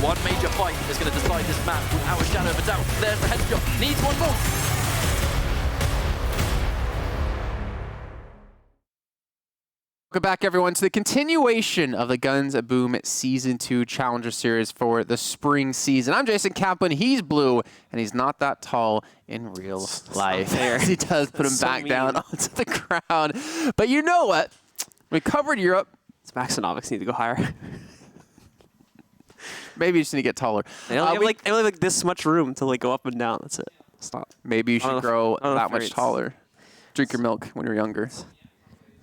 One major fight is going to decide this match without a shadow of a doubt. There's the headshot. Needs one more. Welcome back, everyone, to the continuation of the Guns at Boom Season 2 Challenger Series for the spring season. I'm Jason Kaplan. He's blue, and he's not that tall in real life. He does put him back down onto the ground. But you know what? We covered Europe. Maxonomics need to go higher. Maybe you just need to get taller. I only have like this much room to like go up and down. That's it. Stop. Maybe you should grow that much taller. Drink your milk when you're younger.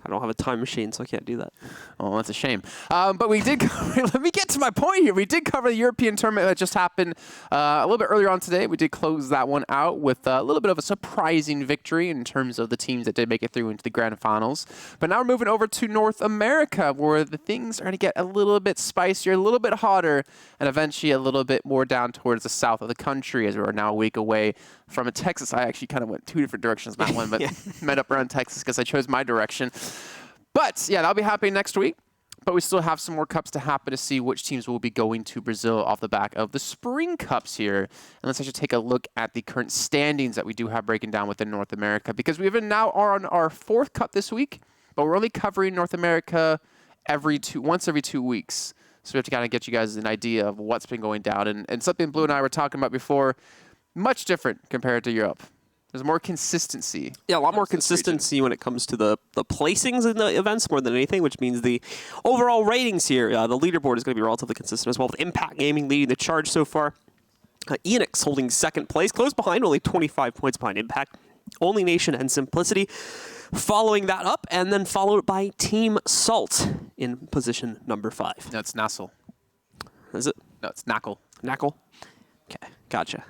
I don't have a time machine, so I can't do that. Oh, that's a shame. But we did cover, let me get to my point here. We did cover the European tournament that just happened a little bit earlier on today. We did close that one out with a little bit of a surprising victory in terms of the teams that did make it through into the grand finals. But now we're moving over to North America, where the things are going to get a little bit spicier, a little bit hotter, and eventually a little bit more down towards the south of the country, as we're now a week away from Texas. I actually kind of went two different directions on that one, but met up around Texas because I chose my direction. But yeah, that'll be happening next week. But we still have some more cups to happen to see which teams will be going to Brazil off the back of the Spring Cups here. And let's actually take a look at the current standings that we do have breaking down within North America, because we even now are on our 4th cup this week, but we're only covering North America once every 2 weeks. So we have to kind of get you guys an idea of what's been going down. And something Blue and I were talking about before, much different compared to Europe. There's more consistency. Yeah, a lot more consistency when it comes to the placings in the events more than anything, which means the overall ratings here, the leaderboard is going to be relatively consistent as well, with Impact Gaming leading the charge so far. Eanix holding 2nd place, close behind, only 25 points behind Impact. Only Nation and Simplicity following that up, and then followed by Team Salt in position number 5. No, it's Nassel. Is it? No, it's Knackle. Knackle? Okay, gotcha.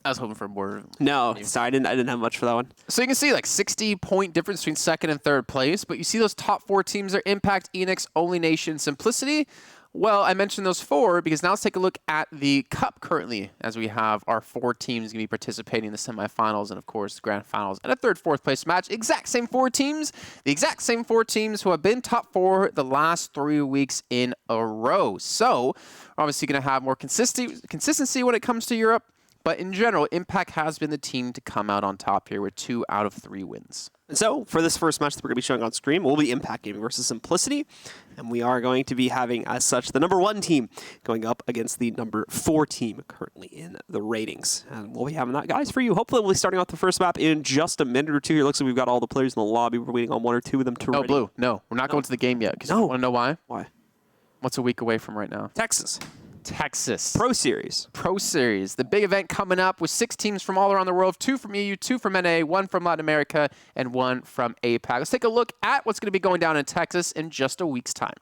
I was hoping for more. No, sorry, I didn't have much for that one. So you can see like 60-point difference between 2nd and 3rd place, but you see those top 4 teams are Impact, Eanix, Only Nation, Simplicity. Well, I mentioned those 4 because now let's take a look at the Cup currently, as we have our 4 teams going to be participating in the semifinals and, of course, the grand finals and a 3rd, 4th place match. Exact same 4 teams, the exact same 4 teams who have been top 4 the last 3 weeks in a row. So we're obviously going to have more consistency when it comes to Europe. But in general, Impact has been the team to come out on top here with 2 out of 3 wins. And so, for this first match that we're going to be showing on screen, will be Impact Gaming versus Simplicity. And we are going to be having, as such, the number 1 team going up against the number 4 team currently in the ratings. And we'll be having that, guys, for you. Hopefully, we'll be starting off the first map in just a minute or two. Here looks like we've got all the players in the lobby. We're waiting on 1 or 2 of them to ready. Blue. No, we're not going to the game yet. No. You want to know why? Why? What's a week away from right now? Texas. Pro Series, the big event coming up with 6 teams from all around the world, 2 from EU, 2 from NA, 1 from Latin America, and 1 from APAC. Let's take a look at what's going to be going down in Texas in just a week's time.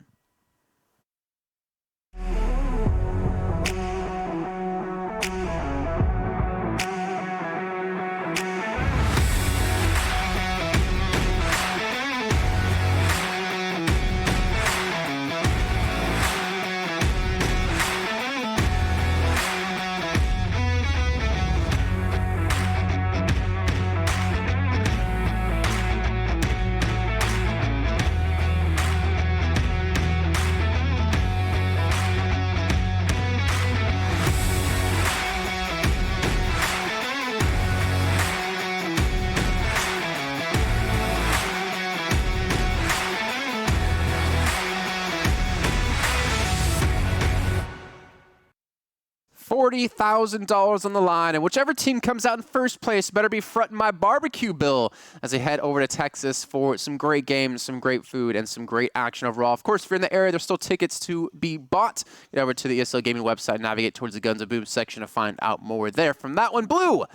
$40,000 on the line, and whichever team comes out in first place better be fronting my barbecue bill as they head over to Texas for some great games, some great food, and some great action overall. Of course, if you're in the area, there's still tickets to be bought. Get over to the ESL Gaming website, navigate towards the Guns of Boom section to find out more there. From that one, Blue.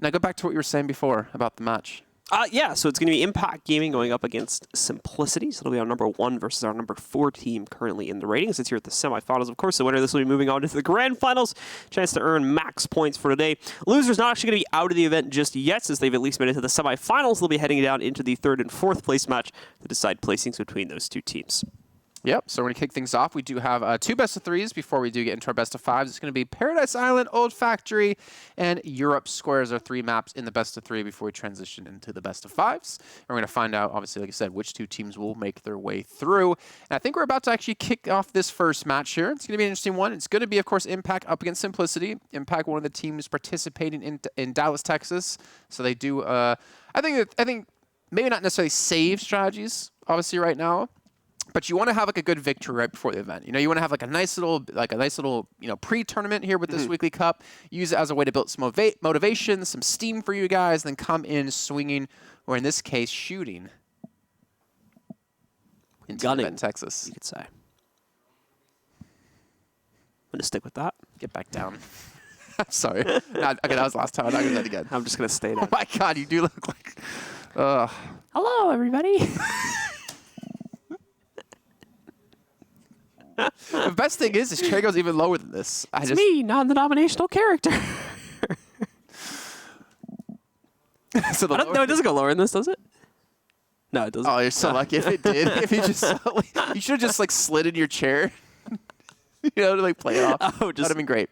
Now go back to what you were saying before about the match. Yeah, so it's going to be Impact Gaming going up against Simplicity. So it'll be our number 1 versus our number 4 team currently in the ratings. It's here at the semifinals. Of course, the winner of this will be moving on to the grand finals. Chance to earn max points for today. Losers not actually going to be out of the event just yet, since they've at least made it to the semifinals. They'll be heading down into the 3rd and 4th place match to decide placings between those 2 teams. Yep, so we're going to kick things off. We do have 2 best-of-3s before we do get into our best-of-5s. It's going to be Paradise Island, Old Factory, and Europe Squares are 3 maps in the best-of-3 before we transition into the best-of-5s. We're going to find out, obviously, like I said, which 2 teams will make their way through. And I think we're about to actually kick off this first match here. It's going to be an interesting one. It's going to be, of course, Impact up against Simplicity. Impact, one of the teams participating in Dallas, Texas. So they do, I think maybe not necessarily save strategies, obviously, right now. But you want to have like a good victory right before the event. You know, you want to have like a nice little, pre-tournament here with this weekly cup. Use it as a way to build some motivation, some steam for you guys, and then come in swinging, or in this case, shooting into the event in Texas. You could say. I'm gonna stick with that. Get back down. I'm sorry. Okay, that was last time. I'm not gonna do that again. I'm just gonna stay down. Oh my God, you do look like. Hello, everybody. The best thing is, this chair goes even lower than this. It's me, non-denominational character. So no, it doesn't go lower than this, does it? No, it doesn't. Oh, you're so lucky if it did. If you just, you should have just like slid in your chair, to like play it off. Oh, just that'd have been great.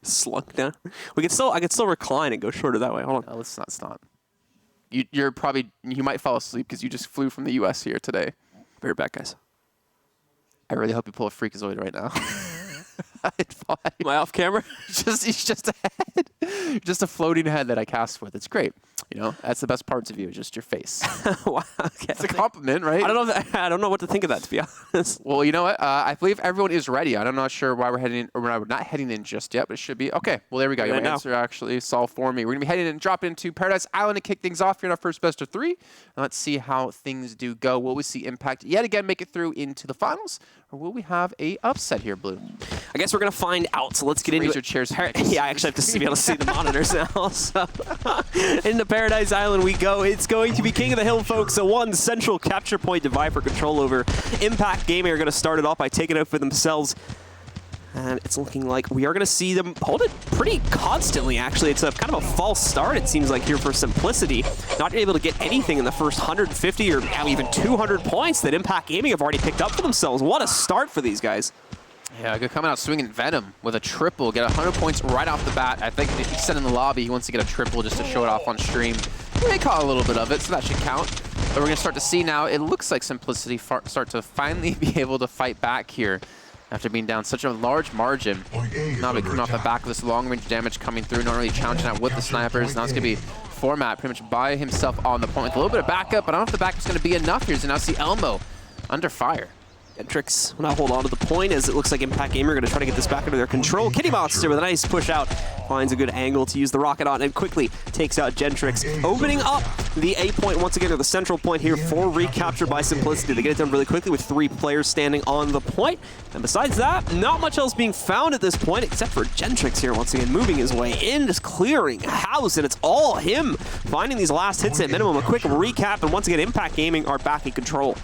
Slunk down. I could still recline and go shorter that way. Hold on. No, let's not stop. You might fall asleep because you just flew from the U.S. here today. Be right back, guys. I really hope you pull a freakazoid right now. Am I off camera? He's just a head. Just a floating head that I cast with. It's great. That's the best parts of you, just your face. Wow. Okay. It's a compliment, right? I don't know what to think of that, to be honest. Well, you know what? I believe everyone is ready. I'm not sure why we're heading in, or we're not heading in just yet, but it should be. Okay, well, there we go. Your answer actually solved for me. We're going to be heading in and dropping into Paradise Island to kick things off here in our first best of 3. And let's see how things do go. Will we see Impact yet again make it through into the finals, or will we have a upset here, Blue? I guess we're going to find out, so let's get into it. Chairs. Yeah, I actually have to be able to see the monitors now. So into Paradise Island we go. It's going to be King of the Hill, folks. So one central capture point to vie for control over. Impact Gaming are going to start it off by taking it for themselves. And it's looking like we are going to see them hold it pretty constantly, actually. It's a kind of a false start, it seems like, here for Simplicity. Not able to get anything in the first 150 or now even 200 points that Impact Gaming have already picked up for themselves. What a start for these guys. Yeah, good coming out swinging Venom with a triple. Get 100 points right off the bat. I think he said in the lobby he wants to get a triple just to show it off on stream. He may caught a little bit of it, so that should count. But we're going to start to see now, it looks like Simplicity start to finally be able to fight back here after being down such a large margin. Now we're coming off the back of this long-range damage coming through, not really challenging out with the snipers. Now it's going to be Format pretty much by himself on the point with a little bit of backup, but I don't know if the backup's going to be enough here. So now see Elmo under fire. Gentrix will now hold on to the point as it looks like Impact Gamer are going to try to get this back under their control. Kitty Monster with a nice push out finds a good angle to use the rocket on and quickly takes out Gentrix, opening up the A point once again, or the central point here for recapture by Simplicity. They get it done really quickly with 3 players standing on the point. And besides that, not much else being found at this point except for Gentrix here once again moving his way in, just clearing house, and it's all him finding these last hits at minimum. A quick recap, and once again Impact Gaming are back in control.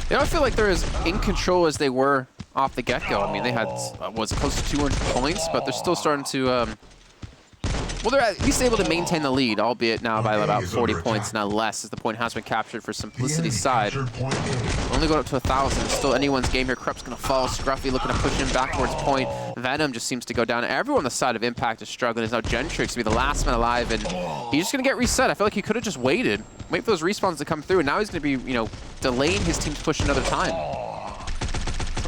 They don't feel like they're as in control as they were off the get-go. I mean, they had, was close to 200 points, but they're still starting to, well, they're at least able to maintain the lead, albeit now by about 40 points, now less, as the point has been captured for Simplicity's side. Only going up to 1,000. Still anyone's game here. Krup's going to fall. Scruffy looking to push him back towards point. Venom just seems to go down. Everyone on the side of Impact is struggling. It's now Gentrix to be the last man alive, and he's just going to get reset. I feel like he could have just waited for those respawns to come through, and now he's going to be, delaying his team's push another time.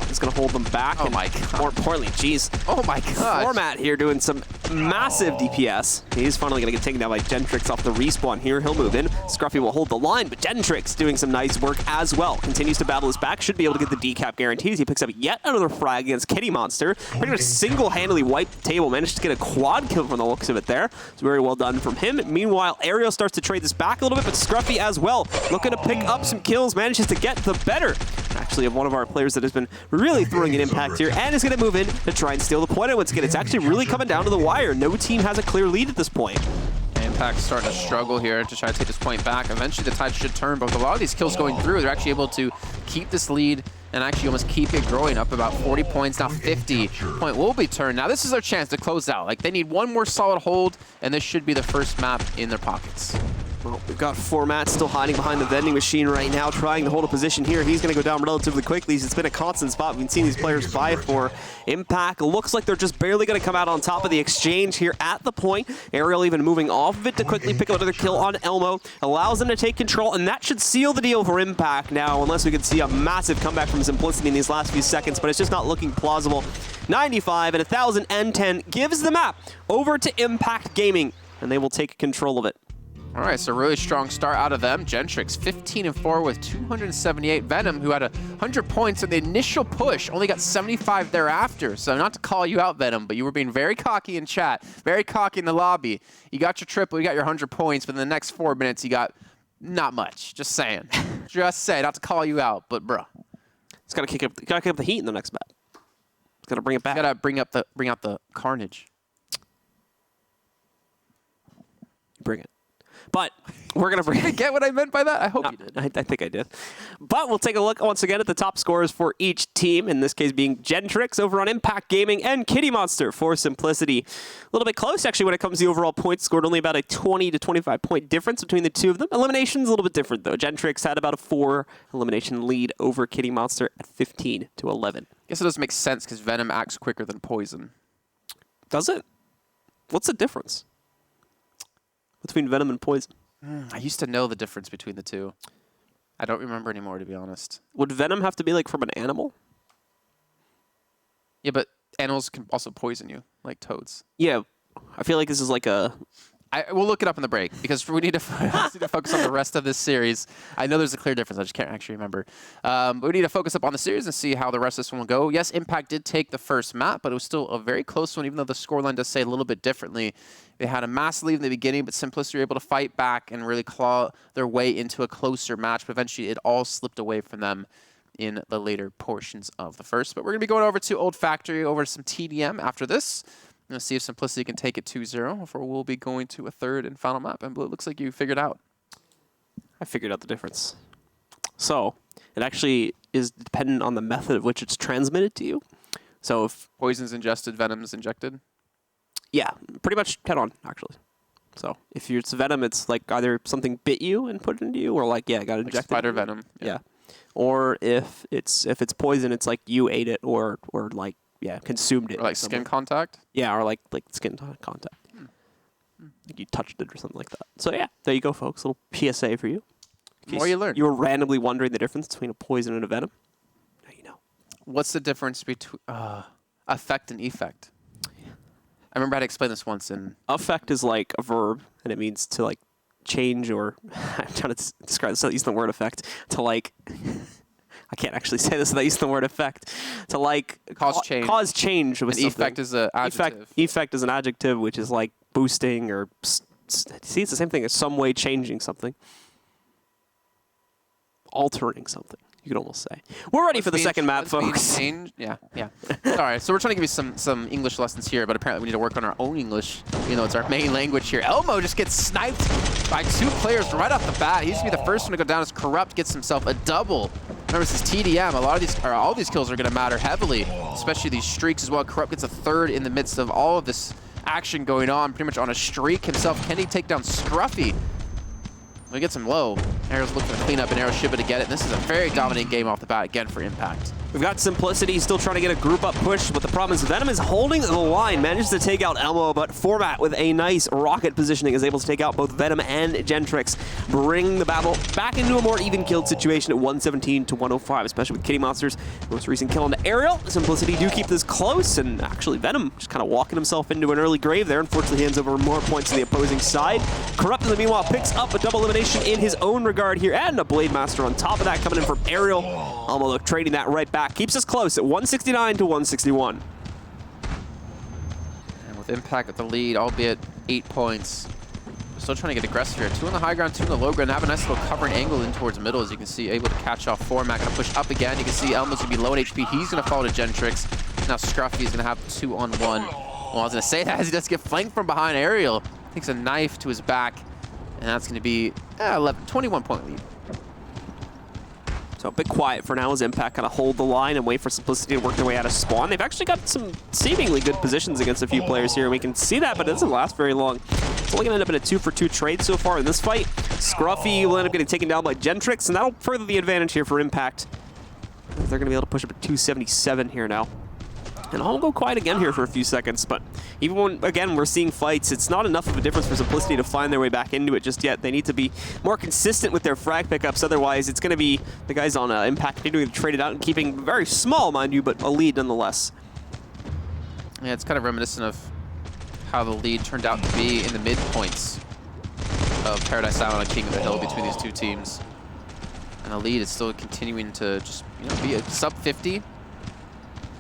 He's going to hold them back. Oh my God. More importantly, geez. Oh my God. Format here doing some massive DPS. He's finally going to get taken down by Gentrix off the respawn here. He'll move in. Scruffy will hold the line, but Gentrix doing some nice work as well. Continues to battle his back. Should be able to get the decap guarantees. He picks up yet another frag against Kitty Monster. Pretty much single-handedly wiped the table. Managed to get a quad kill from the looks of it there. It's very well done from him. Meanwhile, Ariel starts to trade this back a little bit, but Scruffy as well, looking to pick up some kills, manages to get the better, actually, of one of our players that has been really throwing an impact here, and is going to move in to try and steal the point. And once again, it's actually really coming down to the wire. No team has a clear lead at this point. Impact's starting to struggle here to try to take this point back. Eventually, the tide should turn, but with a lot of these kills going through, they're actually able to keep this lead and actually almost keep it growing up about 40 points. Now 50 point will be turned. Now this is their chance to close out. Like, they need one more solid hold, and this should be the first map in their pockets. Well, we've got Format still hiding behind the vending machine right now, trying to hold a position here. He's going to go down relatively quickly. It's been a constant spot. We've seen these players vie for Impact. Looks like they're just barely going to come out on top of the exchange here at the point. Ariel even moving off of it to quickly pick up another kill on Elmo. Allows them to take control, and that should seal the deal for Impact now, unless we can see a massive comeback from Simplicity in these last few seconds, but it's just not looking plausible. 95 and 1,010 gives the map over to Impact Gaming, and they will take control of it. All right, so really strong start out of them. Gentrix 15-4 with 278. Venom, who had 100 points in the initial push, only got 75 thereafter. So not to call you out, Venom, but you were being very cocky in chat, very cocky in the lobby. You got your triple, you got your 100 points, but in the next 4 minutes, you got not much. Just saying. Just say, not to call you out, but bruh. It's got to kick up the heat in the next map. It's got to bring it back. Got to bring out the carnage. Bring it. But we're going to bring Did you get what I meant by that? I hope you did. I think I did. But we'll take a look once again at the top scorers for each team, in this case being Gentrix over on Impact Gaming and Kitty Monster for Simplicity. A little bit close, actually, when it comes to the overall points scored. Only about a 20 to 25 point difference between the two of them. Eliminations a little bit different, though. Gentrix had about a 4 elimination lead over Kitty Monster at 15 to 11. I guess it doesn't make sense because Venom acts quicker than Poison. Does it? What's the difference between Venom and Poison? I used to know the difference between the two. I don't remember anymore, to be honest. Would Venom have to be like from an animal? Yeah, but animals can also poison you, like toads. Yeah, I feel like this is like a... We'll look it up in the break, because we need to focus on the rest of this series. I know there's a clear difference. I just can't actually remember. But we need to focus up on the series and see how the rest of this one will go. Yes, Impact did take the first map, but it was still a very close one, even though the scoreline does say a little bit differently. They had a massive lead in the beginning, but Simplicity were able to fight back and really claw their way into a closer match. But eventually, it all slipped away from them in the later portions of the first. But we're going to be going over to Old Factory, over to some TDM after this. Let's see if Simplicity can take it 2-0 before we'll be going to a third and final map. And Blue, it looks like you figured out. I figured out the difference. So it actually is dependent on the method of which it's transmitted to you. So if Poison's ingested, Venom's injected? Yeah, pretty much head-on, actually. So if it's Venom, it's like either something bit you and put it into you, or like, yeah, got injected. Like spider Venom. Yeah. Or if it's Poison, it's like you ate it or like, yeah, consumed it. Or like skin contact? Yeah, or like skin contact. Like you touched it or something like that. So yeah, there you go, folks. A little PSA for you. The more you learn. You were randomly wondering the difference between a poison and a venom. Now you know. What's the difference between affect and effect? I remember I had to explain this once in... Affect is like a verb, and it means to like change or... I'm trying to describe this without using the word effect. To like... I can't actually say this without using the word effect. To like cause change. Cause change with something. Effect is an adjective. Effect is an adjective, which is like boosting or see, it's the same thing as some way changing something, altering something. You could almost say. We're ready for the second map, folks. Yeah. All right, so we're trying to give you some English lessons here, but apparently we need to work on our own English. You know, it's our main language here. Elmo just gets sniped by 2 players right off the bat. He's gonna be the first one to go down as Corrupt gets himself a double. Remember, this is TDM. All these kills are gonna matter heavily, especially these streaks as well. Corrupt gets a third in the midst of all of this action going on, pretty much on a streak himself. Can he take down Scruffy? We get him low. Arrow's looking to clean up, and Arrow should be able to get it. And this is a very dominant game off the bat again for Impact. We've got Simplicity still trying to get a group up push, but the problem is Venom is holding the line, manages to take out Elmo, but Format with a nice rocket positioning is able to take out both Venom and Gentrix, bring the battle back into a more even-killed situation at 117 to 105, especially with Kitty Monster's most recent kill on the Aerial. Simplicity do keep this close, and actually Venom just kind of walking himself into an early grave there. Unfortunately, he hands over more points to the opposing side. Corrupt, in the meanwhile, picks up a double elimination in his own regard here, and a Blade Master on top of that coming in from Aerial. Elmo trading that right back. Keeps us close at 169 to 161. And with Impact at the lead, albeit 8 points. We're still trying to get aggressive here. 2 on the high ground, 2 on the low ground. Have a nice little covering angle in towards middle, as you can see, able to catch off Format. Gonna push up again. You can see Elmo's gonna be low on HP. He's gonna fall to Gentrix. Now Scruffy is gonna have 2-on-1. Well, I was gonna say that as he does get flanked from behind. Aerial takes a knife to his back, and that's gonna be 21-point lead. So a bit quiet for now as Impact kind of hold the line and wait for Simplicity to work their way out of spawn. They've actually got some seemingly good positions against a few players here. We can see that, but it doesn't last very long. It's only going to end up in a 2-for-2 trade so far in this fight. Scruffy will end up getting taken down by Gentrix, and that'll further the advantage here for Impact. They're going to be able to push up to 277 here now. And I'll go quiet again here for a few seconds, but even when, again, we're seeing fights, it's not enough of a difference for Simplicity to find their way back into it just yet. They need to be more consistent with their frag pickups, otherwise it's going to be the guys on Impact continuing to trade it out and keeping very small, mind you, but a lead nonetheless. Yeah, it's kind of reminiscent of how the lead turned out to be in the midpoints of Paradise Island and King of the Hill between these two teams. And the lead is still continuing to just, be a sub 50. Of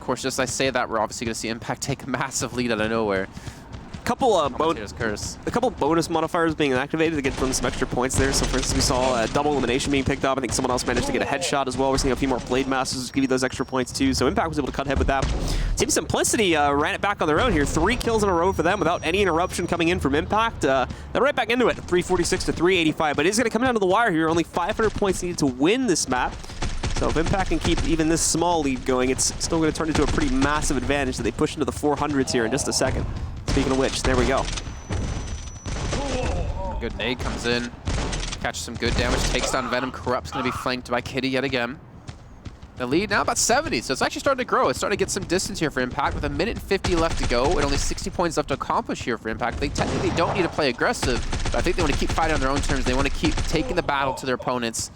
course, just as I say that, we're obviously going to see Impact take a massive lead out of nowhere. A couple bonus modifiers being activated to get them some extra points there. So for instance, we saw double elimination being picked up. I think someone else managed to get a headshot as well. We're seeing a few more Blade Masters to give you those extra points too. So Impact was able to cut ahead with that. Team Simplicity ran it back on their own here. 3 kills in a row for them without any interruption coming in from Impact. They're right back into it, 346 to 385. But it is going to come down to the wire here. Only 500 points needed to win this map. So if Impact can keep even this small lead going, it's still going to turn into a pretty massive advantage that they push into the 400s here in just a second. Speaking of which, there we go. Good nade comes in, catches some good damage, takes down Venom. Corrupt's going to be flanked by Kitty yet again. The lead now about 70, so it's actually starting to grow. It's starting to get some distance here for Impact with 1:50 left to go and only 60 points left to accomplish here for Impact. They technically don't need to play aggressive, but I think they want to keep fighting on their own terms. They want to keep taking the battle to their opponents.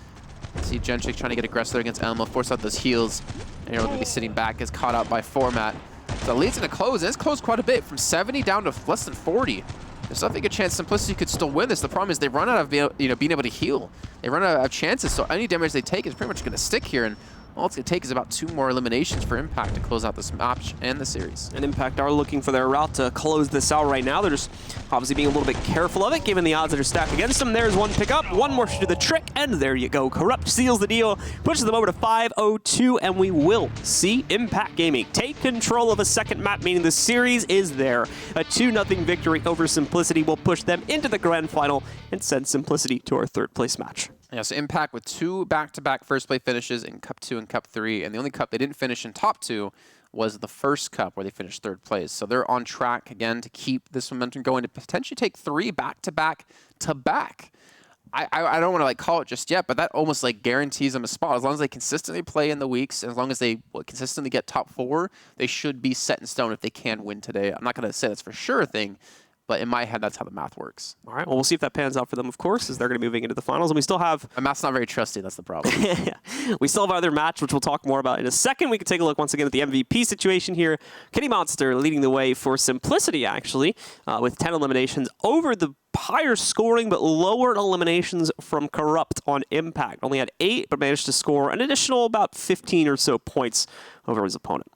See Gentrix trying to get aggressive against Elmo, force out those heals. And you're going to be sitting back, gets caught out by Format. So the lead's going to close, and it's closed quite a bit, from 70 down to less than 40. There's I think a chance Simplicity could still win this. The problem is they run out of being able to heal. They run out of chances, so any damage they take is pretty much going to stick here. And all it's going to take is about 2 more eliminations for Impact to close out this match and the series. And Impact are looking for their route to close this out right now. They're just obviously being a little bit careful of it, given the odds that are stacked against them. There's one pickup, one more should do the trick, and there you go. Corrupt seals the deal, pushes them over to 5-0-2, and we will see Impact Gaming take control of a second map, meaning the series is there. A 2-0 victory over Simplicity will push them into the grand final and send Simplicity to our 3rd place match. Yeah, so Impact with 2 back-to-back first-place finishes in Cup 2 and Cup 3, and the only cup they didn't finish in top 2 was the first cup where they finished 3rd place. So they're on track again to keep this momentum going to potentially take 3 back-to-back to back. I don't want to call it just yet, but that almost guarantees them a spot. As long as they consistently play in the weeks, and as long as they consistently get top 4, they should be set in stone if they can win today. I'm not going to say that's for sure a thing, but in my head, that's how the math works. All right, well, we'll see if that pans out for them, of course, as they're going to be moving into the finals. And we still have... My math's not very trusty, that's the problem. Yeah. We still have our other match, which we'll talk more about in a second. We can take a look once again at the MVP situation here. Kitty Monster leading the way for Simplicity, actually, with 10 eliminations over the higher scoring but lower eliminations from Corrupt on Impact. Only had 8, but managed to score an additional about 15 or so points over his opponent.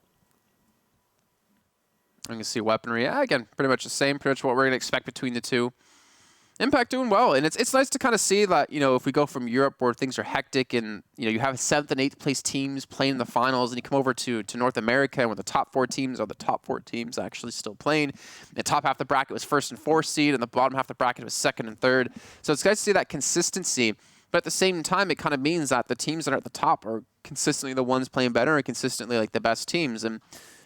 You can see weaponry. Yeah, again, pretty much the same, pretty much what we're going to expect between the two. Impact doing well, and it's nice to kind of see that, if we go from Europe where things are hectic and, you have 7th and 8th place teams playing in the finals, and you come over to North America where the top 4 teams are the top 4 teams actually still playing. The top half of the bracket was 1st and 4th seed, and the bottom half of the bracket was 2nd and 3rd. So it's nice to see that consistency, but at the same time, it kind of means that the teams that are at the top are consistently the ones playing better and consistently the best teams. And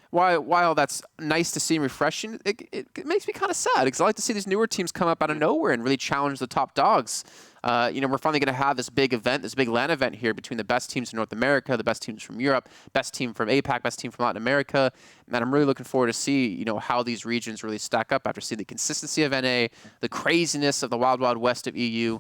while that's nice to see and refreshing, it makes me kind of sad because I like to see these newer teams come up out of nowhere and really challenge the top dogs. We're finally going to have this big event, this big LAN event here between the best teams in North America, the best teams from Europe, best team from APAC, best team from Latin America. And I'm really looking forward to see, how these regions really stack up after seeing the consistency of NA, the craziness of the wild, wild west of EU.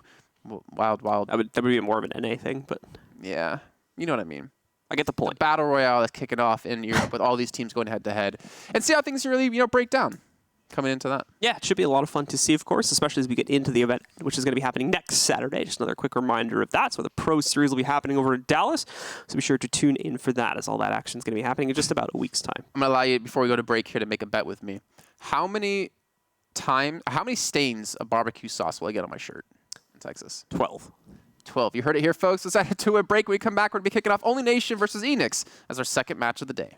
Wild. That would be more of an NA thing, but... Yeah, you know what I mean. I get the point. The battle royale that's kicking off in Europe with all these teams going head-to-head. And see how things really, break down coming into that. Yeah, it should be a lot of fun to see, of course, especially as we get into the event, which is going to be happening next Saturday. Just another quick reminder of that. So the Pro Series will be happening over in Dallas. So be sure to tune in for that, as all that action is going to be happening in just about a week's time. I'm going to allow you, before we go to break here, to make a bet with me. How many stains of barbecue sauce will I get on my shirt in Texas? 12. 12. You heard it here, folks. Let's head to a break. When we come back, we're going to be kicking off Only Nation versus Eanix as our second match of the day.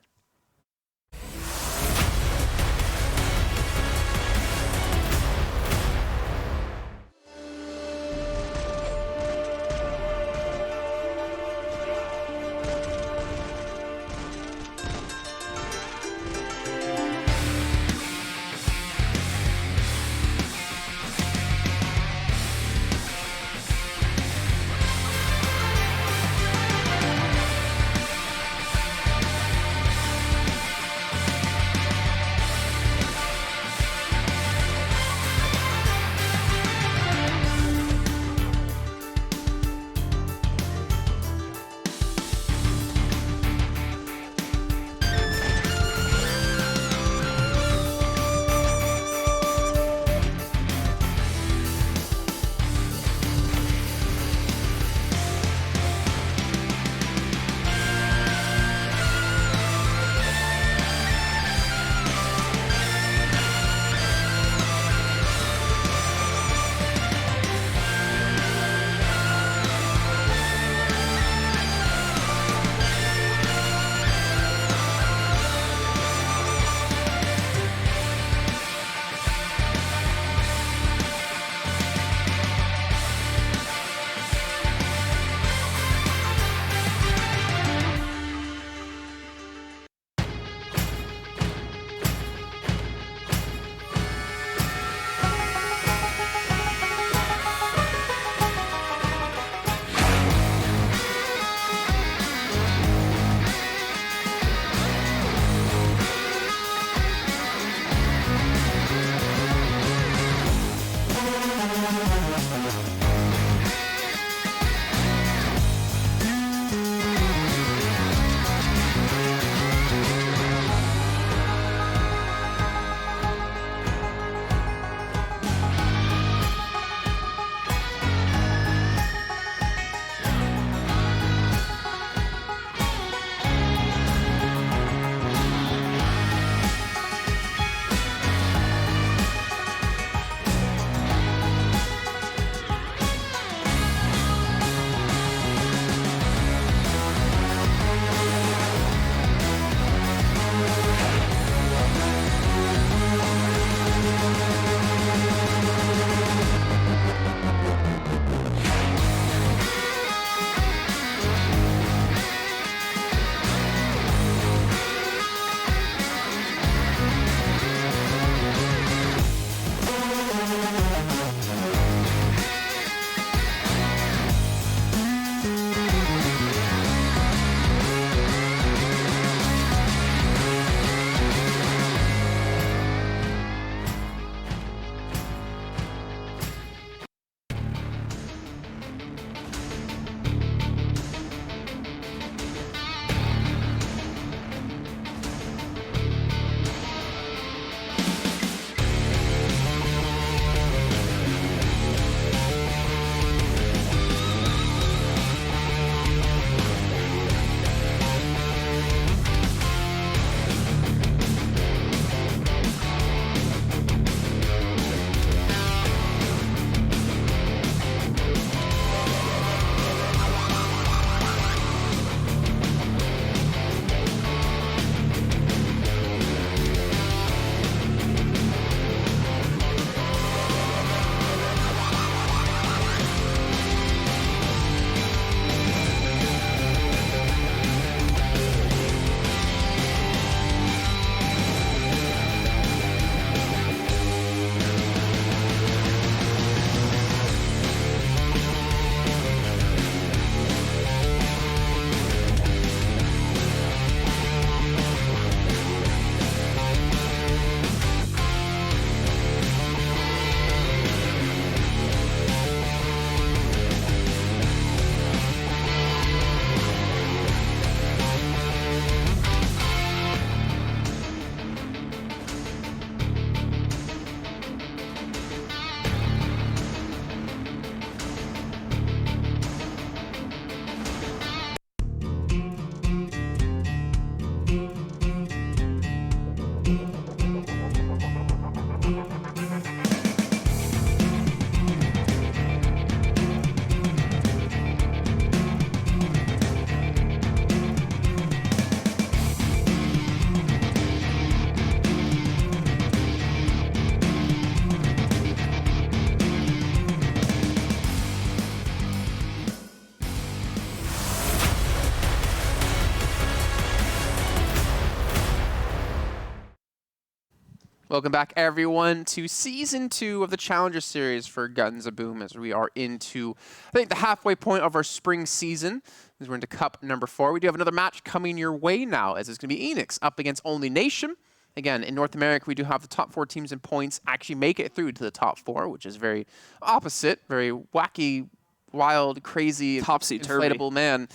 Welcome back, everyone, to Season 2 of the Challenger Series for Guns of Boom, as we are into, I think, the halfway point of our spring season, as we're into Cup number 4. We do have another match coming your way now, as it's going to be Eanix up against Only Nation. Again, in North America, we do have the top 4 teams in points actually make it through to the top 4, which is very opposite, very wacky, wild, crazy, inflatable man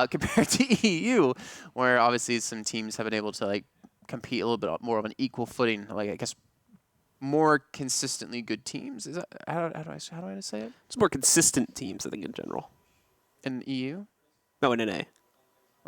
compared to EU, where obviously some teams have been able to compete a little bit more of an equal footing, I guess more consistently good teams. Is that how do I say it? It's more consistent teams, I think, in general. In EU? No, in NA.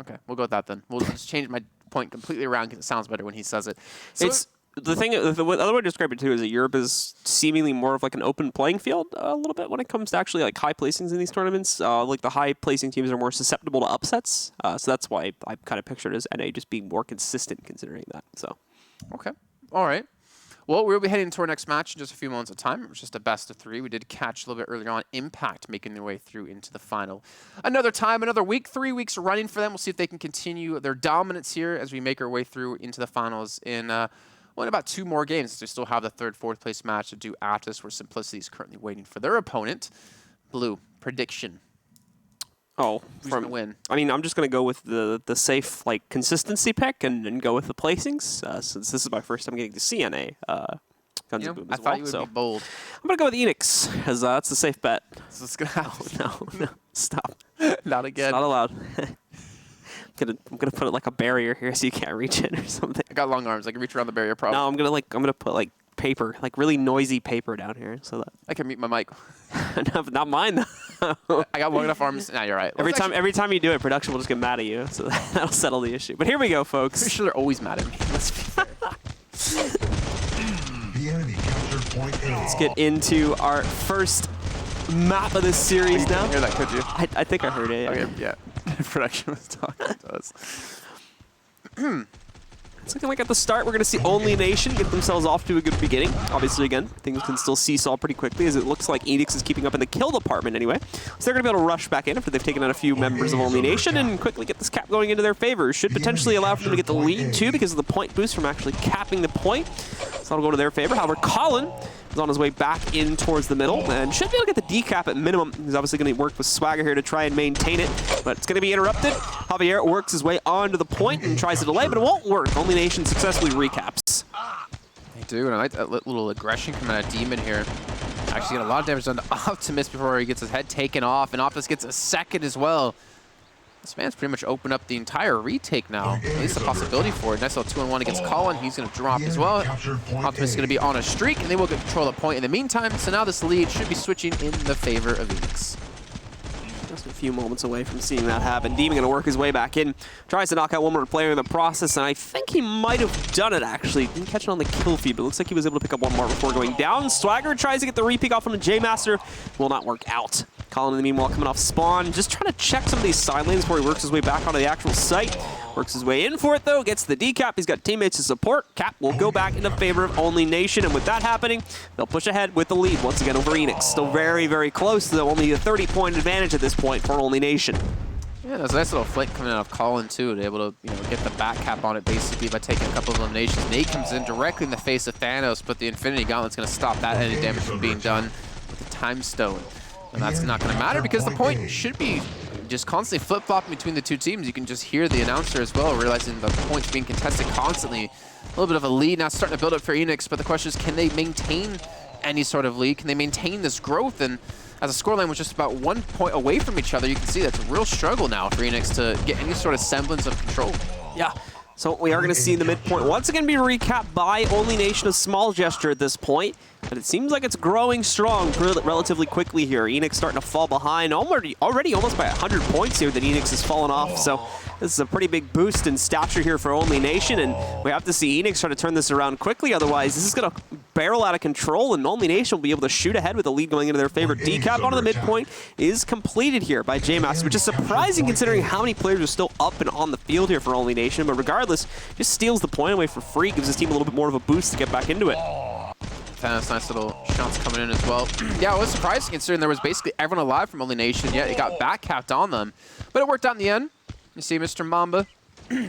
Okay, we'll go with that then. We'll just change my point completely around because it sounds better when he says it. So It's the other way to describe it too is that Europe is seemingly more of an open playing field a little bit when it comes to actually high placings in these tournaments. The high placing teams are more susceptible to upsets, so that's why I kind of pictured it as NA just being more consistent considering that. So, okay, all right. Well, we'll be heading to our next match in just a few moments of time. It was just a best of 3. We did catch a little bit earlier on Impact making their way through into the final. Another time, another week, 3 weeks running for them. We'll see if they can continue their dominance here as we make our way through into the finals in about 2 more games. They still have the 3rd, 4th place match to do after this, where Simplicity is currently waiting for their opponent. Blue, prediction. Oh, who's going to win? I mean, I'm just going to go with the safe consistency pick and go with the placings since this is my first time getting to see NA Guns of Boom as I thought you would be bold. I'm going to go with Eanix because that's the safe bet. So it's going to happen. No, stop. Not again. It's not allowed. I'm gonna put it a barrier here so you can't reach it or something. I got long arms. I can reach around the barrier probably. No, I'm gonna put paper, really noisy paper down here so that I can mute my mic. no, not mine though. I got long enough arms. Nah, you're right. Every time you do it, production will just get mad at you, so that'll settle the issue. But here we go, folks. Pretty sure they're always mad at me. Let's be fair. The enemy captured point A. Let's get into our first map of this series now. You didn't hear that, could you? I think I heard it. Yeah. Okay, yeah. Production was talking to us. It's looking like at the start we're going to see Only Nation get themselves off to a good beginning. Obviously, again, things can still seesaw pretty quickly as it looks like Eanix is keeping up in the kill department anyway. So they're going to be able to rush back in after they've taken out a few members of Only Nation and quickly get this cap going into their favor. Should potentially allow for them to get the lead too because of the point boost from actually capping the point. So that'll go to their favor. However, Colin is on his way back in towards the middle and should be able to get the decap at minimum. He's obviously going to work with Swagger here to try and maintain it, but it's going to be interrupted. Javier works his way onto the point and tries to delay, but it won't work. Only Nation successfully recaps. They do, and I like that little aggression coming out of Demon here. Actually get a lot of damage done to Optimus before he gets his head taken off, and Optimus gets a second as well. This man's pretty much opened up the entire retake now. At least a possibility for it. Nice little 2-on-1 against Colin. He's going to drop as well. Optimus is going to be on a streak, and they will get control of the point in the meantime. So now this lead should be switching in the favor of Eanix. Just a few moments away from seeing that happen. Demon going to work his way back in. Tries to knock out one more player in the process, and I think he might have done it, actually. Didn't catch it on the kill feed, but it looks like he was able to pick up one more before going down. Swagger tries to get the re-peek off on the J-Master. Will not work out. Colin, in the meanwhile, coming off spawn. Just trying to check some of these side lanes before he works his way back onto the actual site. Works his way in for it, though. Gets the decap. He's got teammates to support. Cap will go back into favor of Only Nation, and with that happening, they'll push ahead with the lead once again over Eanix. Still very, very close, though. Only a 30-point advantage at this point for Only Nation. Yeah, there's a nice little flank coming out of Colin, too, to be able to get the back cap on it, basically, by taking a couple of eliminations. Nate comes in directly in the face of Thanos, but the Infinity Gauntlet's going to stop that any damage from being done with the Time Stone. And that's not going to matter because the point should be just constantly flip-flopping between the two teams. You can just hear the announcer as well, realizing the points being contested constantly. A little bit of a lead now starting to build up for Eanix, but the question is, can they maintain any sort of lead? Can they maintain this growth? And as a scoreline was just about 1 point away from each other, you can see that's a real struggle now for Eanix to get any sort of semblance of control. Yeah. So we are going to see the midpoint once again be recapped by Only Nation, a small gesture at this point. But it seems like it's growing strong relatively quickly here. Eanix starting to fall behind already almost by 100 points here that Eanix has fallen off. So this is a pretty big boost in stature here for Only Nation. And we have to see Eanix try to turn this around quickly. Otherwise, this is going to barrel out of control. And Only Nation will be able to shoot ahead with the lead going into their favor. Decap onto the midpoint is completed here by J-Master, which is surprising considering how many players are still up and on the field here for Only Nation. But regardless, just steals the point away for free. Gives his team a little bit more of a boost to get back into it. Thanos, nice little shots coming in as well. Yeah, it was surprising considering there was basically everyone alive from Only Nation, yet it got back capped on them. But it worked out in the end. You see Mr. Mamba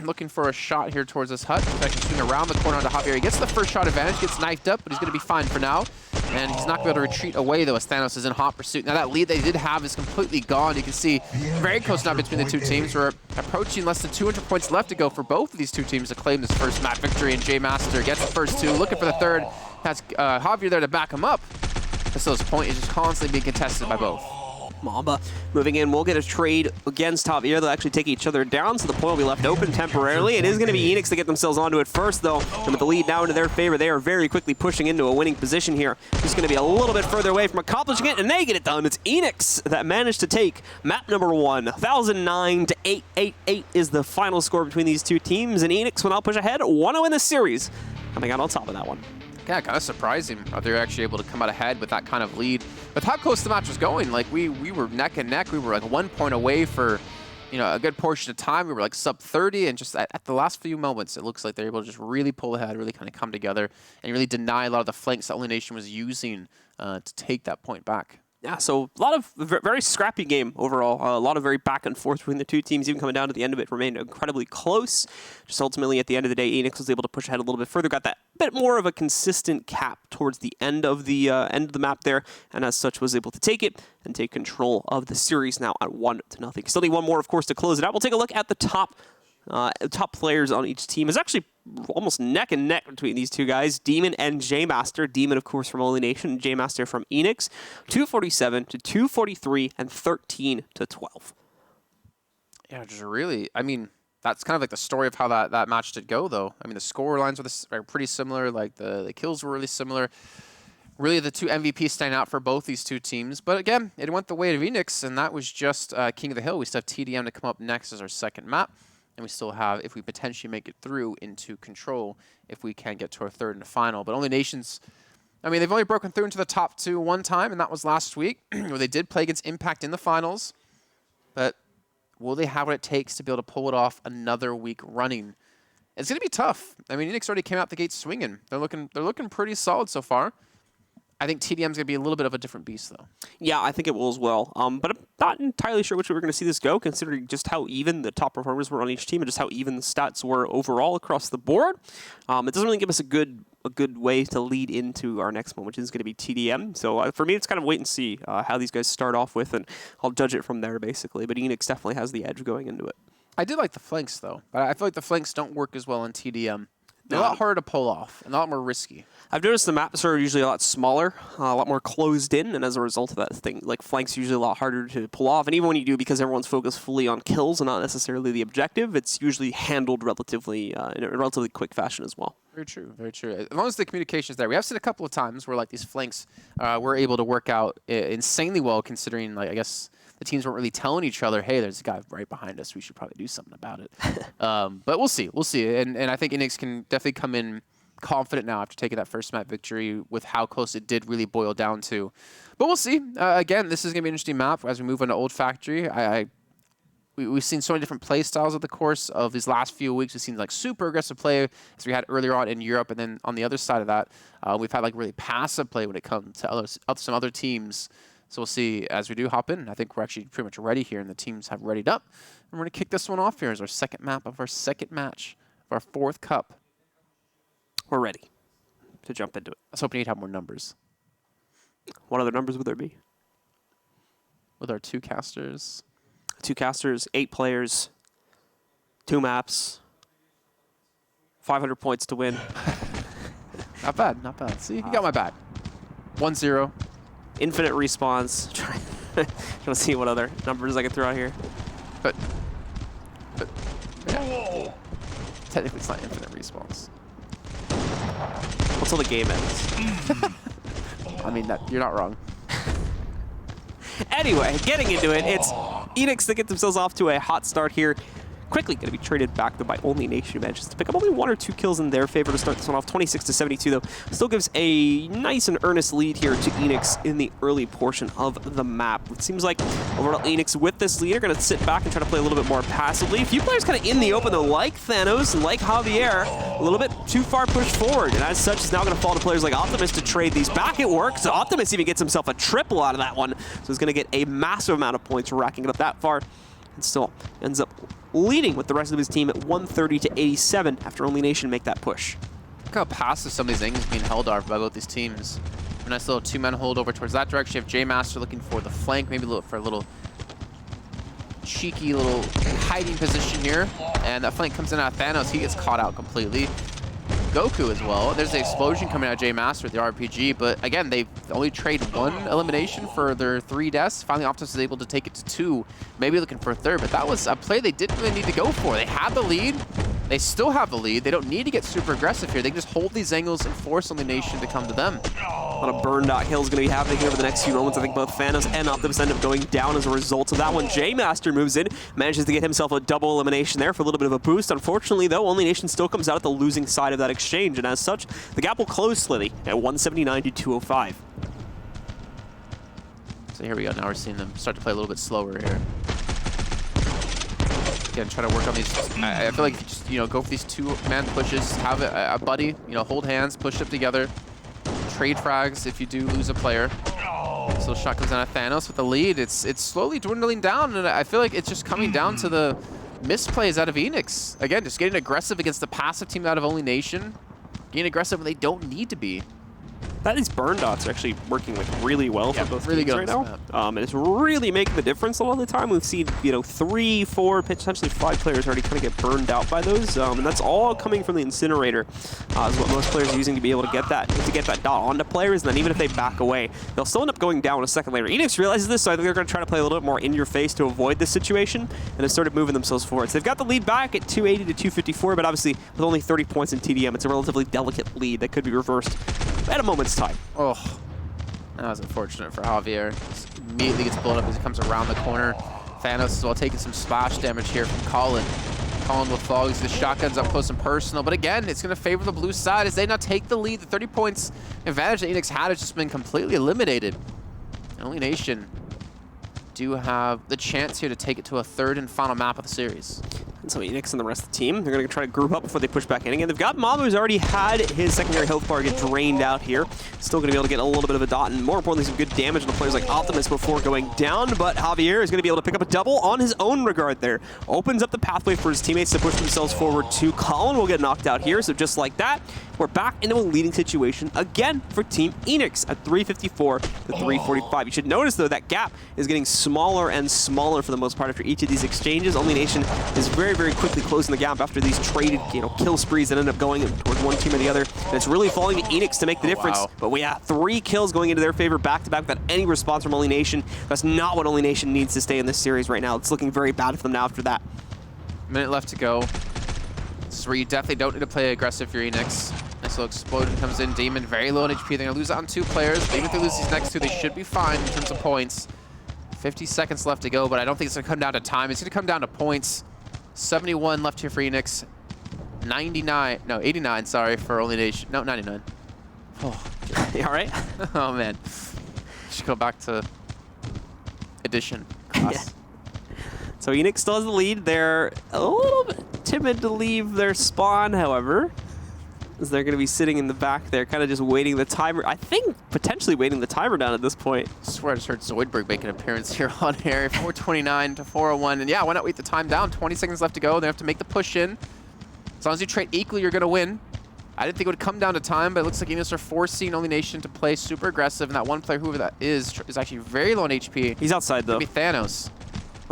looking for a shot here towards this hut. He's actually swinging around the corner onto Javier. He gets the first shot advantage, gets knifed up, but he's going to be fine for now. And he's not going to be able to retreat away, though, as Thanos is in hot pursuit. Now, that lead they did have is completely gone. You can see very close now between the two teams. We're approaching less than 200 points left to go for both of these two teams to claim this first map victory. And J Master gets the first two, looking for the third. Has Javier there to back him up. So this point is just constantly being contested by both. Mamba moving in. We'll get a trade against Javier. They'll actually take each other down, so the point will be left open temporarily. It is going to be Eanix to get themselves onto it first, though. And with the lead now into their favor, they are very quickly pushing into a winning position here. Just going to be a little bit further away from accomplishing it, and they get it done. It's Eanix that managed to take map number 1. 1,009 to 888 is the final score between these two teams, and Eanix will now push ahead 1-0 in the series, coming out on top of that one. Yeah, kind of surprising how they're actually able to come out ahead with that kind of lead. With how close the match was going, like we were neck and neck. We were like 1 point away for, a good portion of time. We were like sub 30, and just at the last few moments, it looks like they're able to just really pull ahead, really kind of come together, and really deny a lot of the flanks that Only Nation was using to take that point back. Yeah, so a lot of very scrappy game overall. A lot of very back and forth between the two teams. Even coming down to the end of it, remained incredibly close. Just ultimately, at the end of the day, Eanix was able to push ahead a little bit further. Got that bit more of a consistent cap towards the end of the map there, and as such, was able to take it and take control of the series now at 1-0. Still need one more, of course, to close it out. We'll take a look at the top players on each team. Is actually almost neck and neck between these two guys, Demon and J Master. Demon, of course, from Only Nation, and J Master from Eanix. 247 to 243 and 13 to 12. Yeah, just really, that's kind of like the story of how that match did go, though. The score lines are pretty similar. Like the kills were really similar. Really, the two MVPs stand out for both these two teams. But again, it went the way of Eanix, and that was just King of the Hill. We still have TDM to come up next as our second map. And we still have, if we potentially make it through, into Control, if we can get to our third and final. But Only Nations, they've only broken through into the top 2 one time, and that was last week, where they did play against Impact in the finals. But will they have what it takes to be able to pull it off another week running? It's going to be tough. Eanix already came out the gate swinging. They're looking pretty solid so far. I think TDM's going to be a little bit of a different beast, though. Yeah, I think it will as well. But I'm not entirely sure which way we're going to see this go, considering just how even the top performers were on each team and just how even the stats were overall across the board. It doesn't really give us a good way to lead into our next one, which is going to be TDM. So for me, it's kind of wait and see how these guys start off with, and I'll judge it from there, basically. But Eanix definitely has the edge going into it. I did like the flanks, though. But I feel like the flanks don't work as well in TDM. They're a lot harder to pull off and a lot more risky. I've noticed the maps are usually a lot smaller, a lot more closed in, and as a result of that thing, like flanks usually a lot harder to pull off. And even when you do, because everyone's focused fully on kills and not necessarily the objective, it's usually handled relatively in a relatively quick fashion as well. Very true, very true. As long as the communication's there. We have seen a couple of times where like these flanks were able to work out insanely well, considering I guess the teams weren't really telling each other, hey, there's a guy right behind us. We should probably do something about it. But we'll see. We'll see. And I think Eanix can definitely come in confident now after taking that first map victory with how close it did really boil down to. But we'll see. Again, this is going to be an interesting map as we move on to Old Factory. We've seen so many different play styles of the course of these last few weeks. We've seen like super aggressive play as we had earlier on in Europe. And then on the other side of that, we've had like really passive play when it comes to some other teams. So we'll see as we do hop in. I think we're actually pretty much ready here, and the teams have readied up. And we're going to kick this one off here as our second map of our second match of our fourth cup. We're ready to jump into it. I was hoping you'd have more numbers. What other numbers would there be? With our 2 casters. 2 casters, 8 players, 2 maps, 500 points to win. Not bad, not bad. See, you got my back. 1-0. Infinite respawns. Trying to see what other numbers I can throw out here. But yeah. Technically, it's not infinite respawns. Until the game ends. You're not wrong. Anyway, getting into it, it's Eanix that get themselves off to a hot start here. Quickly going to be traded back though by Only Nation, who manages to pick up only 1 or 2 kills in their favor to start this one off. 26-72 though. Still gives a nice and earnest lead here to Eanix in the early portion of the map. It seems like overall Eanix with this lead are going to sit back and try to play a little bit more passively. A few players kind of in the open though, like Thanos and like Javier, a little bit too far pushed forward. And as such, it's now going to fall to players like Optimus to trade these back. It works. So Optimus even gets himself a triple out of that one. So he's going to get a massive amount of points racking it up that far. and still ends up leading with the rest of his team at 130-87 after Only Nation make that push. Look how passive some of these angles being held are by both these teams. A nice little two-man hold over towards that direction. You have J-Master looking for the flank, maybe for a little cheeky little hiding position here. And that flank comes in out of Thanos. He gets caught out completely. Goku as well. There's the explosion coming out of J-Master with the RPG, but again, they only trade one elimination for their 3 deaths. Finally, Optimus is able to take it to 2, maybe looking for a 3rd, but that was a play they didn't really need to go for. They had the lead. They still have the lead. They don't need to get super aggressive here. They can just hold these angles and force Only Nation to come to them. A lot of burn dot kills going to be happening here over the next few moments. I think both Thanos and Optimus end up going down as a result of that one. J-Master moves in, manages to get himself a double elimination there for a little bit of a boost. Unfortunately, though, Only Nation still comes out at the losing side of that exchange, and as such, the gap will close slightly at 179-205. So here we go. Now we're seeing them start to play a little bit slower here. Again, try to work on these. I feel like if you just, go for these 2-man pushes, have a buddy, hold hands, push up together, trade frags if you do lose a player. So shot comes down at Thanos with the lead. It's slowly dwindling down, and I feel like it's just coming down to the misplays out of Eanix. Again, just getting aggressive against the passive team out of Only Nation. Getting aggressive when they don't need to be. These burn dots are actually working really well for both really teams good right now. And it's really making the difference a lot of the time. We've seen 3, 4, potentially 5 players already kind of get burned out by those, and that's all coming from the incinerator. Is what most players are using to be able to get that dot onto players. And then even if they back away, they'll still end up going down a second later. Eanix realizes this, so I think they're going to try to play a little bit more in your face to avoid this situation, and have started moving themselves forward. So they've got the lead back at 280-254, but obviously with only 30 points in TDM, it's a relatively delicate lead that could be reversed at a moment's time. Oh, that was unfortunate for Javier. Just immediately gets blown up as he comes around the corner. Thanos as well taking some splash damage here from Colin. Colin with Fogs, the shotguns up close and personal, but again, it's going to favor the blue side as they now take the lead. The 30 points advantage that Eanix had has just been completely eliminated. And Only Nation do have the chance here to take it to a 3rd and final map of the series. And so Eanix and the rest of the team, they're going to try to group up before they push back in again. They've got Mamu, who's already had his secondary health bar get drained out here. Still going to be able to get a little bit of a dot, and more importantly, some good damage on players like Optimus before going down. But Javier is going to be able to pick up a double on his own regard there. Opens up the pathway for his teammates to push themselves forward too. Colin will get knocked out here, so just like that, we're back into a leading situation again for Team Eanix at 354-345. You should notice, though, that gap is getting smaller and smaller for the most part after each of these exchanges. Only Nation is very, very quickly closing the gap after these traded, kill sprees that end up going towards one team or the other. And it's really falling to Eanix to make the difference. Wow. But we have 3 kills going into their favor back-to-back without any response from Only Nation. That's not what Only Nation needs to stay in this series right now. It's looking very bad for them now after that. Minute left to go. This is where you definitely don't need to play aggressive for Eanix. Nice little explosion comes in. Demon very low on HP. They're going to lose out on 2 players. But even if they lose these next 2, they should be fine in terms of points. 50 seconds left to go, but I don't think it's going to come down to time. It's going to come down to points. 71 left here for Eanix. 89, sorry, for Only Nation. No, 99. Oh, You all right? oh man. Should go back to addition class. So Eanix still has the lead. They're a little bit timid to leave their spawn, however, as they're going to be sitting in the back there, kind of just waiting the timer. I think potentially waiting the timer down at this point. I swear I just heard Zoidberg make an appearance here on air. 429-401. And yeah, why not wait the time down? 20 seconds left to go. They have to make the push in. As long as you trade equally, you're going to win. I didn't think it would come down to time, but it looks like Eanix are forcing Only Nation to play super aggressive. And that one player, whoever that is actually very low on HP. He's outside, though. It's going to be Thanos.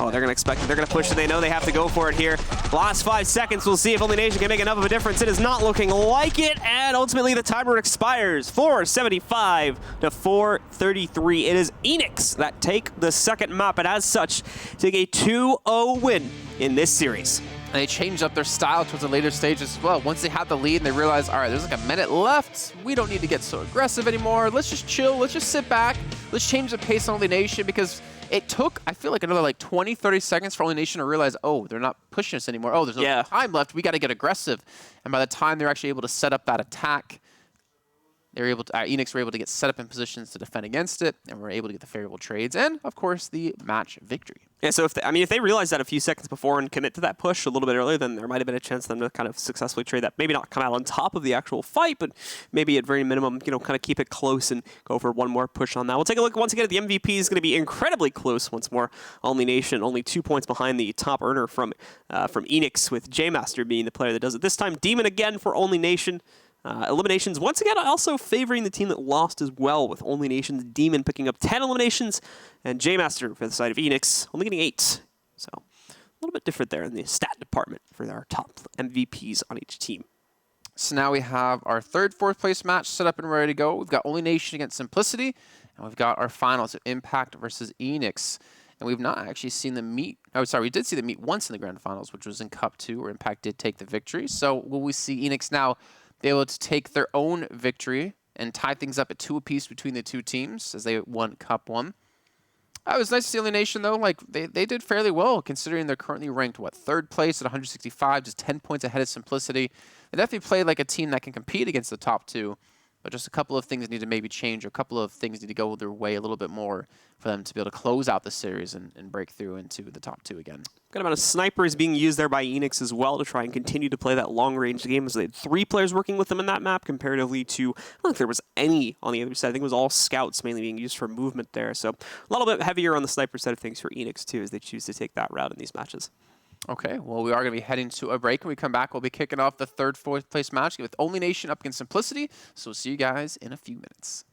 Oh, they're going to expect it. They're going to push it. They know they have to go for it here. Last 5 seconds. We'll see if Only Nation can make enough of a difference. It is not looking like it. And ultimately, the timer expires. 475-433. It is Eanix that take the second map. And as such, take a 2-0 win in this series. And they changed up their style towards the later stages as well. Once they had the lead and they realized, all right, there's like a minute left. We don't need to get so aggressive anymore. Let's just chill. Let's just sit back. Let's change the pace on Only Nation, because it took, I feel like, another like 20, 30 seconds for Only Nation to realize, oh, they're not pushing us anymore. Oh, there's no time left. We got to get aggressive. And by the time they're actually able to set up that attack, they were able to, Eanix were able to get set up in positions to defend against it, and were able to get the favorable trades, and of course the match victory. Yeah, so if they realized that a few seconds before and commit to that push a little bit earlier, then there might have been a chance for them to kind of successfully trade that. Maybe not come out on top of the actual fight, but maybe at very minimum, kind of keep it close and go for one more push on that. We'll take a look once again at the MVP. Is going to be incredibly close once more. Only Nation, only 2 points behind the top earner from Eanix, with J-Master being the player that does it this time. Demon again for Only Nation. Eliminations, once again, also favoring the team that lost as well, with Only Nations Demon picking up 10 eliminations, and J-Master for the side of Eanix only getting 8. So a little bit different there in the stat department for our top MVPs on each team. So now we have our third, fourth place match set up and ready to go. We've got Only Nation against Simplicity, and we've got our finals of Impact versus Eanix. And we've not actually seen them meet. Oh, sorry, we did see them meet once in the grand finals, which was in Cup 2, where Impact did take the victory. So will we see Eanix now be able to take their own victory and tie things up at 2 apiece between the two teams as they won Cup 1. It was nice to see Only Nation, though. Like, they did fairly well, considering they're currently ranked, 3rd place at 165, just 10 points ahead of Simplicity. They definitely played like a team that can compete against the top 2, but just a couple of things need to maybe change, or a couple of things need to go their way a little bit more for them to be able to close out the series and break through into the top 2 again. Good amount of snipers being used there by Eanix as well to try and continue to play that long-range game, as they had 3 players working with them in that map comparatively to, I don't think there was any on the other side. I think it was all scouts mainly being used for movement there. So a little bit heavier on the sniper side of things for Eanix too, as they choose to take that route in these matches. Okay, well, we are going to be heading to a break. When we come back, we'll be kicking off the third, fourth place match with Only Nation up against Simplicity. So we'll see you guys in a few minutes.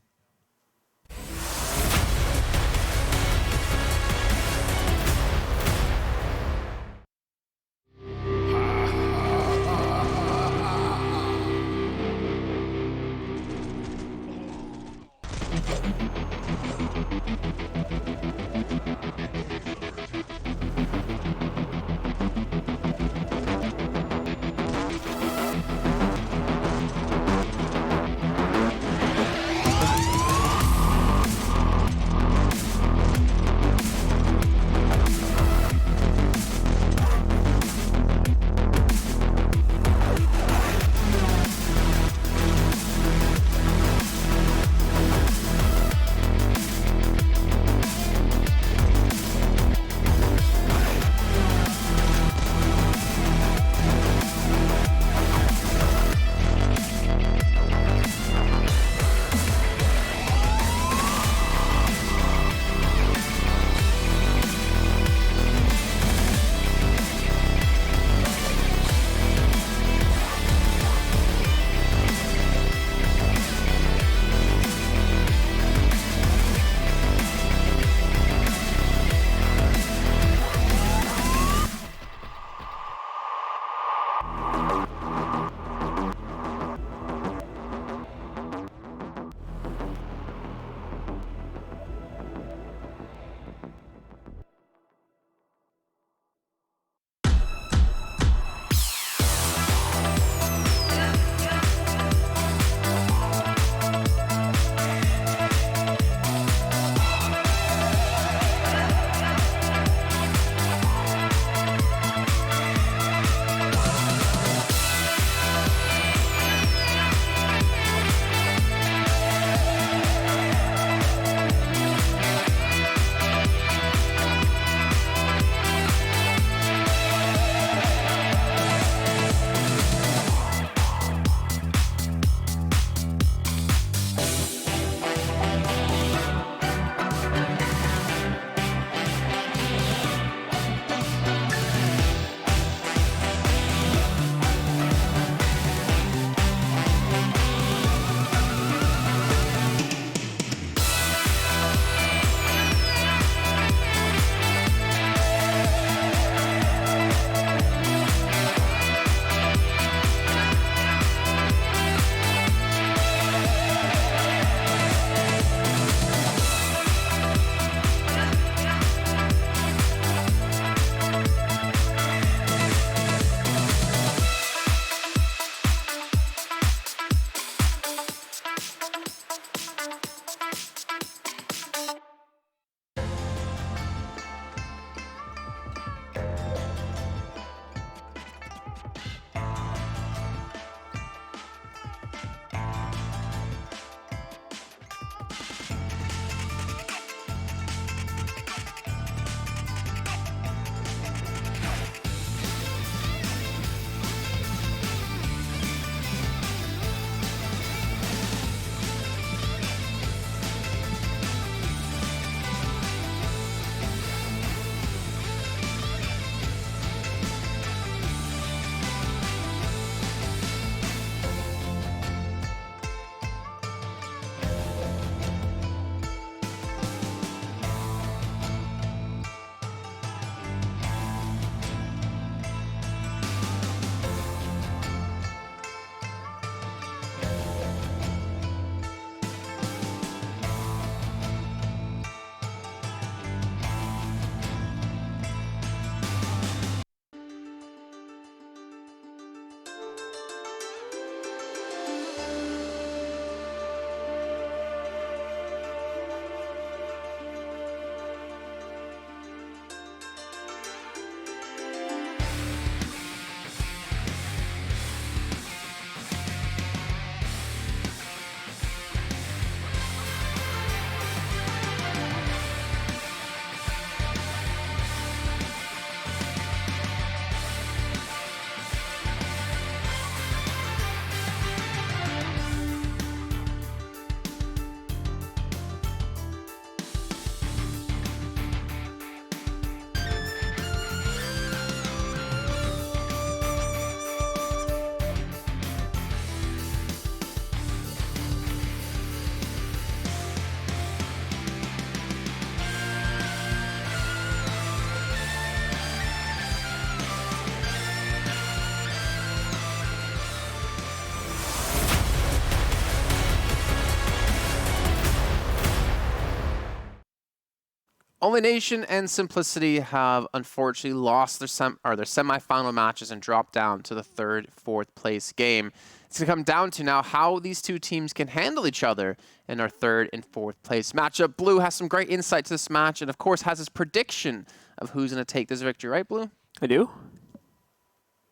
Only Nation and Simplicity have unfortunately lost their semifinal matches and dropped down to the 3rd, 4th place game. It's going to come down to now how these two teams can handle each other in our 3rd and 4th place matchup. Blue has some great insight to this match and, of course, has his prediction of who's going to take this victory. Right, Blue? I do?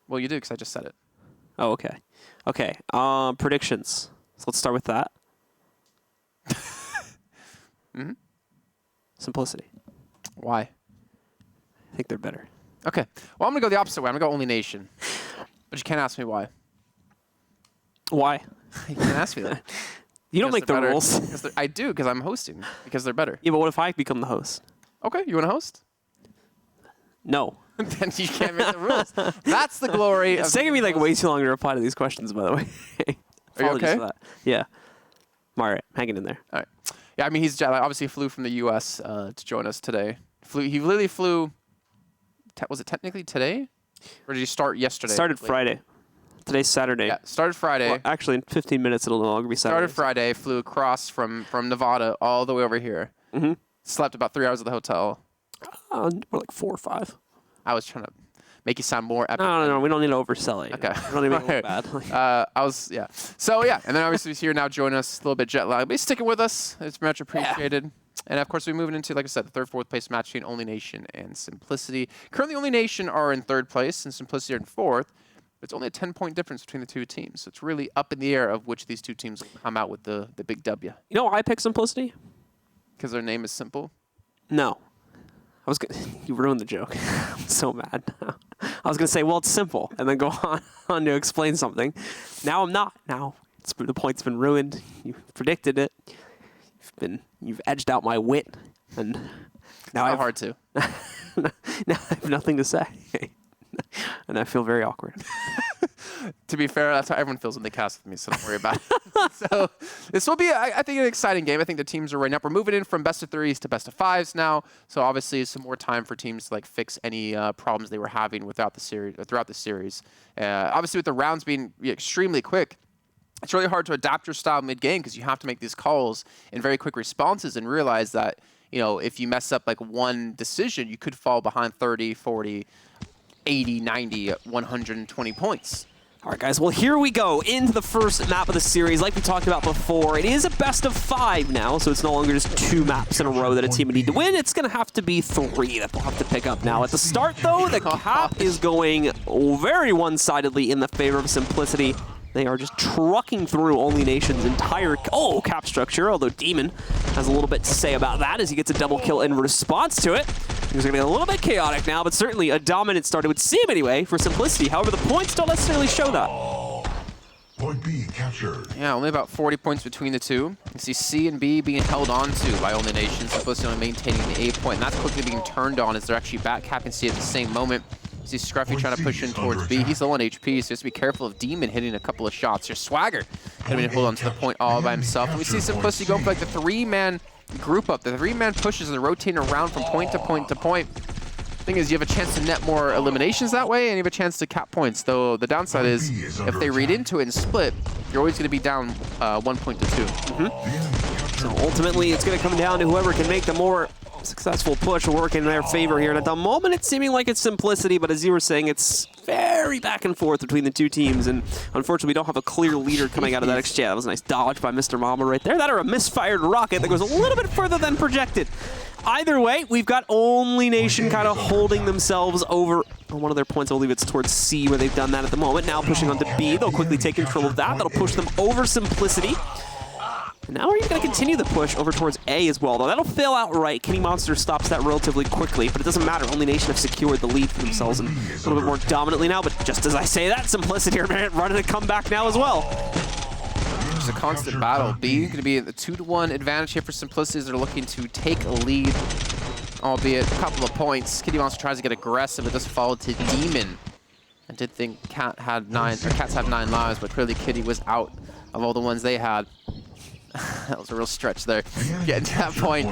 Well, you do because I just said it. Oh, okay. Okay. Predictions. So let's start with that. Simplicity. Why? I think they're better. Okay. Well, I'm going to go the opposite way. I'm going to go Only Nation. But you can't ask me why. Why? You can't ask me that. You don't make the Better. rules. I do because I'm hosting. Because they're better. Yeah, but what if I become the host? Okay. You want to host? No. Then you can't make the rules. That's the glory. It's taking me like way too long to reply to these questions, by the way. Are you okay? For that. Yeah. I'm all right. Hanging in there. All right. Yeah, I mean, he's obviously flew from the U.S. To join us today. He literally flew. Was it technically today, or did he start yesterday? Started Friday. Today's Saturday. Yeah, started Friday. Well, actually, in 15 minutes, it'll no longer be Saturday. Started Friday. Flew across from Nevada all the way over here. Slept about 3 hours at the hotel. More like 4 or 5. I was trying to make you sound more epic. No. We don't need to oversell it. Okay. We don't even make it look bad. Yeah. So, yeah. And then obviously he's here now joining us. A little bit jet lagged. But he's sticking with us. It's much appreciated. And, of course, we're moving into, like I said, the 3rd, 4th place match between Only Nation and Simplicity. Currently, Only Nation are in 3rd place and Simplicity are in 4th. But it's only a 10-point difference between the two teams. So it's really up in the air of which of these two teams will come out with the big W. You know why I picked Simplicity? Because their name is simple? No. You ruined the joke. I'm so mad. I was going to say, well, it's simple, and then go on to explain something. Now I'm not. Now the point's been ruined. You predicted it. You've edged out my wit, and now It's hard to. now I have nothing to say, and I feel very awkward. To be fair, that's how everyone feels when they cast with me, so don't worry about it. So this will be, I think, an exciting game. I think the teams are right up. We're moving in from best of 3s to best of 5s now, so obviously some more time for teams to fix any problems they were having throughout the series. Obviously, with the rounds being extremely quick, it's really hard to adapt your style mid-game because you have to make these calls in very quick responses and realize that, if you mess up one decision, you could fall behind 30, 40, 80, 90, 120 points. All right, guys. Well, here we go into the first map of the series. Like we talked about before, it is a best of 5 now, so it's no longer just 2 maps in a row that a team would need to win. It's going to have to be 3 that they'll have to pick up now. At the start, though, the cap is going very one-sidedly in the favor of Simplicity. They are just trucking through Only Nation's entire cap structure, although Demon has a little bit to say about that as he gets a double kill in response to it. Things are going to get a little bit chaotic now, but certainly a dominant start, it would seem anyway, for Simplicity. However, the points don't necessarily show that. Point B captured. Yeah, only about 40 points between the two. You see C and B being held on to by Only Nation, Simplicity only maintaining the A point, and that's quickly being turned on as they're actually back capping C at the same moment. You see Scruffy trying to push in towards B. He's low on HP, so just be careful of Demon hitting a couple of shots. Your Swagger going to hold on to the point all by himself. And we see Simplicity going for the 3-man group up. The 3-man pushes and rotating around from point to point to point. Thing is, you have a chance to net more eliminations that way, and you have a chance to cap points. Though the downside is, if they read into it and split, you're always going to be down 1 point to 2. So ultimately, it's going to come down to whoever can make the more successful push work in their favor here. And at the moment, it's seeming like it's Simplicity, but as you were saying, it's very back and forth between the two teams. And unfortunately, we don't have a clear leader coming out of that exchange. That was a nice dodge by Mr. Mama right there. That or a misfired rocket that goes a little bit further than projected. Either way, we've got Only Nation kind of holding themselves over on one of their points. I believe it's towards C where they've done that at the moment. Now pushing on to B. They'll quickly take control of that. That'll push them over Simplicity. And now we're going to continue the push over towards A as well, though that'll fail outright. Kenny Monster stops that relatively quickly, but it doesn't matter. Only Nation have secured the lead for themselves and a little bit more dominantly now, but just as I say that, Simplicity are running a comeback now as well. It's a constant battle. B going to be the 2-1 advantage here for Simplicity as they're looking to take a lead, albeit a couple of points. Kitty Monster tries to get aggressive, but does fall to Demon. I did think Cats had 9 lives, but clearly Kitty was out of all the ones they had. That was a real stretch there, getting to that point.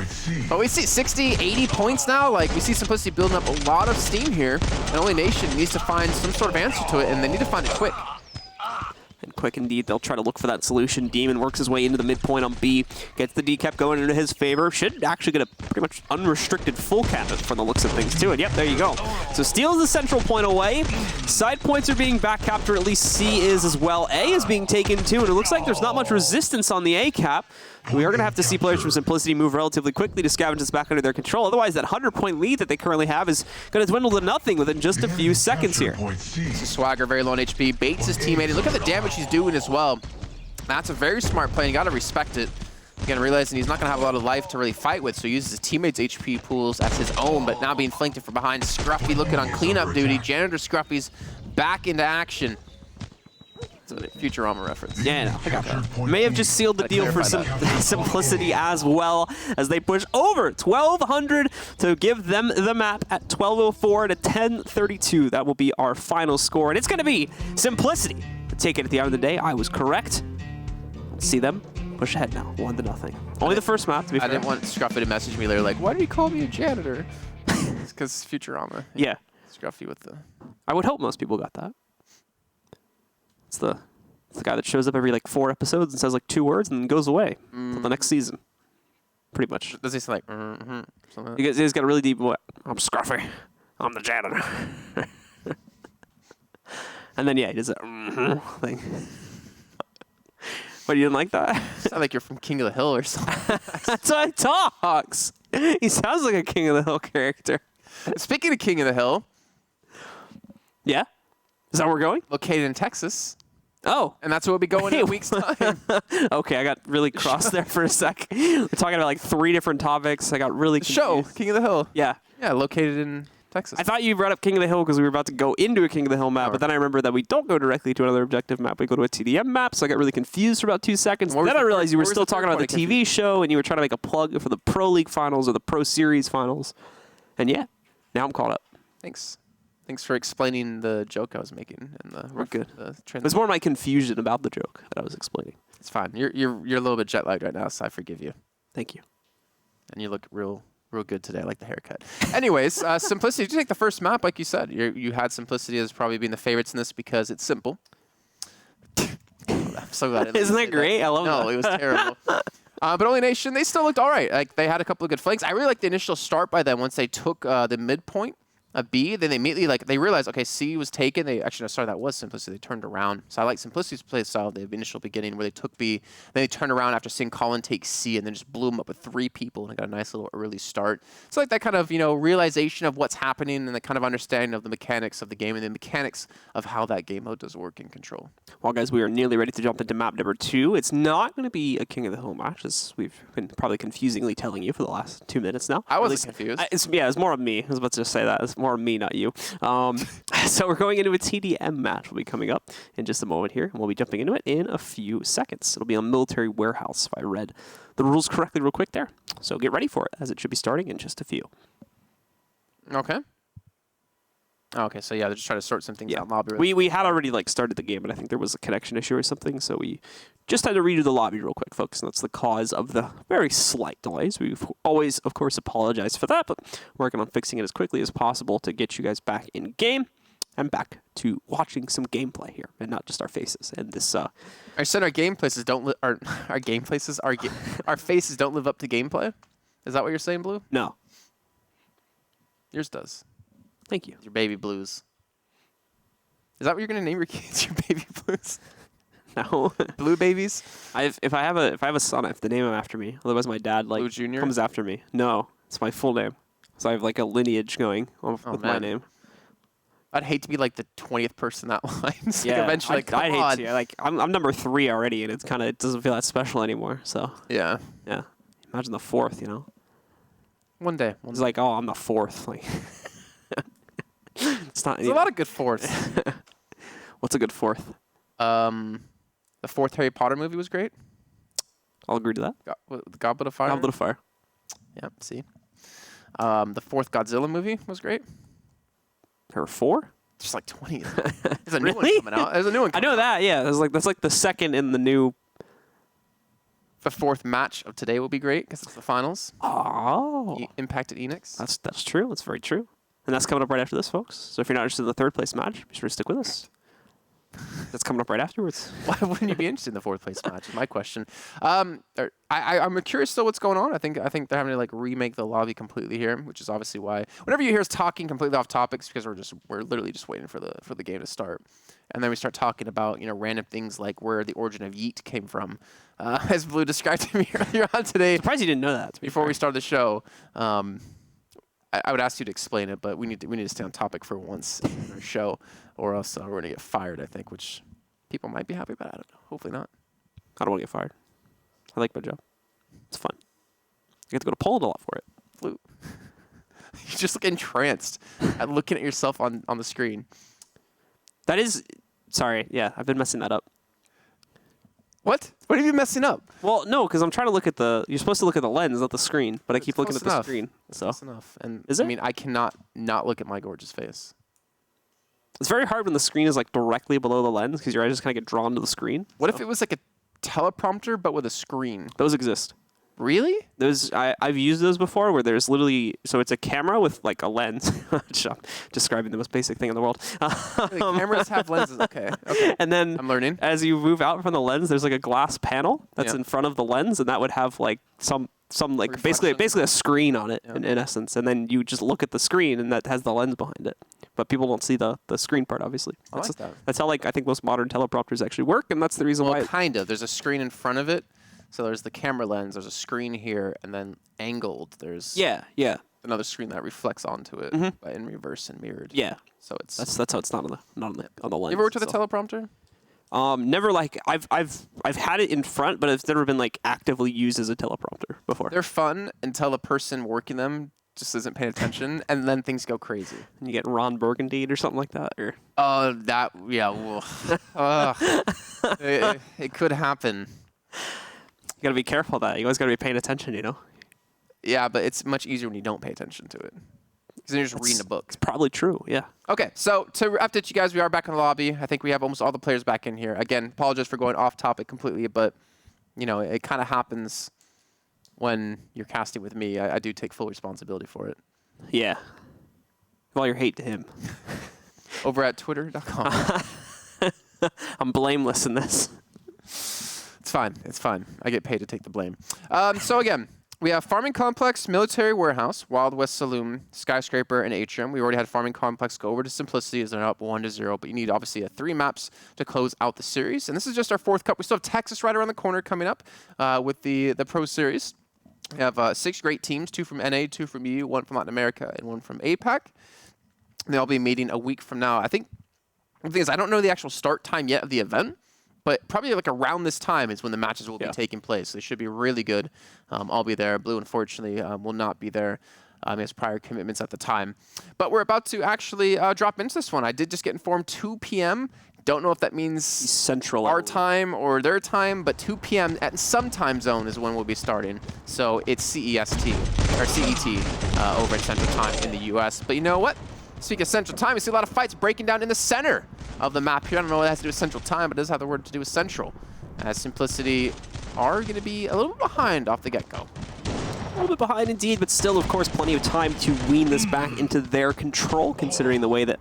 But we see 60, 80 points now. We see Simplicity building up a lot of steam here. And Only Nation needs to find some sort of answer to it, and they need to find it quick. And quick indeed. They'll try to look for that solution. Demon works his way into the midpoint on B, gets the decap going into his favor. Should actually get a pretty much unrestricted full cap from the looks of things too. And yep, there you go. So steals the central point away. Side points are being back capped, or at least C is as well. A is being taken too, and it looks like there's not much resistance on the A cap. We are going to have to see players from Simplicity move relatively quickly to scavenge this back under their control. Otherwise, that 100-point lead that they currently have is going to dwindle to nothing within just a few seconds here. This is Swagger, very low on HP, baits his teammate. And look at the damage he's doing as well. That's a very smart play, and you got to respect it. Again, realizing he's not going to have a lot of life to really fight with, so he uses his teammates' HP pools as his own, but now being flanked from behind. Scruffy looking on cleanup duty. Janitor Scruffy's back into action. Futurama reference. Yeah, no, I got that. May have just sealed the deal for Simplicity as well, as they push over 1,200 to give them the map at 12:04 to 10:32. That will be our final score, and it's going to be Simplicity to take it at the end of the day. I was correct. Let's see them push ahead now, 1-0. Only the first map, to be fair. I didn't want Scruffy to message me later like, why did he call me a janitor? It's because Futurama. Yeah. Scruffy with the... I would hope most people got that. It's the guy that shows up every like 4 episodes and says like 2 words and then goes away until the next season. Pretty much. Does he say like, something like that? He's got a really deep voice. I'm Scruffy. I'm the janitor. And then, yeah, he does that thing. But you didn't like that? Sound like you're from King of the Hill or something. That's how he talks. He sounds like a King of the Hill character. Speaking of King of the Hill, Yeah? Is that where we're going? located in Texas, Oh. and that's where we'll be going in a week's time. Okay, I got really crossed there for a sec. We're talking about like 3 different topics. I got really confused. Show, King of the Hill. Yeah. Yeah, located in Texas. I thought you brought up King of the Hill because we were about to go into a King of the Hill map, but then I remember that we don't go directly to another objective map. We go to a TDM map, so I got really confused for about 2 seconds. Then I realized you were still talking about the TV show, and you were trying to make a plug for the Pro League finals or the Pro Series finals. And yeah, now I'm caught up. Thanks. Thanks for explaining the joke I was making. And We're good. It was more my confusion about the joke that I was explaining. It's fine. You're a little bit jet lagged right now, so I forgive you. Thank you. And you look real good today. I like the haircut. Anyways, Simplicity. Did you take the first map, like you said? You had Simplicity as probably being the favorites in this because it's simple. I'm so glad. Isn't that great? I love that. No, it was terrible. But Only Nation, they still looked all right. Like they had a couple of good flanks. I really liked the initial start by them once they took the midpoint of B. Then they immediately they realized, okay, C was taken. They actually, no, sorry, that was Simplicity. They turned around. So I like Simplicity's play style at the initial beginning where they took B. Then they turned around after seeing Colin take C and then just blew him up with 3 people and got a nice little early start. So like that kind of realization of what's happening and the kind of understanding of the mechanics of the game and the mechanics of how that game mode does work in Control. Well, guys, we are nearly ready to jump into map number 2. It's not going to be a King of the Hill match, as we've been probably confusingly telling you for the last 2 minutes now. I wasn't confused. It's more of me. I was about to just say that. It's more of me, not you. So we're going into a TDM match. Will be coming up in just a moment here, and we'll be jumping into it in a few seconds. It'll be on Military Warehouse, if I read the rules correctly real quick there. So get ready for it, as it should be starting in just a few. Okay. Okay, so yeah, they're just trying to sort some things out in lobby. We had already started the game, but I think there was a connection issue or something, so we just had to redo the lobby real quick, folks, and that's the cause of the very slight delays. We've always, of course, apologized for that, but working on fixing it as quickly as possible to get you guys back in game and back to watching some gameplay here, and not just our faces. And this, I said our game places don't our game places our faces don't live up to gameplay. Is that what you're saying, Blue? No. Yours does. Thank you. Your baby blues. Is that what you're gonna name your kids? Your baby blues? No. Blue babies? If I have a son, I have to name him after me. Otherwise, my dad Blue Junior? comes after me. No, it's my full name. So I have a lineage going with my name. I'd hate to be the 20th person that line. So Yeah, eventually, I'd hate to. I'm number 3 already, and it doesn't feel that special anymore. So yeah. Imagine the 4th. One day. It's oh, I'm the 4th. It's not. There's a lot of good fourths. What's a good 4th? The 4th Harry Potter movie was great. I'll agree to that. The Goblet of Fire. Goblet of Fire. Yeah. See. The 4th Godzilla movie was great. There were 4? There's 20. There's a new Really? one coming out. There's a new one. I know that. Yeah. That's the second in the new. The 4th match of today will be great because it's the finals. Oh. Impact at Eanix. That's true. That's very true. And that's coming up right after this, folks. So if you're not interested in the 3rd place match, be sure to stick with us. That's coming up right afterwards. Why wouldn't you be interested in the fourth place match? Is my question. I'm curious still what's going on. I think they're having to like remake the lobby completely here, which is obviously why whenever you hear us talking completely off topics, because we're literally just waiting for the game to start, and then we start talking about random things like where the origin of yeet came from, as Blue described to me earlier on today. Surprised you didn't know that. Before we started the show. I would ask you to explain it, but we need to stay on topic for once in our show, or else we're gonna get fired. I think, which people might be happy about. I don't know. Hopefully not. I don't want to get fired. I like my job. It's fun. I get to go to Poland a lot for it. Blue. You just look entranced at looking at yourself on the screen. That is, sorry. Yeah, I've been messing that up. What? What are you messing up? Well, no, because I'm trying to look at you're supposed to look at the lens, not the screen, but I keep looking at the screen. So That's enough. And Is it? I mean, I cannot not look at my gorgeous face. it's very hard when the screen is like directly below the lens because your eyes just kind of get drawn to the screen. What if it was like a teleprompter but with a screen? Those exist. Really? I've used those before where there's literally, so it's a camera with like a lens. I'm describing the most basic thing in the world. Cameras have lenses. Okay. And then I'm learning. as you move out from the lens, there's like a glass panel that's Yeah. in front of the lens, and that would have like some like Reflection. basically a screen on it Yeah. in essence, and then you just look at the screen, and that has the lens behind it. But people don't see the screen part, obviously. I like that. That's how like I think most modern teleprompters actually work, and that's the reason Well, why. kind of. There's a screen in front of it. So there's the camera lens, there's a screen here, and then angled, there's Yeah, another screen that reflects onto it but in reverse and mirrored. yeah. So it's. That's how it's not on the lens. You ever worked with a itself. teleprompter? Never like I've had it in front, but it's never been like actively used as a teleprompter before. They're fun until the person working them just isn't paying attention, and then things go crazy. And you get Ron Burgundy or something like that, or It could happen. you gotta be careful of that. You always gotta be paying attention, you know. Yeah, but it's much easier when you don't pay attention to it. Because then you're just reading a book. It's probably true. Yeah. Okay, so to update you guys, we are back in the lobby. I think we have almost all the players back in here. Again, apologize for going off topic completely, but it kind of happens when you're casting with me. I do take full responsibility for it. Yeah. All your hate to him. Over at twitter.com. I'm blameless in this. It's fine. It's fine. I get paid to take the blame. So again, we have Farming Complex, Military Warehouse, Wild West Saloon, Skyscraper, and Atrium. We already had Farming Complex go over to Simplicity as they're up 1-0, but you need obviously 3 maps to close out the series. And this is just our 4th cup. We still have Texas right around the corner coming up with the Pro Series. We have 6 great teams, 2 from NA, 2 from EU, 1 from Latin America, and 1 from APAC. And they'll be meeting a week from now. I think the thing is, I don't know the actual start time yet of the event, but probably like around this time is when the matches will be taking place. So they should be really good. I'll be there. Blue, unfortunately, will not be there. He has prior commitments at the time. But we're about to actually drop into this one. I did just get informed 2 p.m. Don't know if that means Central our time or their time, but 2 p.m. at some time zone is when we'll be starting. So it's CEST, or CET over at Central Time in the U.S. But you know what? Speaking of Central Time, we see a lot of fights breaking down in the center of the map here. I don't know what that has to do with Central Time, but it does have the word to do with Central. As Simplicity are going to be a little bit behind off the get-go. A little bit behind indeed, but still, of course, plenty of time to wean this back into their control, considering the way that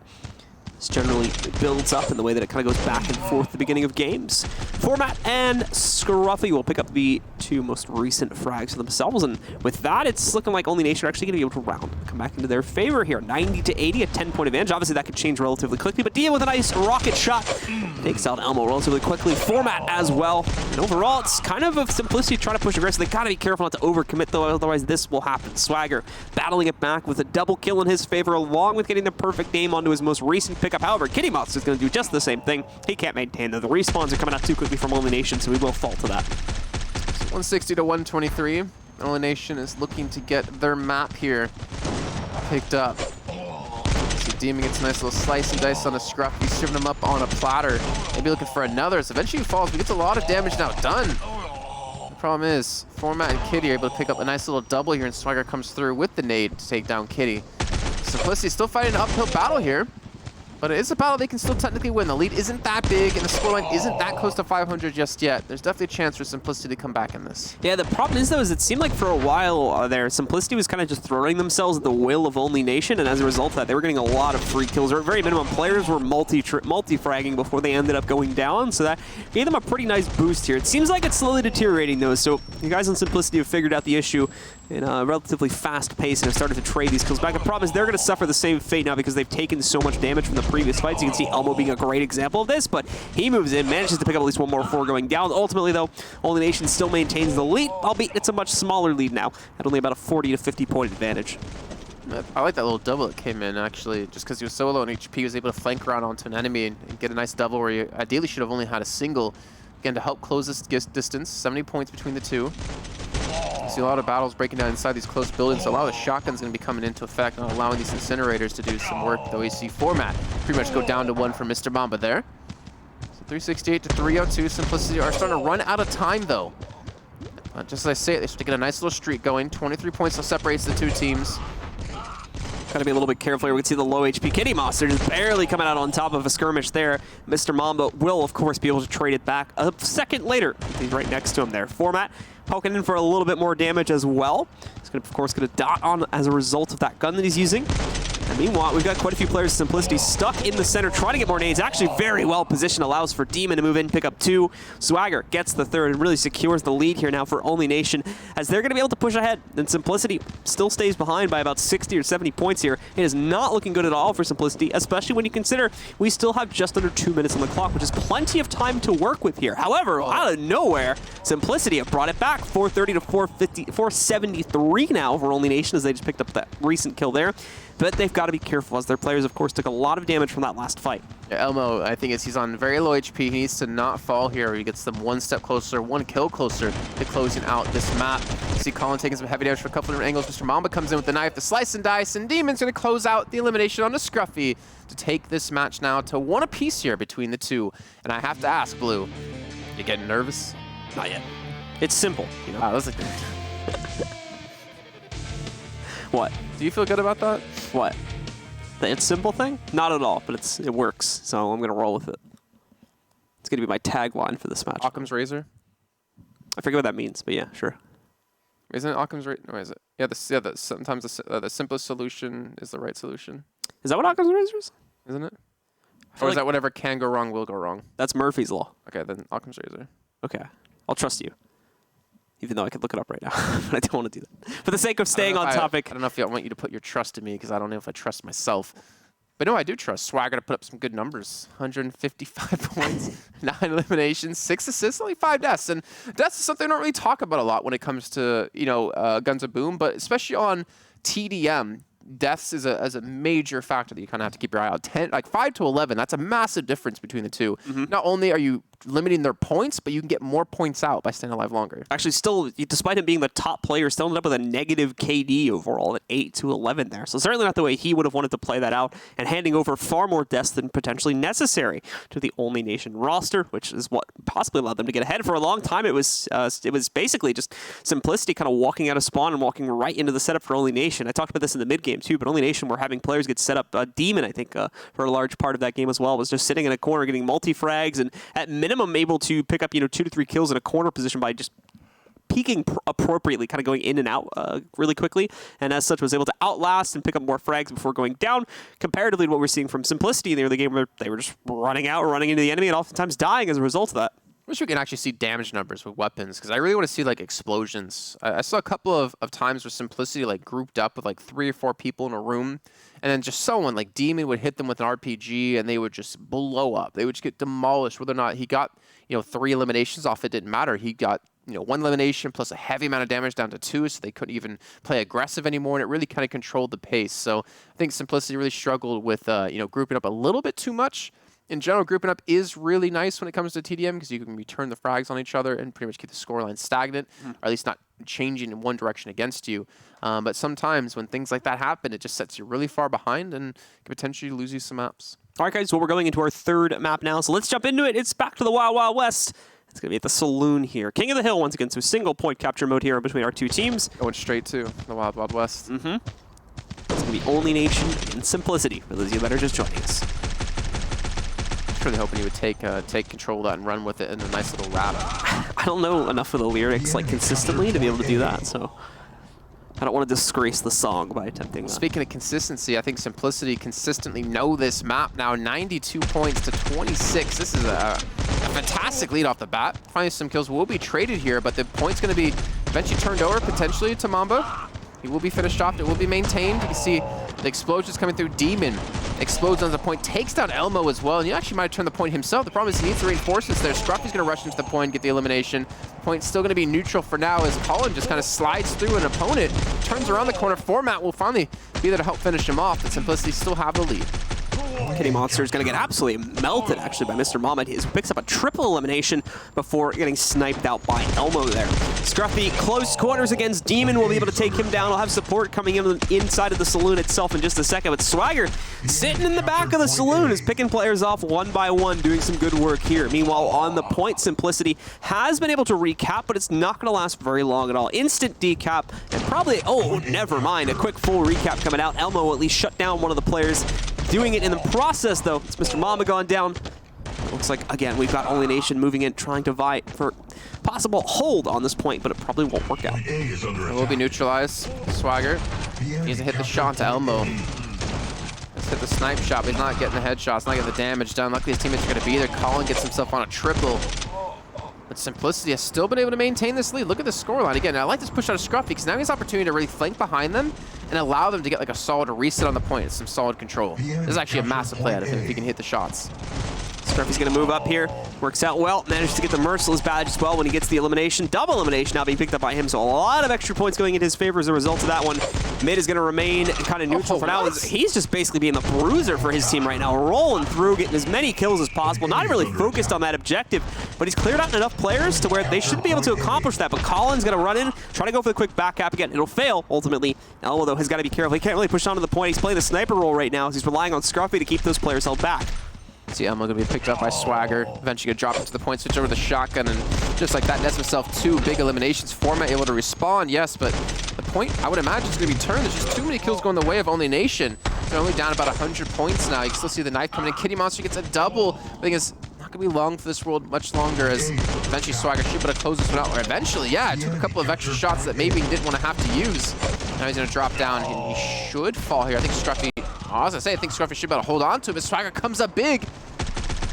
this generally builds up and the way that it kind of goes back and forth at the beginning of games. Format and Scruffy will pick up the 2 most recent frags for themselves, and with that, it's looking like Only Nation are actually going to be able to come back into their favor here. 90-80, a 10-point advantage. Obviously, that could change relatively quickly, but Dia with a nice rocket shot takes out Elmo relatively quickly. Format as well, and overall, it's kind of a Simplicity trying to push aggressive. They got to be careful not to overcommit, though, otherwise this will happen. Swagger battling it back with a double kill in his favor, along with getting the perfect aim onto his most recent pickup. However, Kitty Mouse is going to do just the same thing. He can't maintain, though. The respawns are coming out too quickly from Only Nation, so we will fall to that. 160 to 123. Only Nation is looking to get their map here picked up. So Demon gets a nice little slice and dice on a Scruff. He's serving him up on a platter. Maybe looking for another. So eventually he falls, but gets a lot of damage now done. The problem is, Format and Kitty are able to pick up a nice little double here, and Swagger comes through with the nade to take down Kitty. Simplicity still fighting an uphill battle here. But it is a battle they can still technically win. The lead isn't that big, and the scoreline isn't that close to 500 just yet. There's definitely a chance for Simplicity to come back in this. Yeah, the problem is, though, is it seemed like for a while there, Simplicity was kind of just throwing themselves at the will of Only Nation, and as a result of that, they were getting a lot of free kills, or at very minimum, players were multi-fragging before they ended up going down, so that gave them a pretty nice boost here. It seems like it's slowly deteriorating, though, so you guys on Simplicity have figured out the issue in a relatively fast pace and have started to trade these kills back. The problem is they're going to suffer the same fate now because they've taken so much damage from the previous fights. You can see Elmo being a great example of this, but he moves in, manages to pick up at least one more before going down. Ultimately, though, Only Nation still maintains the lead, albeit it's a much smaller lead now, at only about a 40 to 50 point advantage. I like that little double that came in, actually, just because he was so low on HP, he was able to flank around onto an enemy and get a nice double where you ideally should have only had a single. Again, to help close this distance, 70 points between the two. You see a lot of battles breaking down inside these close buildings, so a lot of the shotguns going to be coming into effect, not allowing these incinerators to do some work. The OEC format pretty much go down to 1 for Mr. Mamba there. So 368 to 302. Simplicity are starting to run out of time, though. Just as I say it, they should get a nice little streak going. 23 points that separates the two teams. Gotta be a little bit careful here. We can see the low HP Kitty Monster just barely coming out on top of a skirmish there. Mr. Mamba will, of course, be able to trade it back a second later. He's right next to him there. Format poking in for a little bit more damage as well. He's gonna, of course, get a dot on as a result of that gun that he's using. And meanwhile, we've got quite a few players of Simplicity stuck in the center trying to get more nades. Actually very well positioned, allows for Demon to move in, pick up 2. Swagger gets the 3rd and really secures the lead here now for Only Nation, as they're going to be able to push ahead. And Simplicity still stays behind by about 60 or 70 points here. It is not looking good at all for Simplicity, especially when you consider we still have just under 2 minutes on the clock, which is plenty of time to work with here. However, out of nowhere, Simplicity have brought it back. 430 to 450, 473 now for Only Nation, as they just picked up that recent kill there. But they've got to be careful, as their players, of course, took a lot of damage from that last fight. Yeah, Elmo, I think he's on very low HP. He needs to not fall here. He gets them one step closer, one kill closer to closing out this map. You see Colin taking some heavy damage from a couple different angles. Mr. Mamba comes in with the knife, the slice and dice, and Demon's going to close out the elimination on the Scruffy to take this match now to 1 apiece here between the two. And I have to ask, Blue, you getting nervous? Not yet. It's simple, you know. Wow, that's a What? Do you feel good about that? What? The it's simple thing? Not at all, but it works, so I'm going to roll with it. It's going to be my tagline for this match. Occam's razor? I forget what that means, but yeah, sure. Isn't it Occam's razor? No, is it? Yeah, sometimes the simplest solution is the right solution. Is that what Occam's razor is? Isn't it? Or is that whatever can go wrong will go wrong? That's Murphy's Law. Okay, then Occam's razor. Okay. I'll trust you. Even though I could look it up right now, but I don't want to do that. For the sake of staying on topic. I don't know if I want you to put your trust in me, because I don't know if I trust myself. But no, I do trust Swagger to put up some good numbers. 155 points, 9 eliminations, 6 assists, only 5 deaths. And deaths is something I don't really talk about a lot when it comes to, Guns of Boom, but especially on TDM. Deaths is a major factor that you kind of have to keep your eye out. 5 to 11, that's a massive difference between the two. Mm-hmm. Not only are you limiting their points, but you can get more points out by staying alive longer. Actually, still, despite him being the top player, still ended up with a negative KD overall at 8 to 11 there. So certainly not the way he would have wanted to play that out, and handing over far more deaths than potentially necessary to the Only Nation roster, which is what possibly allowed them to get ahead. For a long time, it was basically just Simplicity kind of walking out of spawn and walking right into the setup for Only Nation. I talked about this in the mid-game too, but Only Nation were having players get set up. Demon, I think, for a large part of that game as well, was just sitting in a corner getting multi-frags and at minimum able to pick up 2 to 3 kills in a corner position by just peeking appropriately, kind of going in and out really quickly, and as such was able to outlast and pick up more frags before going down, comparatively to what we're seeing from Simplicity in the early game, where they were just running into the enemy and oftentimes dying as a result of that. I wish we can actually see damage numbers with weapons, because I really want to see explosions. I saw a couple of times where Simplicity grouped up with 3 or 4 people in a room, and then just someone like Demon would hit them with an RPG and they would just blow up. They would just get demolished. Whether or not he got 3 eliminations off, it didn't matter. He got 1 elimination plus a heavy amount of damage down to 2, so they couldn't even play aggressive anymore, and it really kind of controlled the pace. So I think Simplicity really struggled with grouping up a little bit too much. In general, grouping up is really nice when it comes to TDM, because you can return the frags on each other and pretty much keep the scoreline stagnant, or at least not changing in one direction against you. But sometimes when things like that happen, it just sets you really far behind and can potentially lose you some maps. All right, guys, well, we're going into our 3rd map now, so let's jump into it. It's back to the Wild Wild West. It's going to be at the Saloon here. King of the Hill, once again, so single point capture mode here between our 2 teams. Going straight to the Wild Wild West. Mm-hmm. It's going to be Only Nation and Simplicity, for those of you that are just joining us. was really hoping he would take control of that and run with it in a nice little rap. I don't know enough of the lyrics like consistently to be able to do that, so I don't want to disgrace the song by attempting that. Speaking of consistency, I think Simplicity consistently know this map now. 92 points to 26. This is a fantastic lead off the bat. Finally, some kills will be traded here, but the point's going to be eventually turned over potentially to Mamba. He will be finished off. It will be maintained. You can see the explosions coming through. Demon explodes on the point, takes down Elmo as well, and you actually might turn the point himself. The problem is he needs the reinforcements there. Scruffy's going to rush into the point, get the elimination. Point's still going to be neutral for now as Colin just kind of slides through an opponent, turns around the corner. Format will finally be there to help finish him off, but Simplicity still have the lead. Kitty Monster is going to get absolutely melted, actually, by Mr. Mama. He picks up a triple elimination before getting sniped out by Elmo there. Scruffy, close quarters against Demon, will be able to take him down. He'll have support coming in inside of the saloon itself in just a second, but Swagger sitting in the back of the saloon is picking players off one by one, doing some good work here. Meanwhile, on the point, Simplicity has been able to recap, but it's not going to last very long at all. Instant decap, and probably, oh, never mind, a quick full recap coming out. Elmo will at least shut down one of the players. Doing it in the process, though, it's Mr. Mama gone down. It looks like, again, we've got Only Nation moving in, trying to vie for possible hold on this point, but it probably won't work out. It will be neutralized. Swagger needs to hit the shot to Elmo. Let's hit the snipe shot, but he's not getting the headshots, not getting the damage done. Luckily, his teammates are going to be there. Colin gets himself on a triple. But Simplicity has still been able to maintain this lead. Look at the scoreline. Again, I like this push out of Scruffy because now he has opportunity to really flank behind them and allow them to get like a solid reset on the point. It's some solid control. This is actually a massive play out of him if he can hit the shots. Scruffy's going to move up here. Works out well. Managed to get the Merciless badge as well when he gets the elimination. Double elimination now being picked up by him. So a lot of extra points going in his favor as a result of that one. Mid is going to remain kind of neutral for now. He's just basically being the bruiser for his team right now. Rolling through, getting as many kills as possible. Not really focused on that objective, but he's cleared out enough players to where they should be able to accomplish that. But Colin's going to run in, try to go for the quick back cap again. It'll fail, ultimately. Elmo, though, has got to be careful. He can't really push onto the point. He's playing the sniper role right now as he's relying on Scruffy to keep those players held back. See Elmo going to be picked up by Swagger. Eventually going to drop into the point, switch over the shotgun, and just like that, nets himself 2 big eliminations. Format able to respawn, yes, but the point, I would imagine, is going to be turned. There's just too many kills going the way of Only Nation. They're only down about 100 points now. You can still see the knife coming in. Kitty Monster gets a double. I think it's not going to be long for this world much longer as eventually Swagger should be able to close this one out. Or eventually, yeah, it took a couple of extra shots that maybe he didn't want to have to use. Now he's going to drop down. He should fall here. I think Scruffy, I was going to say, I think Scruffy should be able to hold on to him, but Swagger comes up big.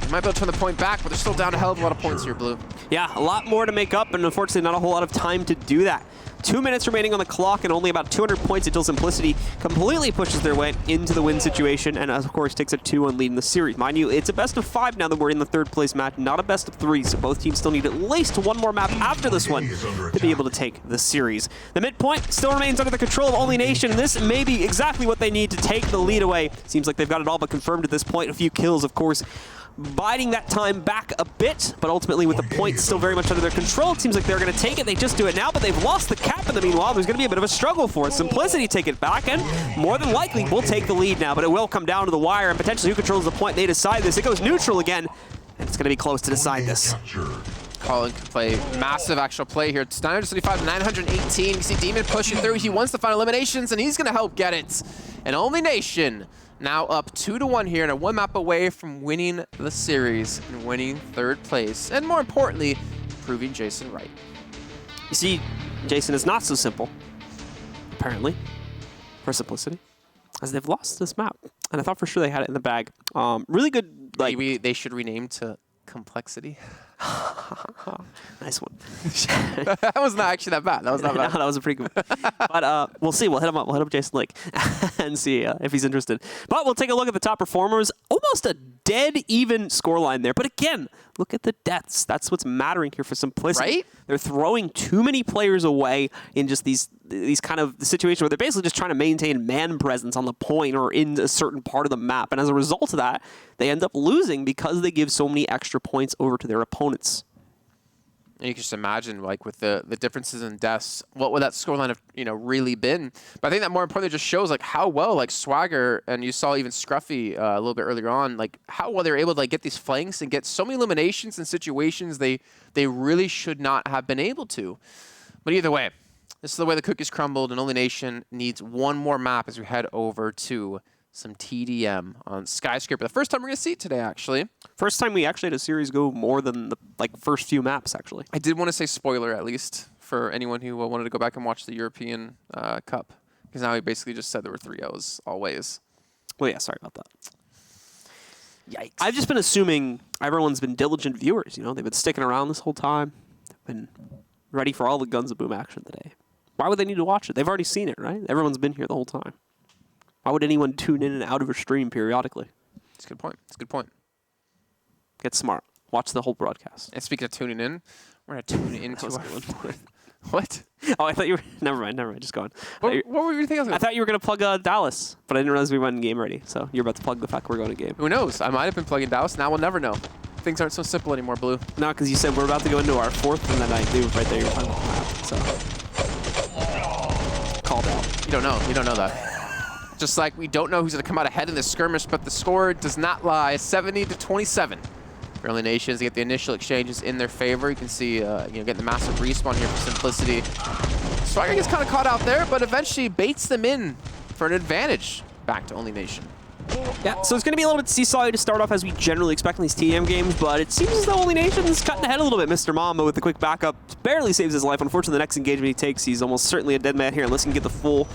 He might be able to turn the point back, but they're still down a hell of a lot of points here, Blue. Yeah, a lot more to make up, and unfortunately not a whole lot of time to do that. 2 minutes remaining on the clock and only about 200 points until Simplicity completely pushes their way into the win situation and, of course, takes a 2-1 lead in the series. Mind you, it's a best of 5 now that we're in the 3rd place match, not a best of 3, so both teams still need at least one more map after this one to be able to take the series. The midpoint still remains under the control of Only Nation, and this may be exactly what they need to take the lead away. Seems like they've got it all but confirmed at this point. A few kills, of course, biding that time back a bit, but ultimately with the point still very much under their control, it seems like they're going to take it. They just do it now, but they've lost the cap in the meanwhile. There's going to be a bit of a struggle for it. Simplicity take it back, and more than likely will take the lead now, but it will come down to the wire, and potentially who controls the point. They decide this. It goes neutral again, and it's going to be close to decide this. Colin can play massive actual play here. It's 975 to 918. You see Demon pushing through. He wants to find eliminations, and he's going to help get it. And Only Nation now up 2-1 here and a 1 map away from winning the series and winning 3rd place. And more importantly, proving Jason right. You see, Jason is not so simple, apparently, for Simplicity, as they've lost this map. And I thought for sure they had it in the bag. Really good, like... Maybe they should rename to Complexity. Nice one. That was not actually that bad. That was not bad. No, that was a pretty good one. But we'll see. We'll hit him up. We'll hit up Jason Lake and see if he's interested. But we'll take a look at the top performers. Almost a dead even scoreline there. But again, look at the deaths. That's what's mattering here for Simplicity. Right? They're throwing too many players away in just these kind of situations where they're basically just trying to maintain man presence on the point or in a certain part of the map. And as a result of that, they end up losing because they give so many extra points over to their opponents. And you can just imagine, like, with the differences in deaths, what would that scoreline have, really been? But I think that more importantly just shows, like, how well, like, Swagger, and you saw even Scruffy a little bit earlier on, like, how well they were able to, like, get these flanks and get so many eliminations in situations they really should not have been able to. But either way, this is the way the cookies crumbled, and Only Nation needs one more map as we head over to some TDM on Skyscraper. The first time we're going to see it today, actually. First time we actually had a series go more than the first few maps, actually. I did want to say spoiler, at least, for anyone who wanted to go back and watch the European Cup. Because now he basically just said there were 3 O's always. Well, yeah, sorry about that. Yikes. I've just been assuming everyone's been diligent viewers. You know, they've been sticking around this whole time. They've been ready for all the Guns of Boom action today. Why would they need to watch it? They've already seen it, right? Everyone's been here the whole time. Why would anyone tune in and out of a stream periodically? That's a good point. That's a good point. Get smart. Watch the whole broadcast. And speaking of tuning in, we're going to tune into our... What? Oh, I thought you were... Never mind. Just go on. What were you thinking? I thought you were going to plug Dallas, but I didn't realize we went in game already. So you're about to plug the fact we're going to game. Who knows? I might have been plugging Dallas. Now we'll never know. Things aren't so simple anymore, Blue. No, because you said we're about to go into our 4th, and then I do right there. You're talking about that. So called out. You don't know. You don't know that. Just like we don't know who's going to come out ahead in this skirmish, but the score does not lie. 70-27. Early Nations get the initial exchanges in their favor. You can see, getting the massive respawn here for Simplicity. Swagger gets kind of caught out there, but eventually baits them in for an advantage back to Only Nation. Yeah, so it's going to be a little bit seesaw to start off as we generally expect in these TM games, but it seems as though Only Nation's cutting ahead a little bit. Mr. Mamba with the quick backup barely saves his life. Unfortunately, the next engagement he takes, he's almost certainly a dead man here unless he can get the full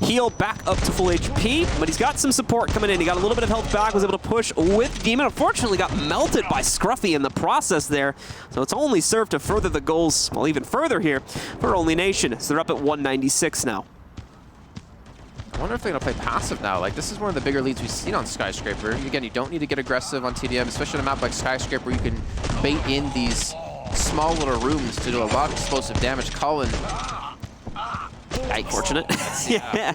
heal back up to full HP, but he's got some support coming in. He got a little bit of health back, was able to push with Demon. Unfortunately, got melted by Scruffy in the process there, so it's only served to further the goals, well, even further here for Only Nation. So they're up at 196 now. I wonder if they're going to play passive now. Like, this is one of the bigger leads we've seen on Skyscraper. Again, you don't need to get aggressive on TDM, especially on a map like Skyscraper where you can bait in these small little rooms to do a lot of explosive damage. Colin... Fortunate. Yeah.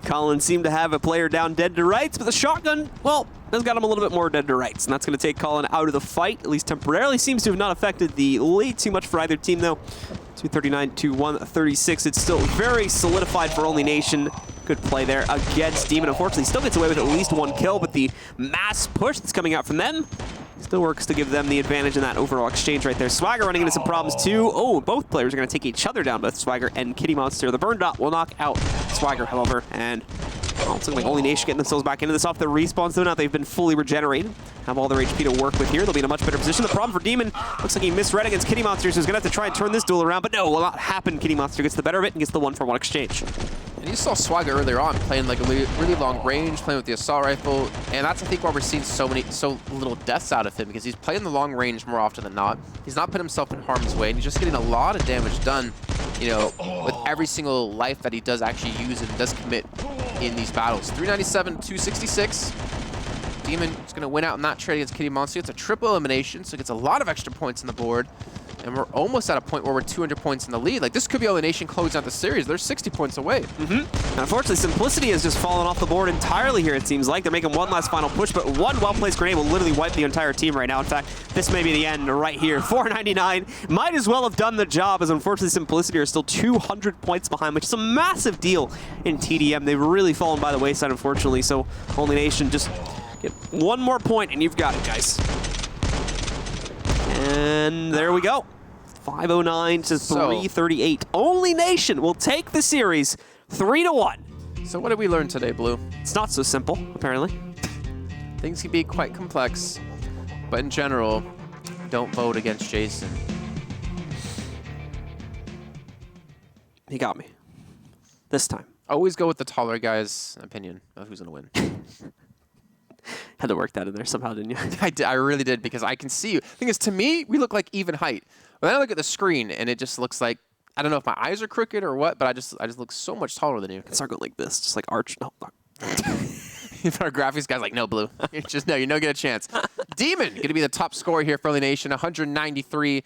Colin seemed to have a player down dead to rights, but the shotgun, well, has got him a little bit more dead to rights, and that's going to take Colin out of the fight, at least temporarily. Seems to have not affected the lead too much for either team, though. 239 to 136. It's still very solidified for Only Nation. Good play there against Demon. Unfortunately, still gets away with at least 1 kill, but the mass push that's coming out from them still works to give them the advantage in that overall exchange right there. Swagger running into some problems too. Oh, both players are going to take each other down, both Swagger and Kitty Monster. The burn dot will knock out Swagger, however, and well, it's looking like Only Nation getting themselves back into this off their respawns, though now they've been fully regenerated. Have all their HP to work with here. They'll be in a much better position. The problem for Demon, looks like he misread against Kitty Monster, so he's going to have to try and turn this duel around, but no, will not happen. Kitty Monster gets the better of it and gets the 1-for-1 exchange. And you saw Swagger earlier on playing like a really long range, playing with the assault rifle, and that's I think why we're seeing so little deaths out of him, because he's playing the long range more often than not. He's not putting himself in harm's way, and he's just getting a lot of damage done, you know, with every single life that he does actually use and does commit in these battles. 397 to 266. Demon is going to win out in that trade against Kitty Monster. It's a triple elimination, so it gets a lot of extra points on the board. And we're almost at a point where we're 200 points in the lead. Like, this could be Only Nation closing out the series. They're 60 points away. Unfortunately, Simplicity has just fallen off the board entirely here, it seems like. They're making one last final push, but one well-placed grenade will literally wipe the entire team right now. In fact, this may be the end right here. 499 might as well have done the job, as unfortunately Simplicity are still 200 points behind, which is a massive deal in TDM. They've really fallen by the wayside, unfortunately, so Only Nation just get one more point, and you've got it, guys. And there we go. 509 to 338. Only Nation will take the series 3-1. So what did we learn today, Blue? It's not so simple, apparently. Things can be quite complex, but in general, don't vote against Jason. He got me. This time. Always go with the taller guy's opinion of who's going to win. Had to work that in there somehow, didn't you? I really did, because I can see you. The thing is, to me, we look like even height. But then I look at the screen, and it just looks like, I don't know if my eyes are crooked or what, but I just look so much taller than you. Start going like this, just like arch. No, If our graphics guy's like, no, Blue. You're you don't get a chance. Demon, going to be the top scorer here for Only Nation, 193.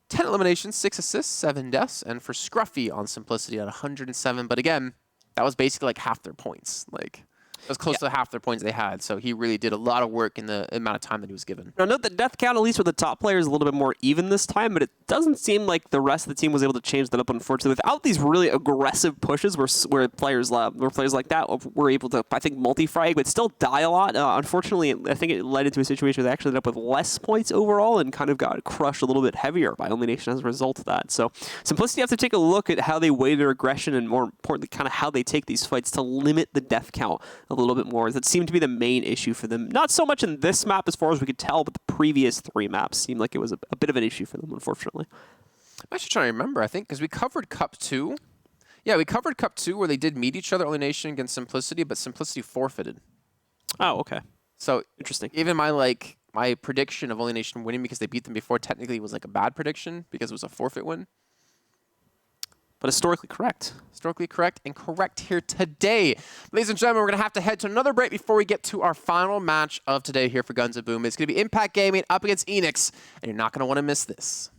10 eliminations, 6 assists, 7 deaths. And for Scruffy on Simplicity at 107. But again, that was basically like half their points. Like, it was close to half their points they had, so he really did a lot of work in the amount of time that he was given. Now, note that death count, at least for the top player, is a little bit more even this time, but it doesn't seem like the rest of the team was able to change that up, unfortunately. Without these really aggressive pushes where players like that were able to, I think, multi-frag, but still die a lot. Unfortunately, I think it led into a situation where they actually ended up with less points overall and kind of got crushed a little bit heavier by Only Nation as a result of that. So Simplicity have to take a look at how they weigh their aggression and, more importantly, kind of how they take these fights to limit the death count a little bit more. That seemed to be the main issue for them. Not so much in this map as far as we could tell, but the previous 3 maps seemed like it was a bit of an issue for them, unfortunately. I'm actually trying to remember, I think, because we covered Cup 2. Yeah, we covered Cup 2 where they did meet each other, Only Nation against Simplicity, but Simplicity forfeited. Oh, okay. So Interesting. even my prediction of Only Nation winning because they beat them before technically was like a bad prediction because it was a forfeit win. But historically correct. Historically correct and correct here today. Ladies and gentlemen, we're going to have to head to another break before we get to our final match of today here for Guns and Boom. It's going to be Impact Gaming up against Eanix, and you're not going to want to miss this.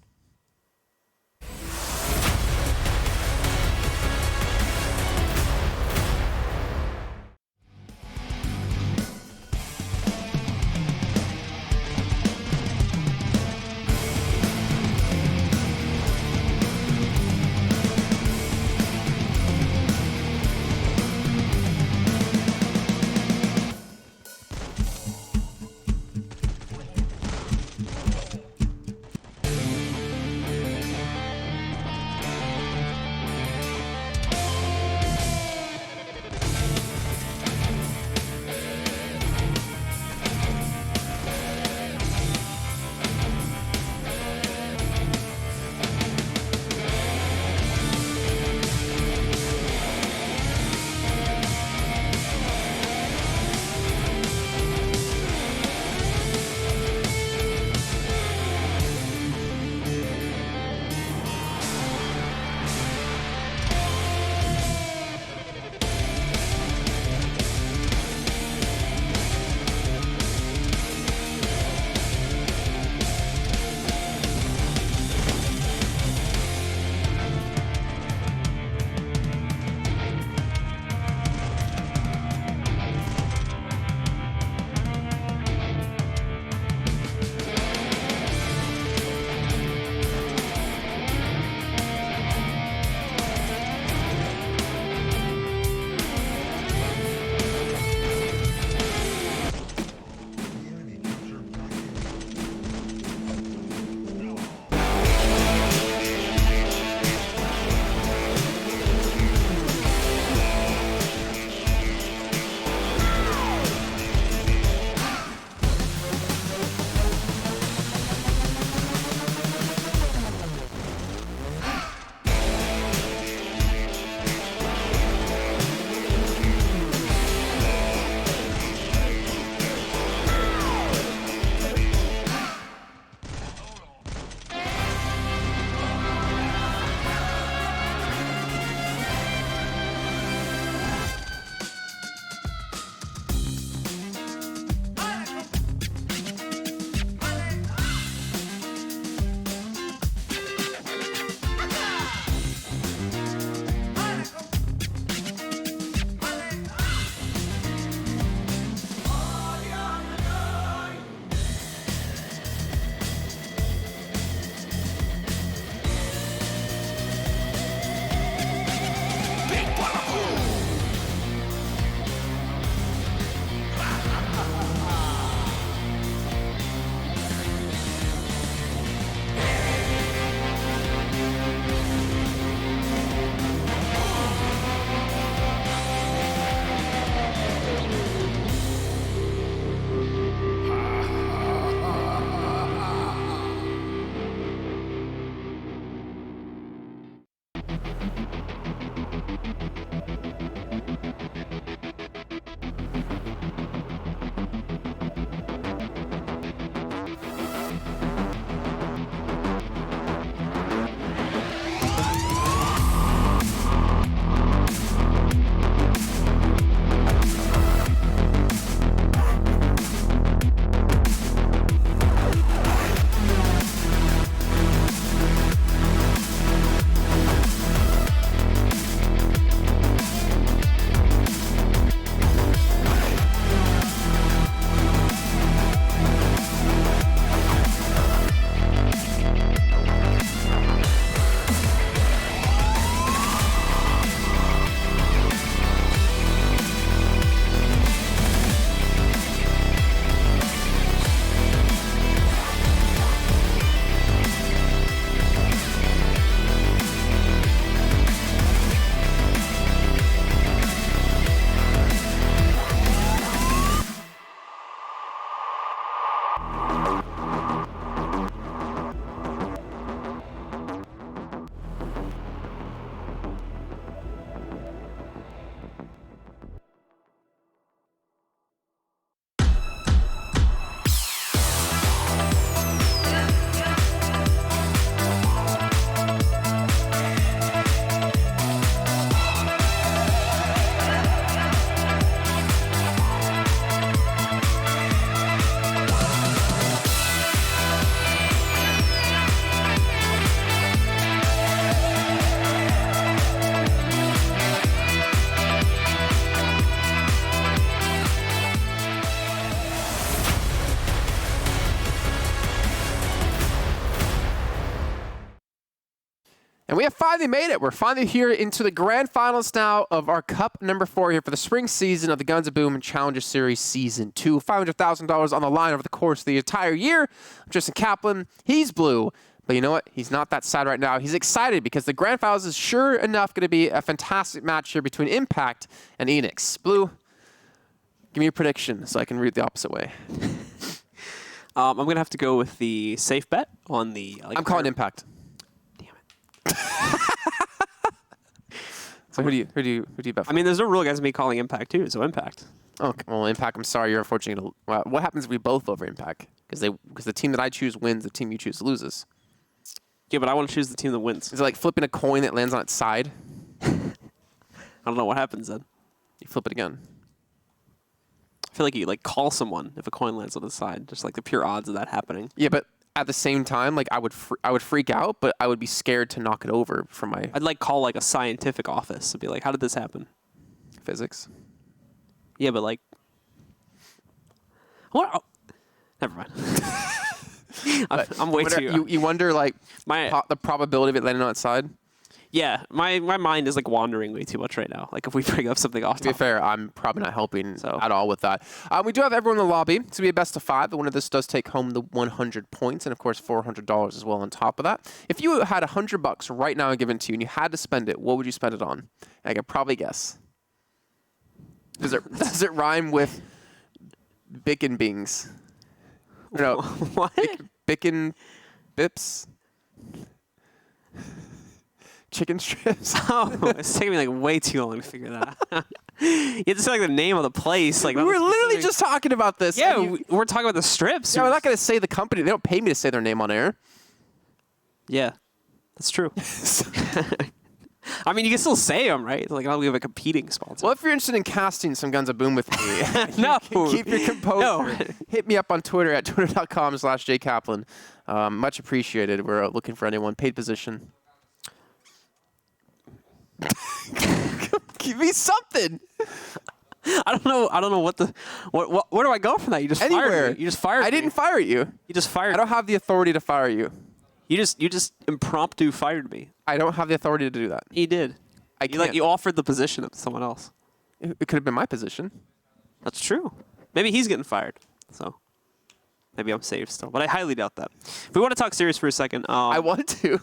finally made it. We're finally here into the grand finals now of our Cup number 4 here for the spring season of the Guns of Boom Challenger Series Season 2. $500,000 on the line over the course of the entire year. Justin Kaplan, he's blue. But you know what? He's not that sad right now. He's excited because the grand finals is sure enough going to be a fantastic match here between Impact and Eanix. Blue, give me a prediction so I can read the opposite way. I'm going to have to go with the safe bet on the... I'm calling Impact. So who do you bet for? I mean, there's no rule against me calling Impact too, so Impact. Okay, well, Impact, I'm sorry, you're unfortunately gonna. What happens if we both vote for Impact? Because the team that I choose wins, the team you choose loses. Yeah, but I want to choose the team that wins. Is it like flipping a coin that lands on its side? I don't know what happens then. You flip it again. I feel like you call someone if a coin lands on the side, just like the pure odds of that happening. Yeah, but at the same time, I would freak out, but I would be scared to knock it over from my I'd call a scientific office and be like, "How did this happen?" physics. Yeah, but what? Oh, never mind. I'm way too. You wonder the probability of it landing on its side. Yeah, my mind is wandering way too much right now. If we bring up something off. To be fair, I'm probably not helping at all with that. We do have everyone in the lobby. It's going to be a best of 5. The winner of this does take home the 100 points and, of course, $400 as well on top of that. If you had $100 right now given to you and you had to spend it, what would you spend it on? I could probably guess. Does it rhyme with Bick and Bings? No. What? Bick and Bips? Chicken strips? Oh, it's taking me way too long to figure that out. You have to say the name of the place. We were literally just talking about this. Yeah, we're talking about the strips. Yeah, we're not going to say the company. They don't pay me to say their name on air. Yeah, that's true. I mean, you can still say them, right? I'll give a competing sponsor. Well, if you're interested in casting some Guns of Boom with me, no, keep your composure. No. Hit me up on Twitter at twitter.com/jkaplan. Much appreciated. We're looking for anyone paid position. Give me something. I don't know what where do I go from that? You just fired me. You just fired me. I didn't fire you. You just fired me. I don't have the authority to fire you. You just impromptu fired me. I don't have the authority to do that. You did. You offered the position to someone else. It could have been my position. That's true. Maybe he's getting fired. So maybe I'm safe still, but I highly doubt that. If we want to talk serious for a second, I want to.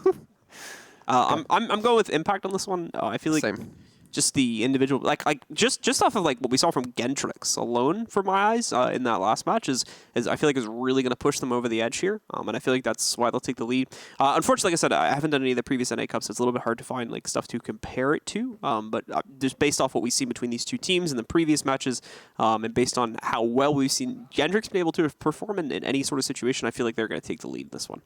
I'm going with Impact on this one. I feel like Same. Just the individual, just off of what we saw from Gentrix alone, for my eyes, in that last match is I feel like is really going to push them over the edge here, and I feel like that's why they'll take the lead. Unfortunately, like I said, I haven't done any of the previous NA Cups, so it's a little bit hard to find stuff to compare it to. But just based off what we've seen between these two teams in the previous matches, and based on how well we've seen Gentrix be able to perform in any sort of situation, I feel like they're going to take the lead in this one.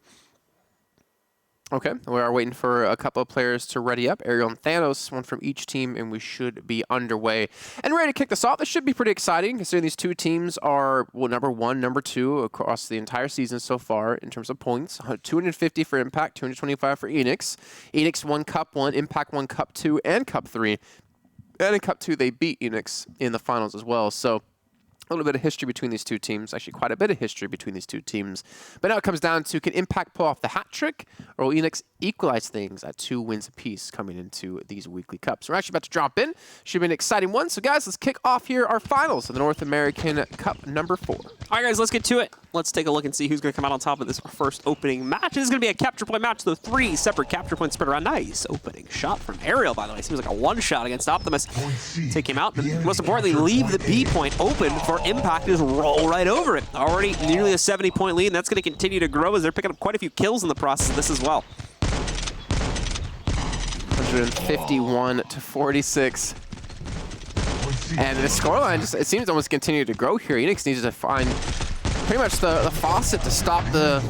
Okay, we are waiting for a couple of players to ready up. Ariel and Thanos, one from each team, and we should be underway. And ready to kick this off. This should be pretty exciting, considering these two teams are, number 1, number 2 across the entire season so far in terms of points. 250 for Impact, 225 for Eanix. Eanix won Cup 1, Impact won Cup 2 and Cup 3. And in Cup 2, they beat Eanix in the finals as well. So a little bit of history between these two teams. Actually, quite a bit of history between these two teams. But now it comes down to, can Impact pull off the hat trick, or will Eanix equalize things at 2 wins apiece coming into these weekly cups? We're actually about to drop in. Should be an exciting one. So, guys, let's kick off here our finals of the North American Cup number 4. All right, guys, let's get to it. Let's take a look and see who's going to come out on top of this first opening match. This is going to be a capture point match. The 3 separate capture points spread around. Nice opening shot from Ariel, by the way. Seems like a one-shot against Optimus. Take him out. But most importantly, leave the B point open for Impact to just roll right over it. Already nearly a 70-point lead, and that's going to continue to grow as they're picking up quite a few kills in the process of this as well. 151 to 46. And the scoreline just, it seems, almost continue to grow here. Eanix needs to find pretty much the faucet to stop the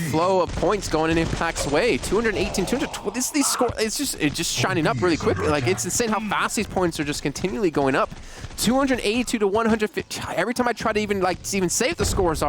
flow of points going in Impact's way. 218, 220. These score, it's just shining up really quickly. It's insane how fast these points are just continually going up 282 to 150. Every time I try to even say what the scores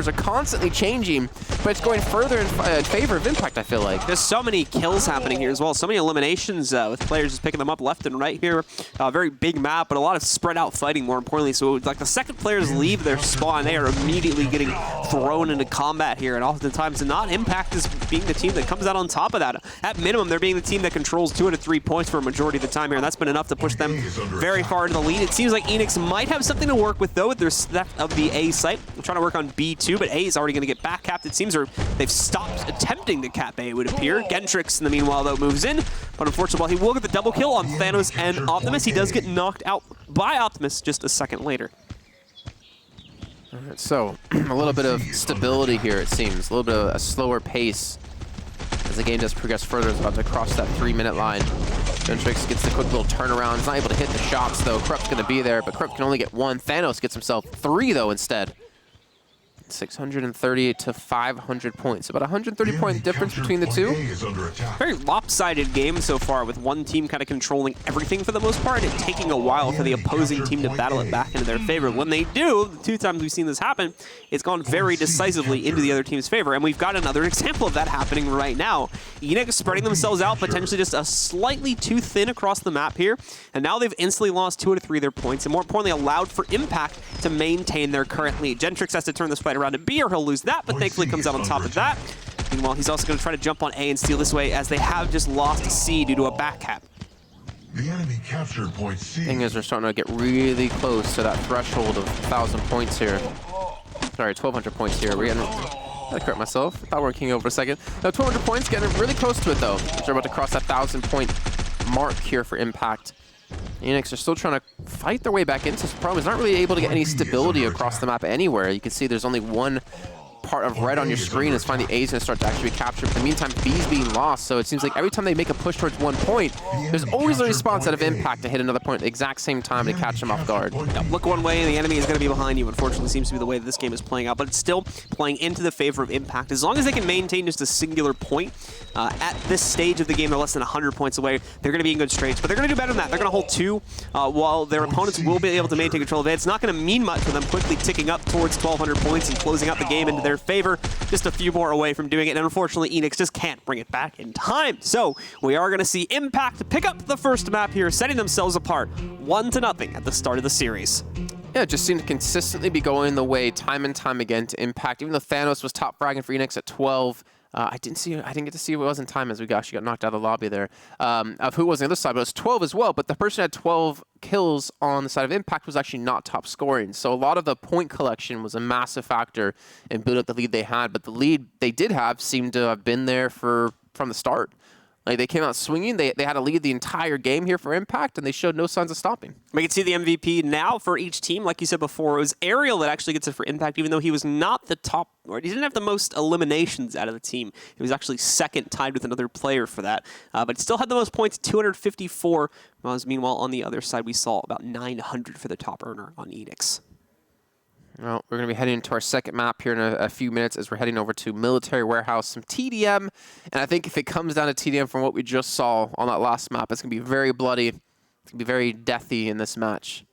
are constantly changing, but it's going further in favor of Impact, I feel like. There's so many kills happening here as well. So many eliminations with players just picking them up left and right here. Very big map, but a lot of spread out fighting, more importantly. So like the second players leave their spawn, they are immediately getting thrown into combat here. And oftentimes not Impact is being the team that comes out on top of that. At minimum, they're being the team that controls 2 out of 3 points for a majority of the time here. And that's been enough to push them very far into the lead. It seems like Eanix might have something to work with, though, with their theft of the A site. They're trying to work on B2, but A is already going to get back capped, it seems, or they've stopped attempting to cap A, it would appear. Gentrix, in the meanwhile, though, moves in, but unfortunately, he will get the double kill on Thanos and Optimus. He does get knocked out by Optimus just a second later. All right, so a little bit of stability here, it seems. A little bit of a slower pace as the game does progress further. It's about to cross that 3-minute line. Gentrix gets the quick little turnaround. He's not able to hit the shots, though. Corrupt's going to be there, but Corrupt can only get 1. Thanos gets himself 3, though, instead. 630 to 500 points. About 130-point difference between the two. Very lopsided game so far, with one team kind of controlling everything for the most part, and it taking a while for the opposing team to battle it back into their favor. When they do, the 2 times we've seen this happen, it's gone very decisively into the other team's favor, and we've got another example of that happening right now. Eanix spreading themselves out, potentially just a slightly too thin across the map here, and now they've instantly lost 2 out of 3 of their points, and more importantly, allowed for Impact to maintain their current lead. Gentrix has to turn this fight around to B, or he'll lose that, but thankfully comes out on top of that. Meanwhile, he's also going to try to jump on A and steal this way, as they have just lost C due to a back cap. The enemy captured point C. Thing is, we're starting to get really close to that threshold of 1,000 points here. Sorry, 1,200 points here. We're getting... I correct myself. I thought we were kicking over a second. No, 1,200 points, getting really close to it, though. We're about to cross that 1,000-point mark here for Impact. Eanix are still trying to fight their way back into this problem. Is not really able to get any stability across the map anywhere. You can see there's only one part of red on your screen is finally A's going to start to actually be captured. But in the meantime, B's being lost, so it seems like every time they make a push towards 1 point, there's always a response out of Impact to hit another point at the exact same time to catch them off guard. Yeah, look one way and the enemy is going to be behind you, unfortunately. Seems to be the way that this game is playing out, but it's still playing into the favor of Impact. As long as they can maintain just a singular point at this stage of the game, they're less than 100 points away, they're going to be in good straits, but they're going to do better than that. They're going to hold 2 while their opponents will be able to maintain control of it. It's not going to mean much for them quickly ticking up towards 1,200 points and closing out the game into their favor. Just a few more away from doing it, and unfortunately, Eanix just can't bring it back in time. So we are going to see Impact pick up the first map here, setting themselves apart 1-0 at the start of the series. Yeah, it just seemed to consistently be going the way time and time again to Impact. Even though Thanos was top fragging for Eanix at 12, I didn't get to see who it was in time, as we actually got knocked out of the lobby there, of who was on the other side, but it was 12 as well. But the person who had 12 kills on the side of Impact was actually not top scoring. So a lot of the point collection was a massive factor in building up the lead they had. But the lead they did have seemed to have been there from the start. Like, they came out swinging. They had a lead the entire game here for Impact, and they showed no signs of stopping. We can see the MVP now for each team. Like you said before, it was Ariel that actually gets it for Impact, even though he was not the top, or he didn't have the most eliminations out of the team. He was actually second, tied with another player for that. But still had the most points, 254. Meanwhile, on the other side, we saw about 900 for the top earner on Eanix. Well, we're going to be heading into our second map here in a few minutes as we're heading over to Military Warehouse, some TDM. And I think if it comes down to TDM from what we just saw on that last map, it's going to be very bloody. It's going to be very deathy in this match.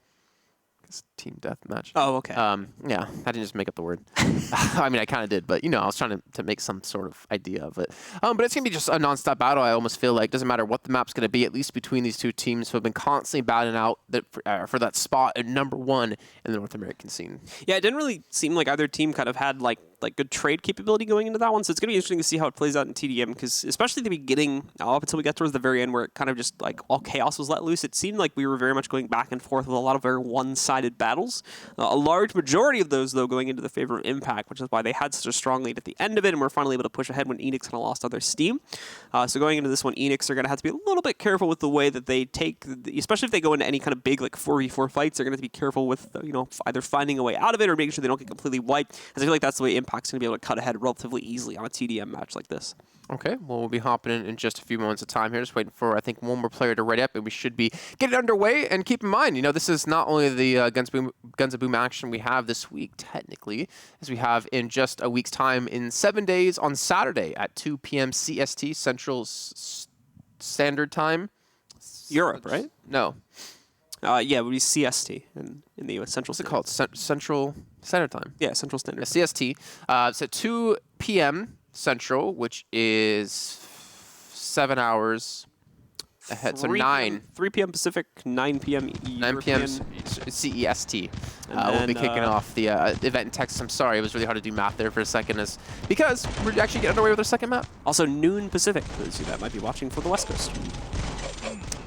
It's team deathmatch. Oh, okay. Yeah, I didn't just make up the word. I mean, I kind of did, but, you know, I was trying to make some sort of idea of it. But it's going to be just a nonstop battle, I almost feel like. Doesn't matter what the map's going to be, at least between these two teams who have been constantly battling out for that spot at #1 in the North American scene. Yeah, it didn't really seem like either team kind of had, like good trade capability going into that one, so it's going to be interesting to see how it plays out in TDM, because especially at the beginning, up until we got towards the very end, where it kind of just, like, all chaos was let loose, it seemed like we were very much going back and forth with a lot of very one-sided battles. A large majority of those, though, going into the favor of Impact, which is why they had such a strong lead at the end of it, and were finally able to push ahead when Eanix kind of lost all their steam. So going into this one, Eanix are going to have to be a little bit careful with the way that they take, especially if they go into any kind of big, like, 4v4 fights, they're going to have to be careful with, you know, either finding a way out of it or making sure they don't get completely wiped, because I feel like that's the way Impact's going to be able to cut ahead relatively easily on a TDM match like this. Okay, well, we'll be hopping in just a few moments of time here, just waiting for, I think, one more player to ready up, and we should be getting underway. And keep in mind, you know, this is not only the Guns of Boom action we have this week, technically, as we have in just a week's time in 7 days on Saturday at 2 p.m. CST, Central Standard Time. Europe, right? No. Yeah, it would be CST in the U.S. Central. What's it called? Central Standard Time. Yeah, Central Standard. CST. It's at 2 p.m. Central, which is 7 hours ahead. So 3 p.m. Pacific, 9 p.m. 9 p.m. CEST. We'll be kicking off the event in Texas. I'm sorry, it was really hard to do math there for a second, because we're actually getting underway with our second map. Also noon Pacific, for those of you that might be watching for the West Coast.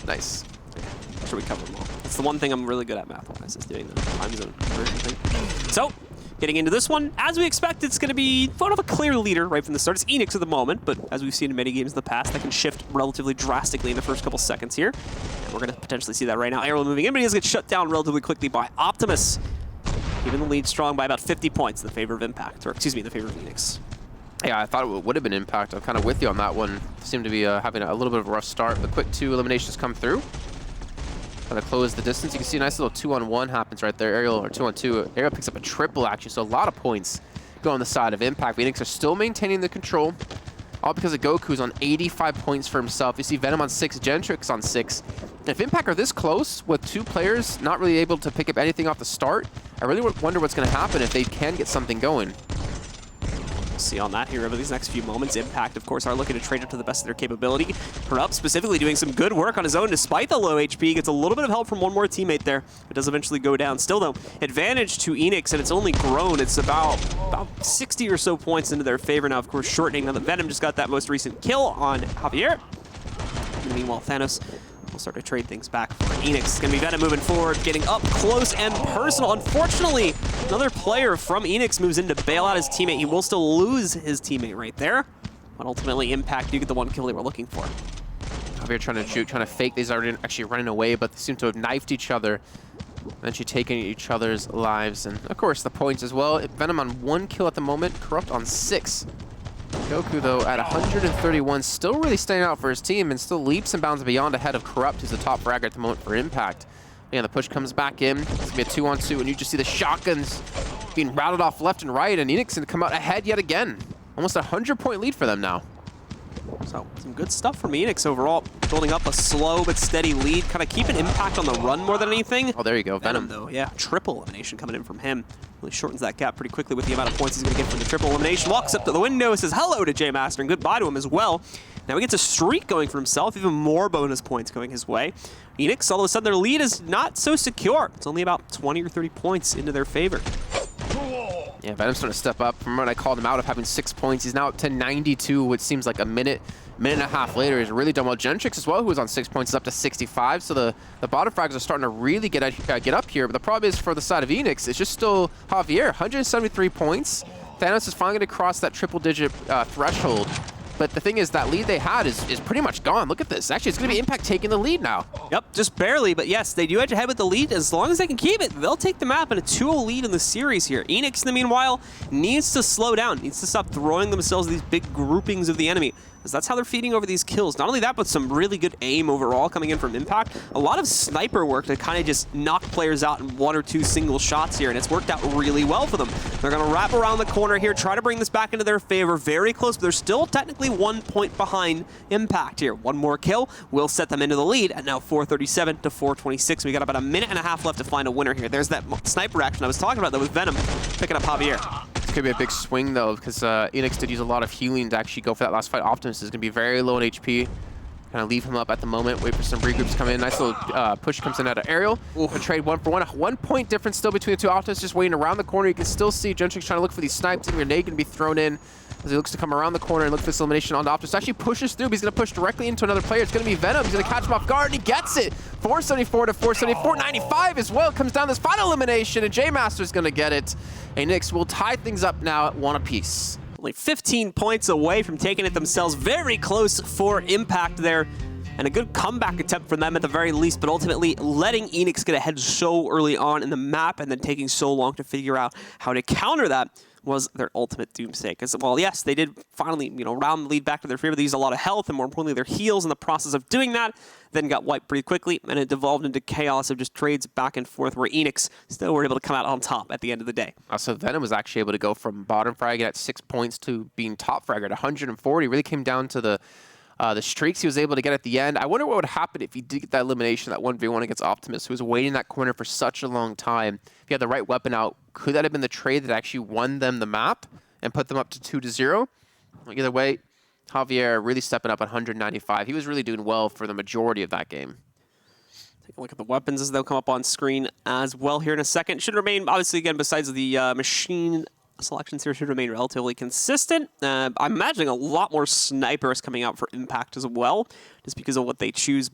Nice. I'm sure we covered them all. It's the one thing I'm really good at math-wise, is doing the time zone conversion thing. So, getting into this one, as we expect, it's going to be sort of a clear leader right from the start. It's Eanix at the moment, but as we've seen in many games in the past, that can shift relatively drastically in the first couple seconds here. And we're going to potentially see that right now. Arrow moving in, but he does get shut down relatively quickly by Optimus, keeping the lead strong by about 50 points in the favor of Impact, or excuse me, in the favor of Eanix. Yeah, I thought it would have been Impact. I'm kind of with you on that one. Seemed to be having a little bit of a rough start, but quick 2 eliminations come through. Kind of close the distance. You can see a nice little 2-on-1 happens right there. Aerial, or 2-on-2. Aerial picks up a triple, actually, so a lot of points go on the side of Impact. Eanix are still maintaining the control, all because of Goku's on 85 points for himself. You see Venom on 6, Gentrix on 6. If Impact are this close with 2 players not really able to pick up anything off the start, I really wonder what's going to happen if they can get something going. See on that here over these next few moments. Impact, of course, are looking to trade up to the best of their capability. Corrupt specifically doing some good work on his own despite the low HP. Gets a little bit of help from one more teammate there. It does eventually go down. Still, though, advantage to Eanix, and it's only grown. It's about 60 or so points into their favor now, of course, shortening. Now that Venom just got that most recent kill on Javier. And meanwhile, Thanos will start to trade things back for Eanix. It's going to be Venom moving forward, getting up close and personal. Unfortunately, another player from Eanix moves in to bail out his teammate. He will still lose his teammate right there, but ultimately Impact do get the one kill they were looking for. Javier trying to shoot, trying to fake. These are actually running away, but they seem to have knifed each other, eventually taking each other's lives. And of course, the points as well. Venom on 1 kill at the moment, Corrupt on 6. Goku, though, at 131, still really standing out for his team and still leaps and bounds beyond ahead of Corrupt, who's the top fragger at the moment for Impact. Yeah, the push comes back in. It's going to be a 2-on-2, and you just see the shotguns being routed off left and right, and Eanix going to come out ahead yet again. Almost a 100-point lead for them now. So, some good stuff from Eanix overall. Building up a slow but steady lead, kind of keeping Impact on the run more than anything. Oh, there you go, Venom. Though, yeah, triple elimination coming in from him. Really shortens that gap pretty quickly with the amount of points he's going to get from the triple elimination. Walks up to the window, says hello to J Master and goodbye to him as well. Now he gets a streak going for himself, even more bonus points going his way. Eanix, all of a sudden, their lead is not so secure. It's only about 20 or 30 points into their favor. Yeah, Venom's starting to step up. From when I called him out of having 6 points, he's now up to 92, which seems like a minute and a half later. He's really done well. Gentrix as well, who was on 6 points, is up to 65. So the bottom frags are starting to really get up here. But the problem is for the side of Eanix, it's just still Javier, 173 points. Thanos is finally going to cross that triple-digit threshold. But the thing is, that lead they had is pretty much gone. Look at this. Actually, it's going to be Impact taking the lead now. Yep, just barely. But yes, they do edge ahead with the lead. As long as they can keep it, they'll take the map and a 2-0 lead in the series here. Eanix, in the meanwhile, needs to slow down, needs to stop throwing themselves these big groupings of the enemy, because that's how they're feeding over these kills. Not only that, but some really good aim overall coming in from Impact. A lot of sniper work to kind of just knock players out in 1 or 2 single shots here, and it's worked out really well for them. They're going to wrap around the corner here, try to bring this back into their favor. Very close, but they're still technically 1 point behind Impact here. One more kill will set them into the lead, and now 437 to 426. We got about a minute and a half left to find a winner here. There's that sniper action I was talking about, that was Venom picking up Javier. Could be a big swing, though, because Eanix did use a lot of healing to actually go for that last fight. Optimus is going to be very low in HP. Kind of leave him up at the moment, wait for some regroups to come in. Nice little push comes in out of Aerial. A trade 1 for 1. 1 point difference still between the two. Optimus just waiting around the corner. You can still see Gentrix trying to look for these snipes, and grenade can be thrown in as he looks to come around the corner and look for this elimination on Optimus. Actually pushes through, but he's going to push directly into another player. It's going to be Venom. He's going to catch him off guard, and he gets it. 474 to 474. 95 as well. Comes down this final elimination, and J Master's going to get it. Eanix will tie things up now at 1 apiece. Only 15 points away from taking it themselves. Very close for Impact there. And a good comeback attempt from them at the very least, but ultimately letting Eanix get ahead so early on in the map and then taking so long to figure out how to counter that was their ultimate doomsday. Because, well, yes, they did finally, round the lead back to their favor. They used a lot of health and, more importantly, their heals in the process of doing that. Then got wiped pretty quickly, and it devolved into chaos of just trades back and forth where Eanix still were able to come out on top at the end of the day. So Venom was actually able to go from bottom frag at 6 points to being top fragger at 140. Really came down to the the streaks he was able to get at the end. I wonder what would happen if he did get that elimination, that 1v1 against Optimus, who was waiting in that corner for such a long time. If he had the right weapon out, could that have been the trade that actually won them the map and put them up to 2-0? Either way, Javier really stepping up at 195. He was really doing well for the majority of that game. Take a look at the weapons as they'll come up on screen as well here in a second. Should remain, obviously, again, besides the machine selections here, should remain relatively consistent. I'm imagining a lot more snipers coming out for Impact as well, just because of what they chose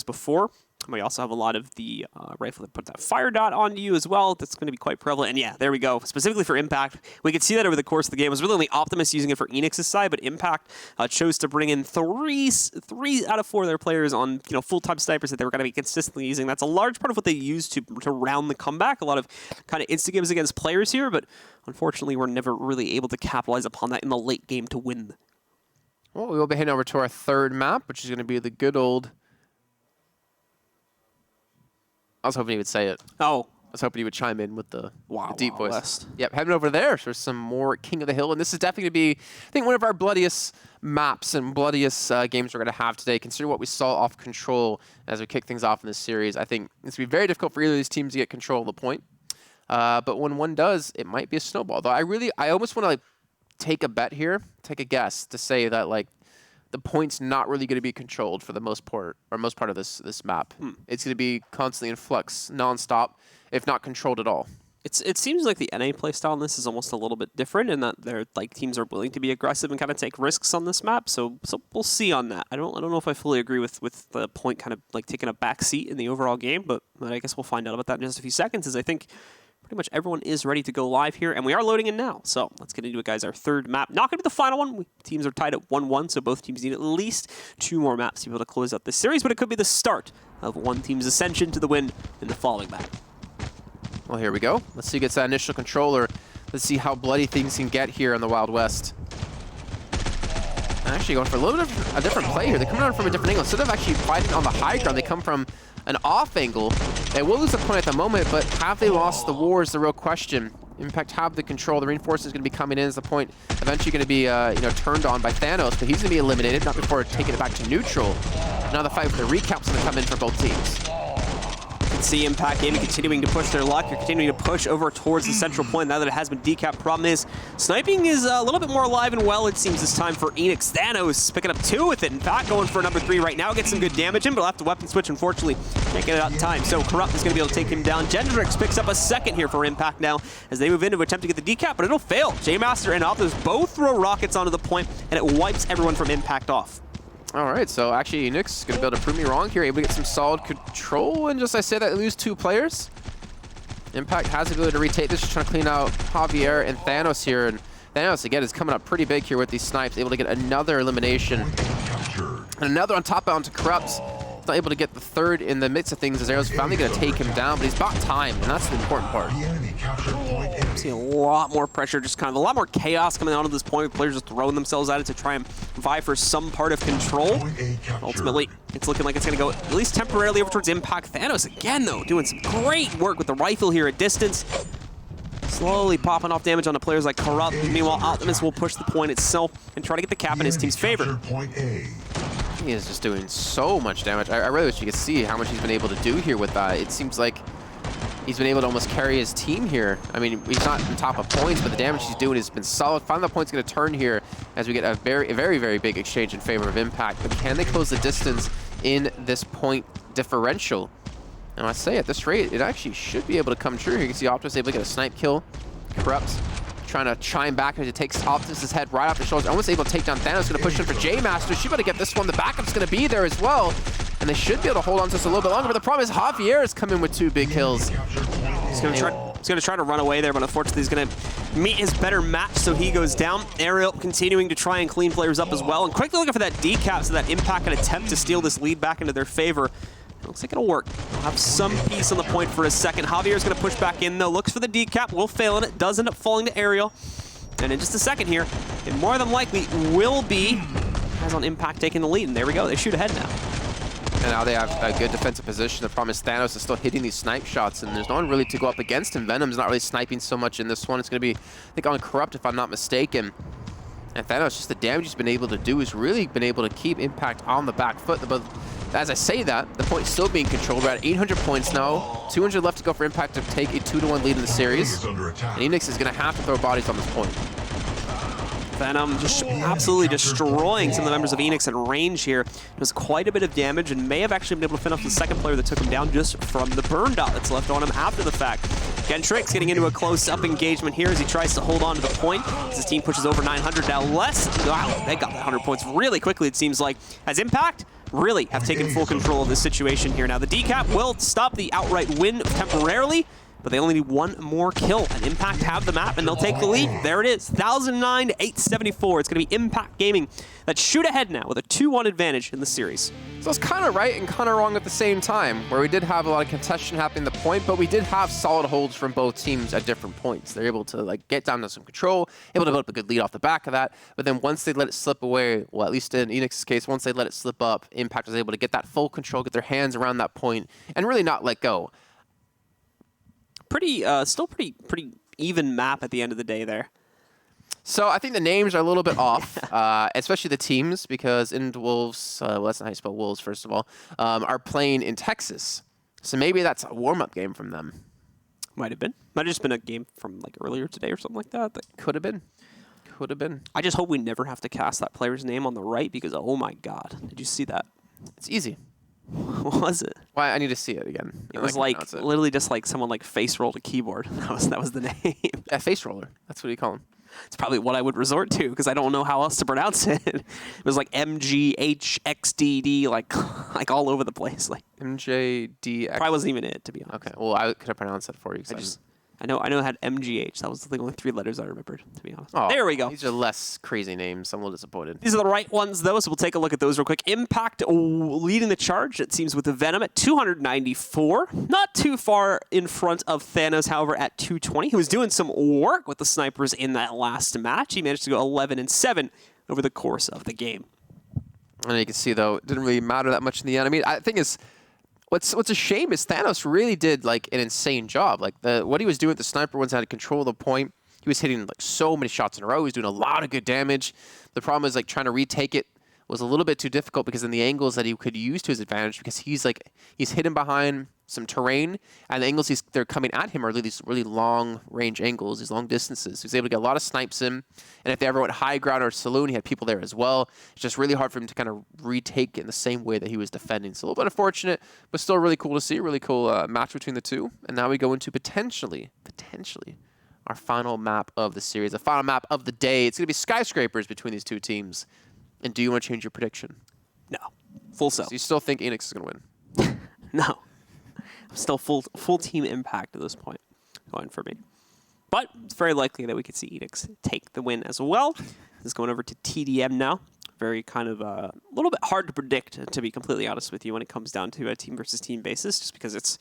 before. We also have a lot of the rifle that put that fire dot onto you as well. That's going to be quite prevalent. And yeah, there we go. Specifically for Impact, we could see that over the course of the game. It was really only Optimus using it for Eanix's side, but Impact chose to bring in three out of 4 of their players on full-time snipers that they were going to be consistently using. That's a large part of what they used to round the comeback. A lot of kind of insta-games against players here, but unfortunately, we're never really able to capitalize upon that in the late game to win. Well, we will be heading over to our third map, which is going to be the good old... I was hoping he would say it. Oh. I was hoping he would chime in with the deep Wild voice. West. Yep, heading over there for some more King of the Hill. And this is definitely going to be, I think, one of our bloodiest maps and bloodiest games we're going to have today. Consider what we saw off Control as we kick things off in this series. I think it's going to be very difficult for either of these teams to get control of the point. But when one does, it might be a snowball. Though I almost want to take a bet here, take a guess to say that the point's not really going to be controlled for the most part of this map. It's going to be constantly in flux, nonstop, if not controlled at all. It seems like the NA playstyle in this is almost a little bit different in that teams are willing to be aggressive and kind of take risks on this map. So we'll see on that. I don't know if I fully agree with the point kind of taking a back seat in the overall game, but I guess we'll find out about that in just a few seconds. As I think pretty much everyone is ready to go live here, and we are loading in now. So let's get into it, guys. Our third map. Not going to be the final one. Teams are tied at 1-1, so both teams need at least 2 more maps to be able to close out this series, but it could be the start of one team's ascension to the win in the following map. Well, here we go. Let's see who gets that initial controller. Let's see how bloody things can get here in the Wild West. Actually going for a little bit of a different play here. They're coming out from a different angle. Instead of actually fighting on the high ground, they come from an off angle. They will lose the point at the moment, but have they lost the war is the real question. Impact have the control. The reinforcement is going to be coming in as the point eventually going to be turned on by Thanos, but he's going to be eliminated, not before taking it back to neutral. Now the fight with the recap's going to come in for both teams. You can see Impact Gaming continuing to push their luck. You're continuing to push over towards the central point now that it has been decapped. Problem is, sniping is a little bit more alive and well, it seems, this time for Eanix. Thanos picking up 2 with it. In fact, going for number 3 right now. Gets some good damage in, but he'll have to weapon switch, unfortunately. Can't get it out in time. So Corrupt is going to be able to take him down. Gendrix picks up a second here for Impact now as they move in to attempt to get the decap, but it'll fail. J-Master and Optimus both throw rockets onto the point, and it wipes everyone from Impact off. All right, so actually Eanix is going to be able to prove me wrong here, able to get some solid control, and just I say that they lose 2 players. Impact has the ability to retake this, just trying to clean out Javier and Thanos here, and Thanos again is coming up pretty big here with these snipes, able to get another elimination. And another on top onto Corrupt. Not able to get the third in the midst of things as Arrow's finally going to take him down, but he's bought time, and that's the important part. I'm seeing a lot more pressure, just kind of a lot more chaos coming out of this point, with players just throwing themselves at it to try and vie for some part of control. Ultimately, it's looking like it's going to go at least temporarily over towards Impact. Thanos again, though, doing some great work with the rifle here at distance. Slowly popping off damage on the players like Corrupt. Meanwhile, Optimus will push the point itself and try to get the cap in his team's favor. He is just doing so much damage. I really wish you could see how much he's been able to do here with that. It seems like he's been able to almost carry his team here. I mean, he's not on top of points, but the damage he's doing has been solid. Finally, the point's going to turn here as we get a very big exchange in favor of Impact. But can they close the distance in this point differential? And I say at this rate, it actually should be able to come true here. You can see Optimus able to get a snipe kill. Corrupt trying to chime back as it takes Optimus' head right off the shoulders. Almost able to take down Thanos. Going to push in for J-Master. She's about to get this one. The backup's going to be there as well. And they should be able to hold on to this a little bit longer. But the problem is Javier is coming with 2 big kills. He's going to try to run away there, but unfortunately he's going to meet his better match, so he goes down. Ariel continuing to try and clean players up as well. And quickly looking for that decap so that Impact can attempt to steal this lead back into their favor. Looks like it'll work. We'll have some peace on the point for a second. Javier's going to push back in, though. Looks for the decap. Will fail in it. Does end up falling to Ariel. And in just a second here, it more than likely will be as on Impact taking the lead. And there we go. They shoot ahead now. And now they have a good defensive position. The problem is Thanos is still hitting these snipe shots, and there's no one really to go up against him. Venom's not really sniping so much in this one. It's going to be, I think, on Corrupt, if I'm not mistaken. And Thanos, just the damage he's been able to do, is really been able to keep Impact on the back foot. But as I say that, the point's still being controlled. We're at 800 points now. 200 left to go for Impact to take a 2-1 lead in the series. And Eanix is going to have to throw bodies on this point. Venom just absolutely destroying some of the members of Eanix at range here. Does quite a bit of damage and may have actually been able to finish off the second player that took him down just from the burn dot that's left on him after the fact. Gentrix getting into a close-up engagement here as he tries to hold on to the point. As his team pushes over 900 now. Less. Wow, they got that 100 points really quickly, it seems like. As Impact really have taken full control of this situation here. Now, the decap will stop the outright win temporarily, but they only need one more kill, and Impact have the map, and they'll take the lead. There it is, 1,009 to 874. It's going to be Impact Gaming that shoot ahead now with a 2-1 advantage in the series. So it's kind of right and kind of wrong at the same time, where we did have a lot of contention happening at the point, but we did have solid holds from both teams at different points. They're able to like get down to some control, able to build up a good lead off the back of that, but then once they let it slip away, well, at least in Eanix's case, once they let it slip up, Impact was able to get that full control, get their hands around that point, and really not let go. Still pretty even map at the end of the day there. So I think the names are a little bit off, especially the teams, because Wolves, well, that's not how you spell Wolves, first of all, are playing in Texas. So maybe that's a warm-up game from them. Might have been. Might have just been a game from like earlier today or something like that. Could have been. Could have been. I just hope we never have to cast that player's name on the right because, oh my god, did you see that? It's easy. What was it? Why? I need to see it again. It was like literally just like someone like face rolled a keyboard. That was the name. A face roller. That's what you call him. It's probably what I would resort to because I don't know how else to pronounce it. It was like MGHXDD, like all over the place. Like MJDX. Probably wasn't even it, to be honest. Okay. Well, I could have pronounced that for you. I know it had MGH. That was the only 3 letters I remembered, to be honest. Oh, there we go. These are less crazy names. I'm a little disappointed. These are the right ones, though, so we'll take a look at those real quick. Impact leading the charge, it seems, with the Venom at 294. Not too far in front of Thanos, however, at 220. He was doing some work with the snipers in that last match. He managed to go 11-7 over the course of the game. And you can see, though, it didn't really matter that much in the end. I mean, I think it's... What's a shame is Thanos really did like an insane job. Like what he was doing with the sniper once he had control of the point, he was hitting like so many shots in a row. He was doing a lot of good damage. The problem is like trying to retake it was a little bit too difficult because in the angles that he could use to his advantage, because he's hidden behind some terrain, and the angles they're coming at him are these really long range angles, these long distances. He was able to get a lot of snipes in, and if they ever went high ground or saloon, he had people there as well. It's just really hard for him to kind of retake in the same way that he was defending. So a little bit unfortunate, but still really cool to see. Really cool match between the two. And now we go into potentially our final map of the series, the final map of the day. It's going to be skyscrapers between these two teams. And do you want to change your prediction? No. Full sell. So you still think Eanix is going to win? No. I'm still full team Impact at this point going for me. But it's very likely that we could see Eanix take the win as well. This is going over to TDM now. Very kind of a little bit hard to predict, to be completely honest with you, when it comes down to a team versus team basis, just because it's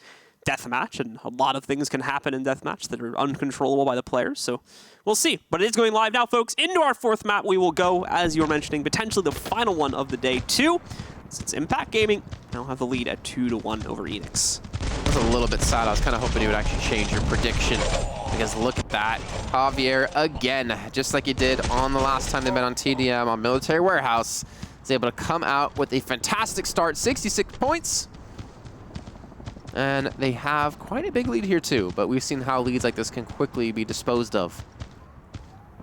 deathmatch, and a lot of things can happen in deathmatch that are uncontrollable by the players, so we'll see. But it is going live now, folks. Into our 4th map we will go, as you were mentioning, potentially the final one of the day, too, since Impact Gaming now have the lead at 2-1 over Eanix. That was a little bit sad. I was kind of hoping you would actually change your prediction, because look at that. Javier, again, just like he did on the last time they met on TDM on Military Warehouse, is able to come out with a fantastic start, 66 points. And they have quite a big lead here too, but we've seen how leads like this can quickly be disposed of.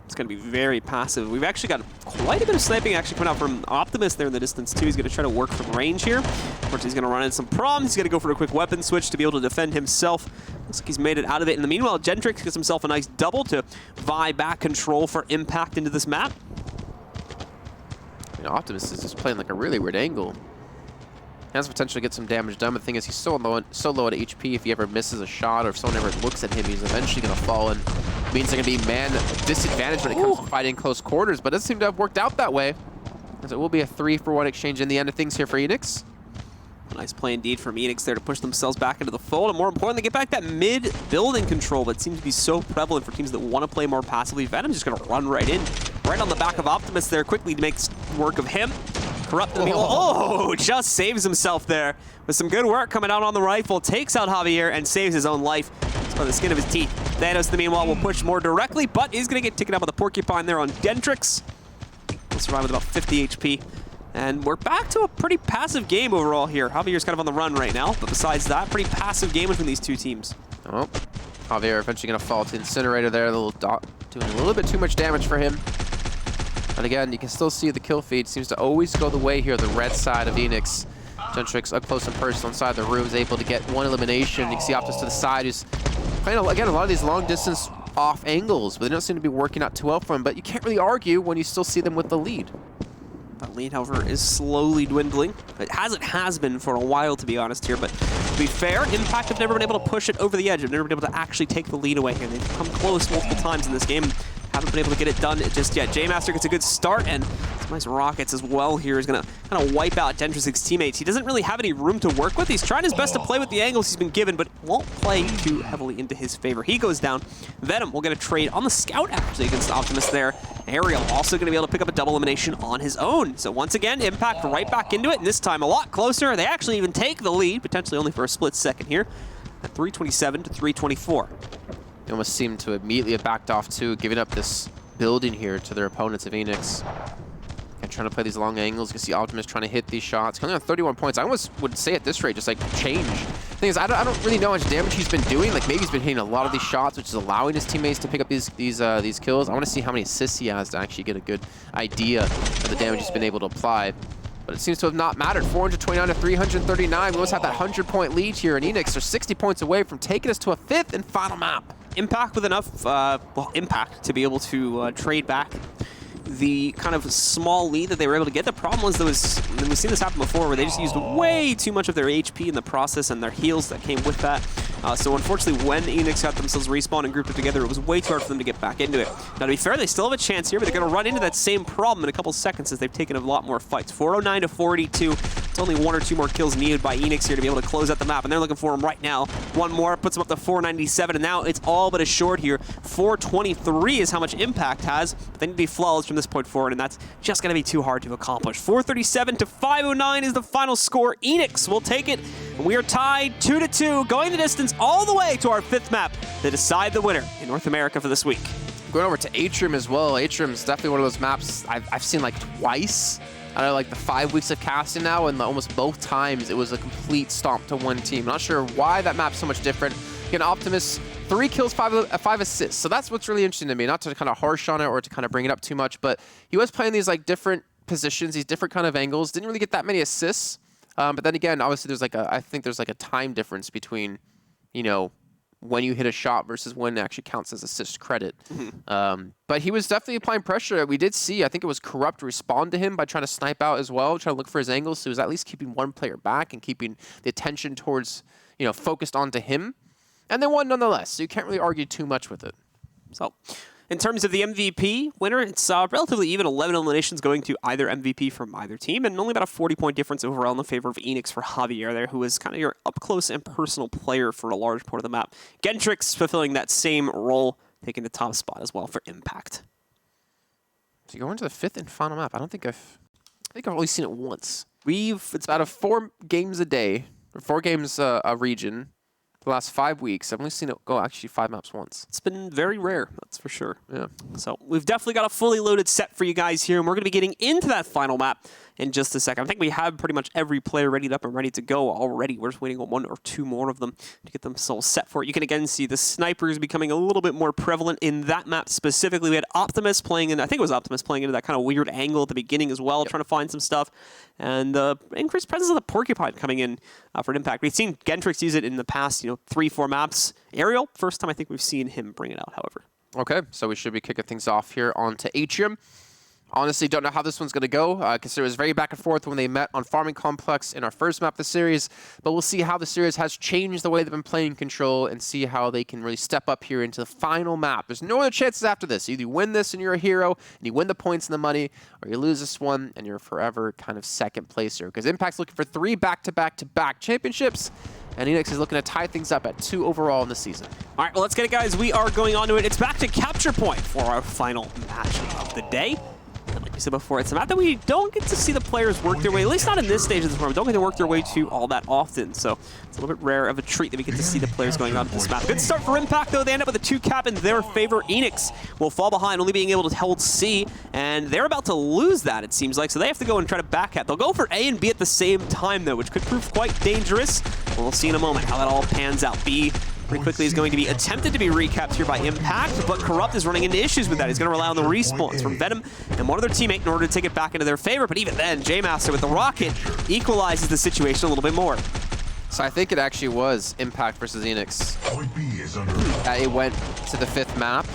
It's going to be very passive. We've actually got quite a bit of sniping actually coming out from Optimus there in the distance too. He's going to try to work from range here. Of course, he's going to run into some problems. He's going to go for a quick weapon switch to be able to defend himself. Looks like he's made it out of it. In the meanwhile, Gentrix gets himself a nice double to vie back control for Impact into this map. You know, Optimus is just playing like a really weird angle. He has potential to get some damage done, but the thing is he's so low at HP, if he ever misses a shot or if someone ever looks at him, he's eventually going to fall, and it means they're going to be man disadvantaged when it comes to fighting close quarters, but it doesn't seem to have worked out that way, as it will be a 3-for-1 exchange in the end of things here for Eanix. A nice play indeed from Eanix there to push themselves back into the fold, and more importantly, get back that mid-building control that seems to be so prevalent for teams that want to play more passively. Venom's just going to run right in, right on the back of Optimus there quickly to make work of him. Corrupt the meal. Oh, just saves himself there with some good work coming out on the rifle. Takes out Javier and saves his own life by the skin of his teeth. Thanos, in the meanwhile, will push more directly, but is going to get taken out by the Porcupine there on Gentrix. to survive with about 50 HP. And we're back to a pretty passive game overall here. Javier's kind of on the run right now, but besides that, pretty passive game between these two teams. Oh, Javier eventually going to fall to Incinerator there. The little dot doing a little bit too much damage for him. But again, you can still see the kill feed seems to always go the way here, the red side of Eanix. Gentrix up close and personal inside the room is able to get one elimination. You can see Optus to the side who's playing, again, a lot of these long distance off angles, but they don't seem to be working out too well for him. But you can't really argue when you still see them with the lead. That lead, however, is slowly dwindling. It has been for a while, to be honest here, but to be fair, Impact have never been able to push it over the edge. They've never been able to actually take the lead away here. They've come close multiple times in this game. Haven't been able to get it done just yet. J-Master gets a good start, and some nice rockets as well here is going to kind of wipe out Gentrix's teammates. He doesn't really have any room to work with. He's trying his best to play with the angles he's been given, but won't play too heavily into his favor. He goes down. Venom will get a trade on the scout, actually, against Optimus there. Aerial also going to be able to pick up a double elimination on his own. So once again, Impact right back into it, and this time a lot closer. They actually even take the lead, potentially only for a split second here, at 327 to 324. They almost seem to immediately have backed off too, giving up this building here to their opponents of Eanix. And trying to play these long angles. You can see Optimus trying to hit these shots. Coming on 31 points. I almost would say at this rate, just like change. The thing is, I don't really know how much damage he's been doing. Like maybe he's been hitting a lot of these shots, which is allowing his teammates to pick up these kills. I want to see how many assists he has to actually get a good idea of the damage he's been able to apply. But it seems to have not mattered. 429 to 339. We almost have that 100-point lead here in Eanix. They're 60 points away from taking us to a 5th and final map. Impact with enough, impact to be able to trade back the kind of small lead that they were able to get. The problem was we've seen this happen before where they just used way too much of their HP in the process and their heals that came with that. So unfortunately, when Eanix got themselves respawned and grouped it together, it was way too hard for them to get back into it. Now, to be fair, they still have a chance here, but they're going to run into that same problem in a couple seconds as they've taken a lot more fights. 409 to 42. It's only 1 or 2 more kills needed by Eanix here to be able to close out the map, and they're looking for him right now. One more puts them up to 497, and now it's all but assured here. 423 is how much Impact has, but they need to be flawless from this point forward, and that's just going to be too hard to accomplish. 437 to 509 is the final score. Eanix will take it, and we are tied 2-2, going the distance all the way to our 5th map to decide the winner in North America for this week. Going over to Atrium as well. Atrium's definitely one of those maps I've seen like twice. I know, like the 5 weeks of casting now, and almost both times it was a complete stomp to one team. I'm not sure why that map's so much different. Again, Optimus, 3 kills, 5 assists. So that's what's really interesting to me. Not to kind of harsh on it or to kind of bring it up too much, but he was playing these like different positions, these different kind of angles. Didn't really get that many assists. But then again, obviously there's like I think there's like a time difference between, you know, when you hit a shot versus when it actually counts as assist credit. But he was definitely applying pressure. We did see, I think it was Corrupt respond to him by trying to snipe out as well, trying to look for his angles. So he was at least keeping one player back and keeping the attention towards, you know, focused onto him. And they won nonetheless, so you can't really argue too much with it. So, in terms of the MVP winner, it's relatively even, 11 eliminations going to either MVP from either team, and only about a 40-point difference overall in the favor of Eanix for Javier there, who was kind of your up-close and personal player for a large part of the map. Gentrix fulfilling that same role, taking the top spot as well for Impact. So you go into the 5th and final map. I think I've only seen it once. It's out of 4 games a day, or 4 games a region. The last 5 weeks, I've only seen it go actually 5 maps once. It's been very rare, that's for sure. Yeah. So we've definitely got a fully loaded set for you guys here, and we're going to be getting into that final map in just a second. I think we have pretty much every player readied up and ready to go already. We're just waiting on 1 or 2 more of them to get themselves set for it. You can again see the snipers becoming a little bit more prevalent in that map specifically. We had Optimus playing in, I think it was Optimus playing into that kind of weird angle at the beginning as well, trying to find some stuff. And increased presence of the Porcupine coming in for an Impact. We've seen Gentrix use it in the past, 3-4 maps. Aerial, first time I think we've seen him bring it out, however. Okay, so we should be kicking things off here onto Atrium. Honestly, don't know how this one's going to go, because it was very back and forth when they met on Farming Complex in our first map of the series. But we'll see how the series has changed the way they've been playing Control and see how they can really step up here into the final map. There's no other chances after this. Either you win this and you're a hero, and you win the points and the money, or you lose this one and you're forever kind of second placer. Because Impact's looking for 3 back-to-back-to-back championships, and Eanix is looking to tie things up at 2 overall in the season. All right, well, let's get it, guys. We are going on to it. It's back to Capture Point for our final match of the day. And like I we said before, it's a map that we don't get to see the players work their way, at least not in this stage of the tournament. Don't get to work their way to all that often. So it's a little bit rare of a treat that we get to see the players going on to this map. Good start for Impact, though. They end up with a 2-cap in their favor. Eanix will fall behind, only being able to hold C, and they're about to lose that, it seems like, so they have to go and try to back cap. They'll go for A and B at the same time, though, which could prove quite dangerous. We'll see in a moment how that all pans out. B pretty quickly is going to be attempted to be recapped here by Impact, but Corrupt is running into issues with that. He's going to rely on the respawns from Venom and one other teammate in order to take it back into their favor, but even then, J-Master with the rocket equalizes the situation a little bit more. So I think it actually was Impact versus Eanix. Point B is under It went to the 5th map,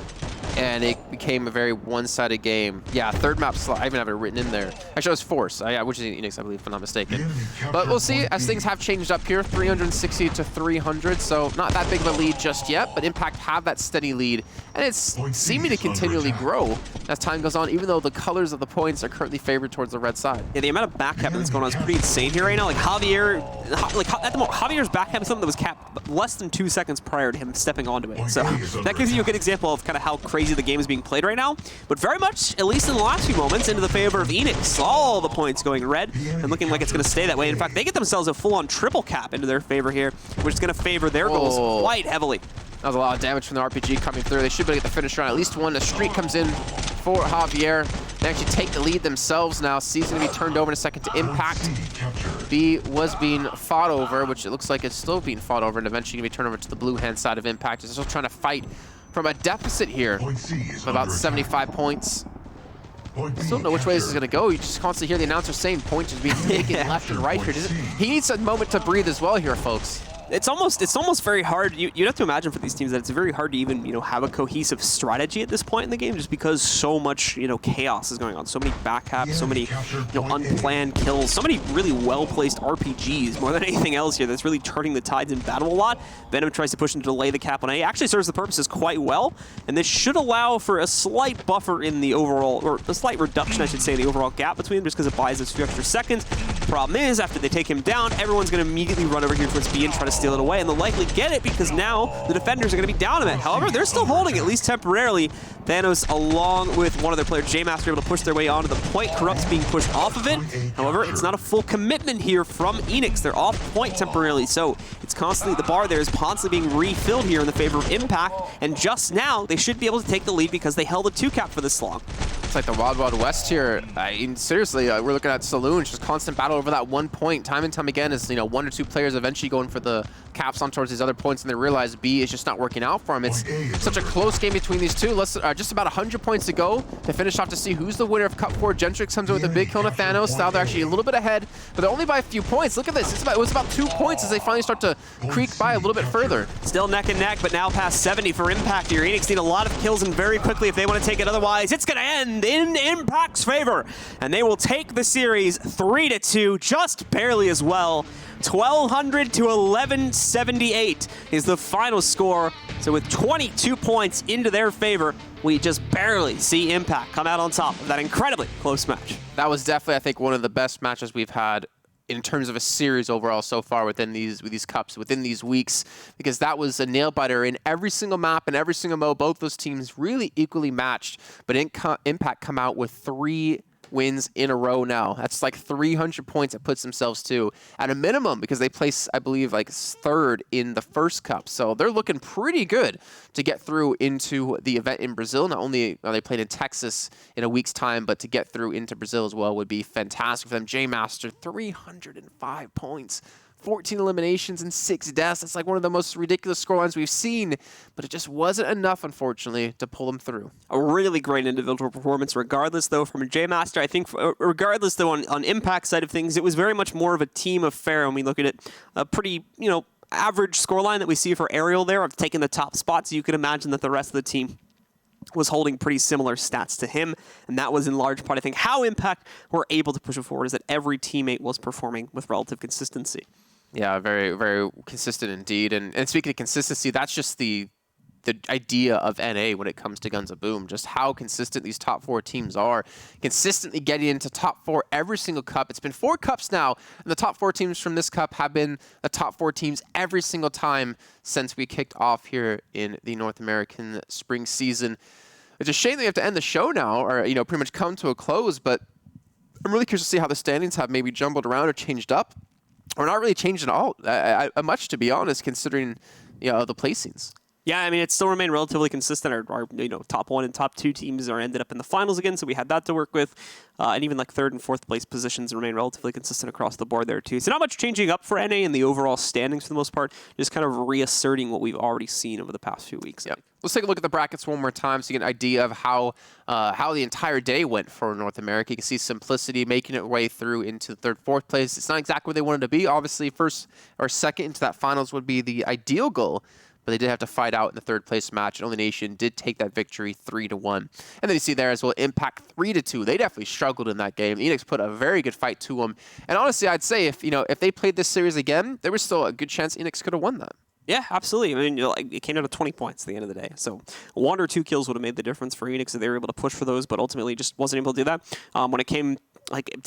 and it became a very one-sided game. Yeah, 3rd map slot. I even have it written in there. Actually, it was Force, which is Eanix, I believe, if I'm not mistaken. But we'll see as things have changed up here, 360 to 300. So not that big of a lead just yet, but Impact have that steady lead, and it's seeming to continually grow as time goes on, even though the colors of the points are currently favored towards the red side. Yeah, the amount of back capping that's going on is pretty insane here right now. Like Javier, at the moment, Javier's back capping something that was capped less than 2 seconds prior to him stepping onto it. So that gives you a good example of kind of how crazy the game is being played right now, but very much, at least in the last few moments, into the favor of Eanix. All the points going red and looking like it's going to stay that way. In fact, they get themselves a full-on triple cap into their favor here, which is going to favor their goals quite heavily. That was a lot of damage from the RPG coming through. They should be able to get the finish round. At least one. The streak comes in for Javier. They actually take the lead themselves now. C's going to be turned over in a second to Impact. B was being fought over, which it looks like it's still being fought over, and eventually going to be turned over to the blue-hand side of Impact. They're still trying to fight from a deficit here of about 75 points. I still don't know which way this is going to go. You just constantly hear the announcer saying points is being taken left and right here. He needs a moment to breathe as well here, folks. It's almost very hard. You'd have to imagine for these teams that it's very hard to even have a cohesive strategy at this point in the game, just because so much chaos is going on. So many back caps, so many unplanned kills, so many really well placed RPGs more than anything else here. That's really turning the tides in battle a lot. Venom tries to push and delay the cap on A. Actually serves the purposes quite well, and this should allow for a slight buffer in the overall, or a slight reduction, I should say, in the overall gap between them, just because it buys us a few extra seconds. The problem is, after they take him down, everyone's going to immediately run over here towards B and try to steal it away, and they'll likely get it because now the defenders are going to be down a bit. However, they're still holding, at least temporarily. Thanos, along with one of their players, J-Master, able to push their way onto the point. Corrupt's being pushed off of it. However, it's not a full commitment here from Eanix. They're off point temporarily, so it's constantly, the bar there is constantly being refilled here in the favor of Impact, and just now, they should be able to take the lead because they held a 2-cap for this long. It's like the Wild Wild West here. Seriously, we're looking at Saloon, just constant battle over that 1 point. Time and time again is 1 or 2 players eventually going for the caps on towards these other points, and they realize B is just not working out for them. It's such a close game between these two. Just about 100 points to go to finish off to see who's the winner of Cup 4. Gentrix comes in with a big kill on Thanos. Now they're actually a little bit ahead, but they're only by a few points. Look at this. It was about 2 points as they finally start to creak by a little bit further. Still neck and neck, but now past 70 for Impact here. Eanix need a lot of kills and very quickly if they want to take it. Otherwise, it's going to end in Impact's favor, and they will take the series 3-2, just barely as well. 1,200 to 1,178 is the final score. So with 22 points into their favor, we just barely see Impact come out on top of that incredibly close match. That was definitely, I think, one of the best matches we've had in terms of a series overall so far within these cups, within these weeks, because that was a nail-biter in every single map and every single mode. Both those teams really equally matched, but Impact come out with 3 wins in a row now. That's like 300 points it puts themselves to at a minimum, because they place, I believe, like 3rd in the first cup. So they're looking pretty good to get through into the event in Brazil. Not only are they playing in Texas in a week's time, but to get through into Brazil as well would be fantastic for them. J-Master, 305 points. 14 eliminations and 6 deaths. That's like one of the most ridiculous scorelines we've seen, but it just wasn't enough, unfortunately, to pull them through. A really great individual performance, regardless, though, from a J-Master. I think, regardless, though, on Impact side of things, it was very much more of a team affair when we look at it. A pretty, average scoreline that we see for Ariel there of taking the top spot, so you can imagine that the rest of the team was holding pretty similar stats to him, and that was in large part, I think, how Impact were able to push it forward, is that every teammate was performing with relative consistency. Yeah, very, very consistent indeed. And speaking of consistency, that's just the idea of NA when it comes to Guns of Boom, just how consistent these top 4 teams are, consistently getting into top 4 every single cup. It's been 4 cups now, and the top 4 teams from this cup have been the top 4 teams every single time since we kicked off here in the North American spring season. It's a shame that we have to end the show now, or pretty much come to a close. But I'm really curious to see how the standings have maybe jumbled around or changed up, or not really changed at all. Much, to be honest, considering the placings. Yeah, I mean, it still remained relatively consistent. Our top 1 and top 2 teams are ended up in the finals again, so we had that to work with. And even like 3rd and 4th place positions remain relatively consistent across the board there too. So not much changing up for NA in the overall standings for the most part, just kind of reasserting what we've already seen over the past few weeks. Yep. Let's take a look at the brackets one more time so you get an idea of how the entire day went for North America. You can see Simplicity making its way through into the 3rd, 4th place. It's not exactly where they wanted to be. Obviously, 1st or 2nd into that finals would be the ideal goal, but they did have to fight out in the 3rd place match, and Only Nation did take that victory 3-1. And then you see there as well, Impact 3-2. They definitely struggled in that game. Eanix put a very good fight to them. And honestly, I'd say if they played this series again, there was still a good chance Eanix could have won that. Yeah, absolutely. I mean, it came down to 20 points at the end of the day. So 1 or 2 kills would have made the difference for Eanix if they were able to push for those, but ultimately just wasn't able to do that. When it came,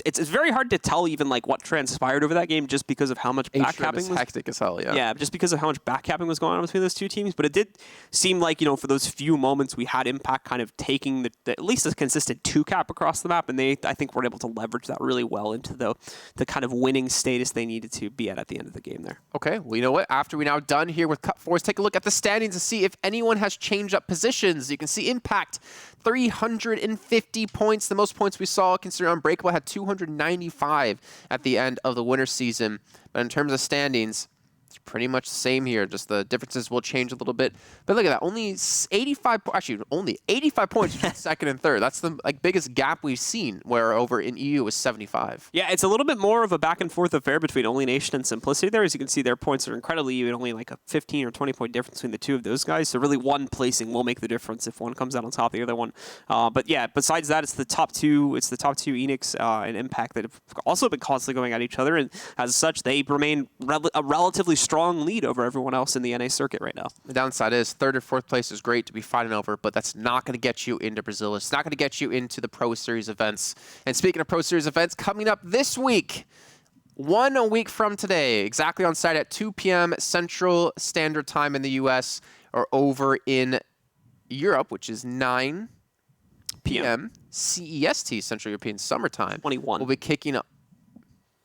it's very hard to tell even what transpired over that game just because of how much backcapping was hectic as hell. Yeah, just because of how much backcapping was going on between those two teams. But it did seem like for those few moments we had Impact kind of taking at least a consistent 2-cap across the map, and I think were able to leverage that really well into the kind of winning status they needed to be at the end of the game there. Okay, well, you know what? After we're now done here with Cup 4s, take a look at the standings to see if anyone has changed up positions. You can see Impact 350 points, the most points we saw, considering Unbreakable had 295 at the end of the winter season. But in terms of standings, it's pretty much the same here. Just the differences will change a little bit. But look at that. Only 85 points between 2nd and 3rd. That's the biggest gap we've seen, where over in EU was 75. Yeah, it's a little bit more of a back and forth affair between Only Nation and Simplicity there. As you can see, their points are incredibly even, only like a 15 or 20 point difference between the two of those guys. So really one placing will make the difference if one comes out on top of the other one. But yeah, besides that, it's the top two Eanix and Impact that have also been constantly going at each other. And as such, they remain a relatively strong lead over everyone else in the NA circuit right now. The downside is 3rd or 4th place is great to be fighting over, but that's not going to get you into Brazil. It's not going to get you into the Pro Series events. And speaking of Pro Series events, coming up this week, 1 week from today, exactly on site at 2 p.m. Central Standard Time in the U.S., or over in Europe, which is 9 p.m. CEST, Central European Summertime. 21. We'll be kicking up.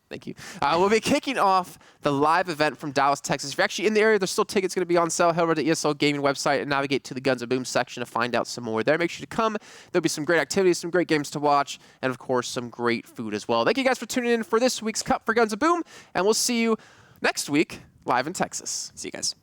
Thank you. We'll be kicking off the live event from Dallas, Texas. If you're actually in the area, there's still tickets going to be on sale. Head over to the ESL Gaming website and navigate to the Guns and Boom section to find out some more there. Make sure to come. There'll be some great activities, some great games to watch, and of course, some great food as well. Thank you guys for tuning in for this week's Cup for Guns and Boom, and we'll see you next week live in Texas. See you guys.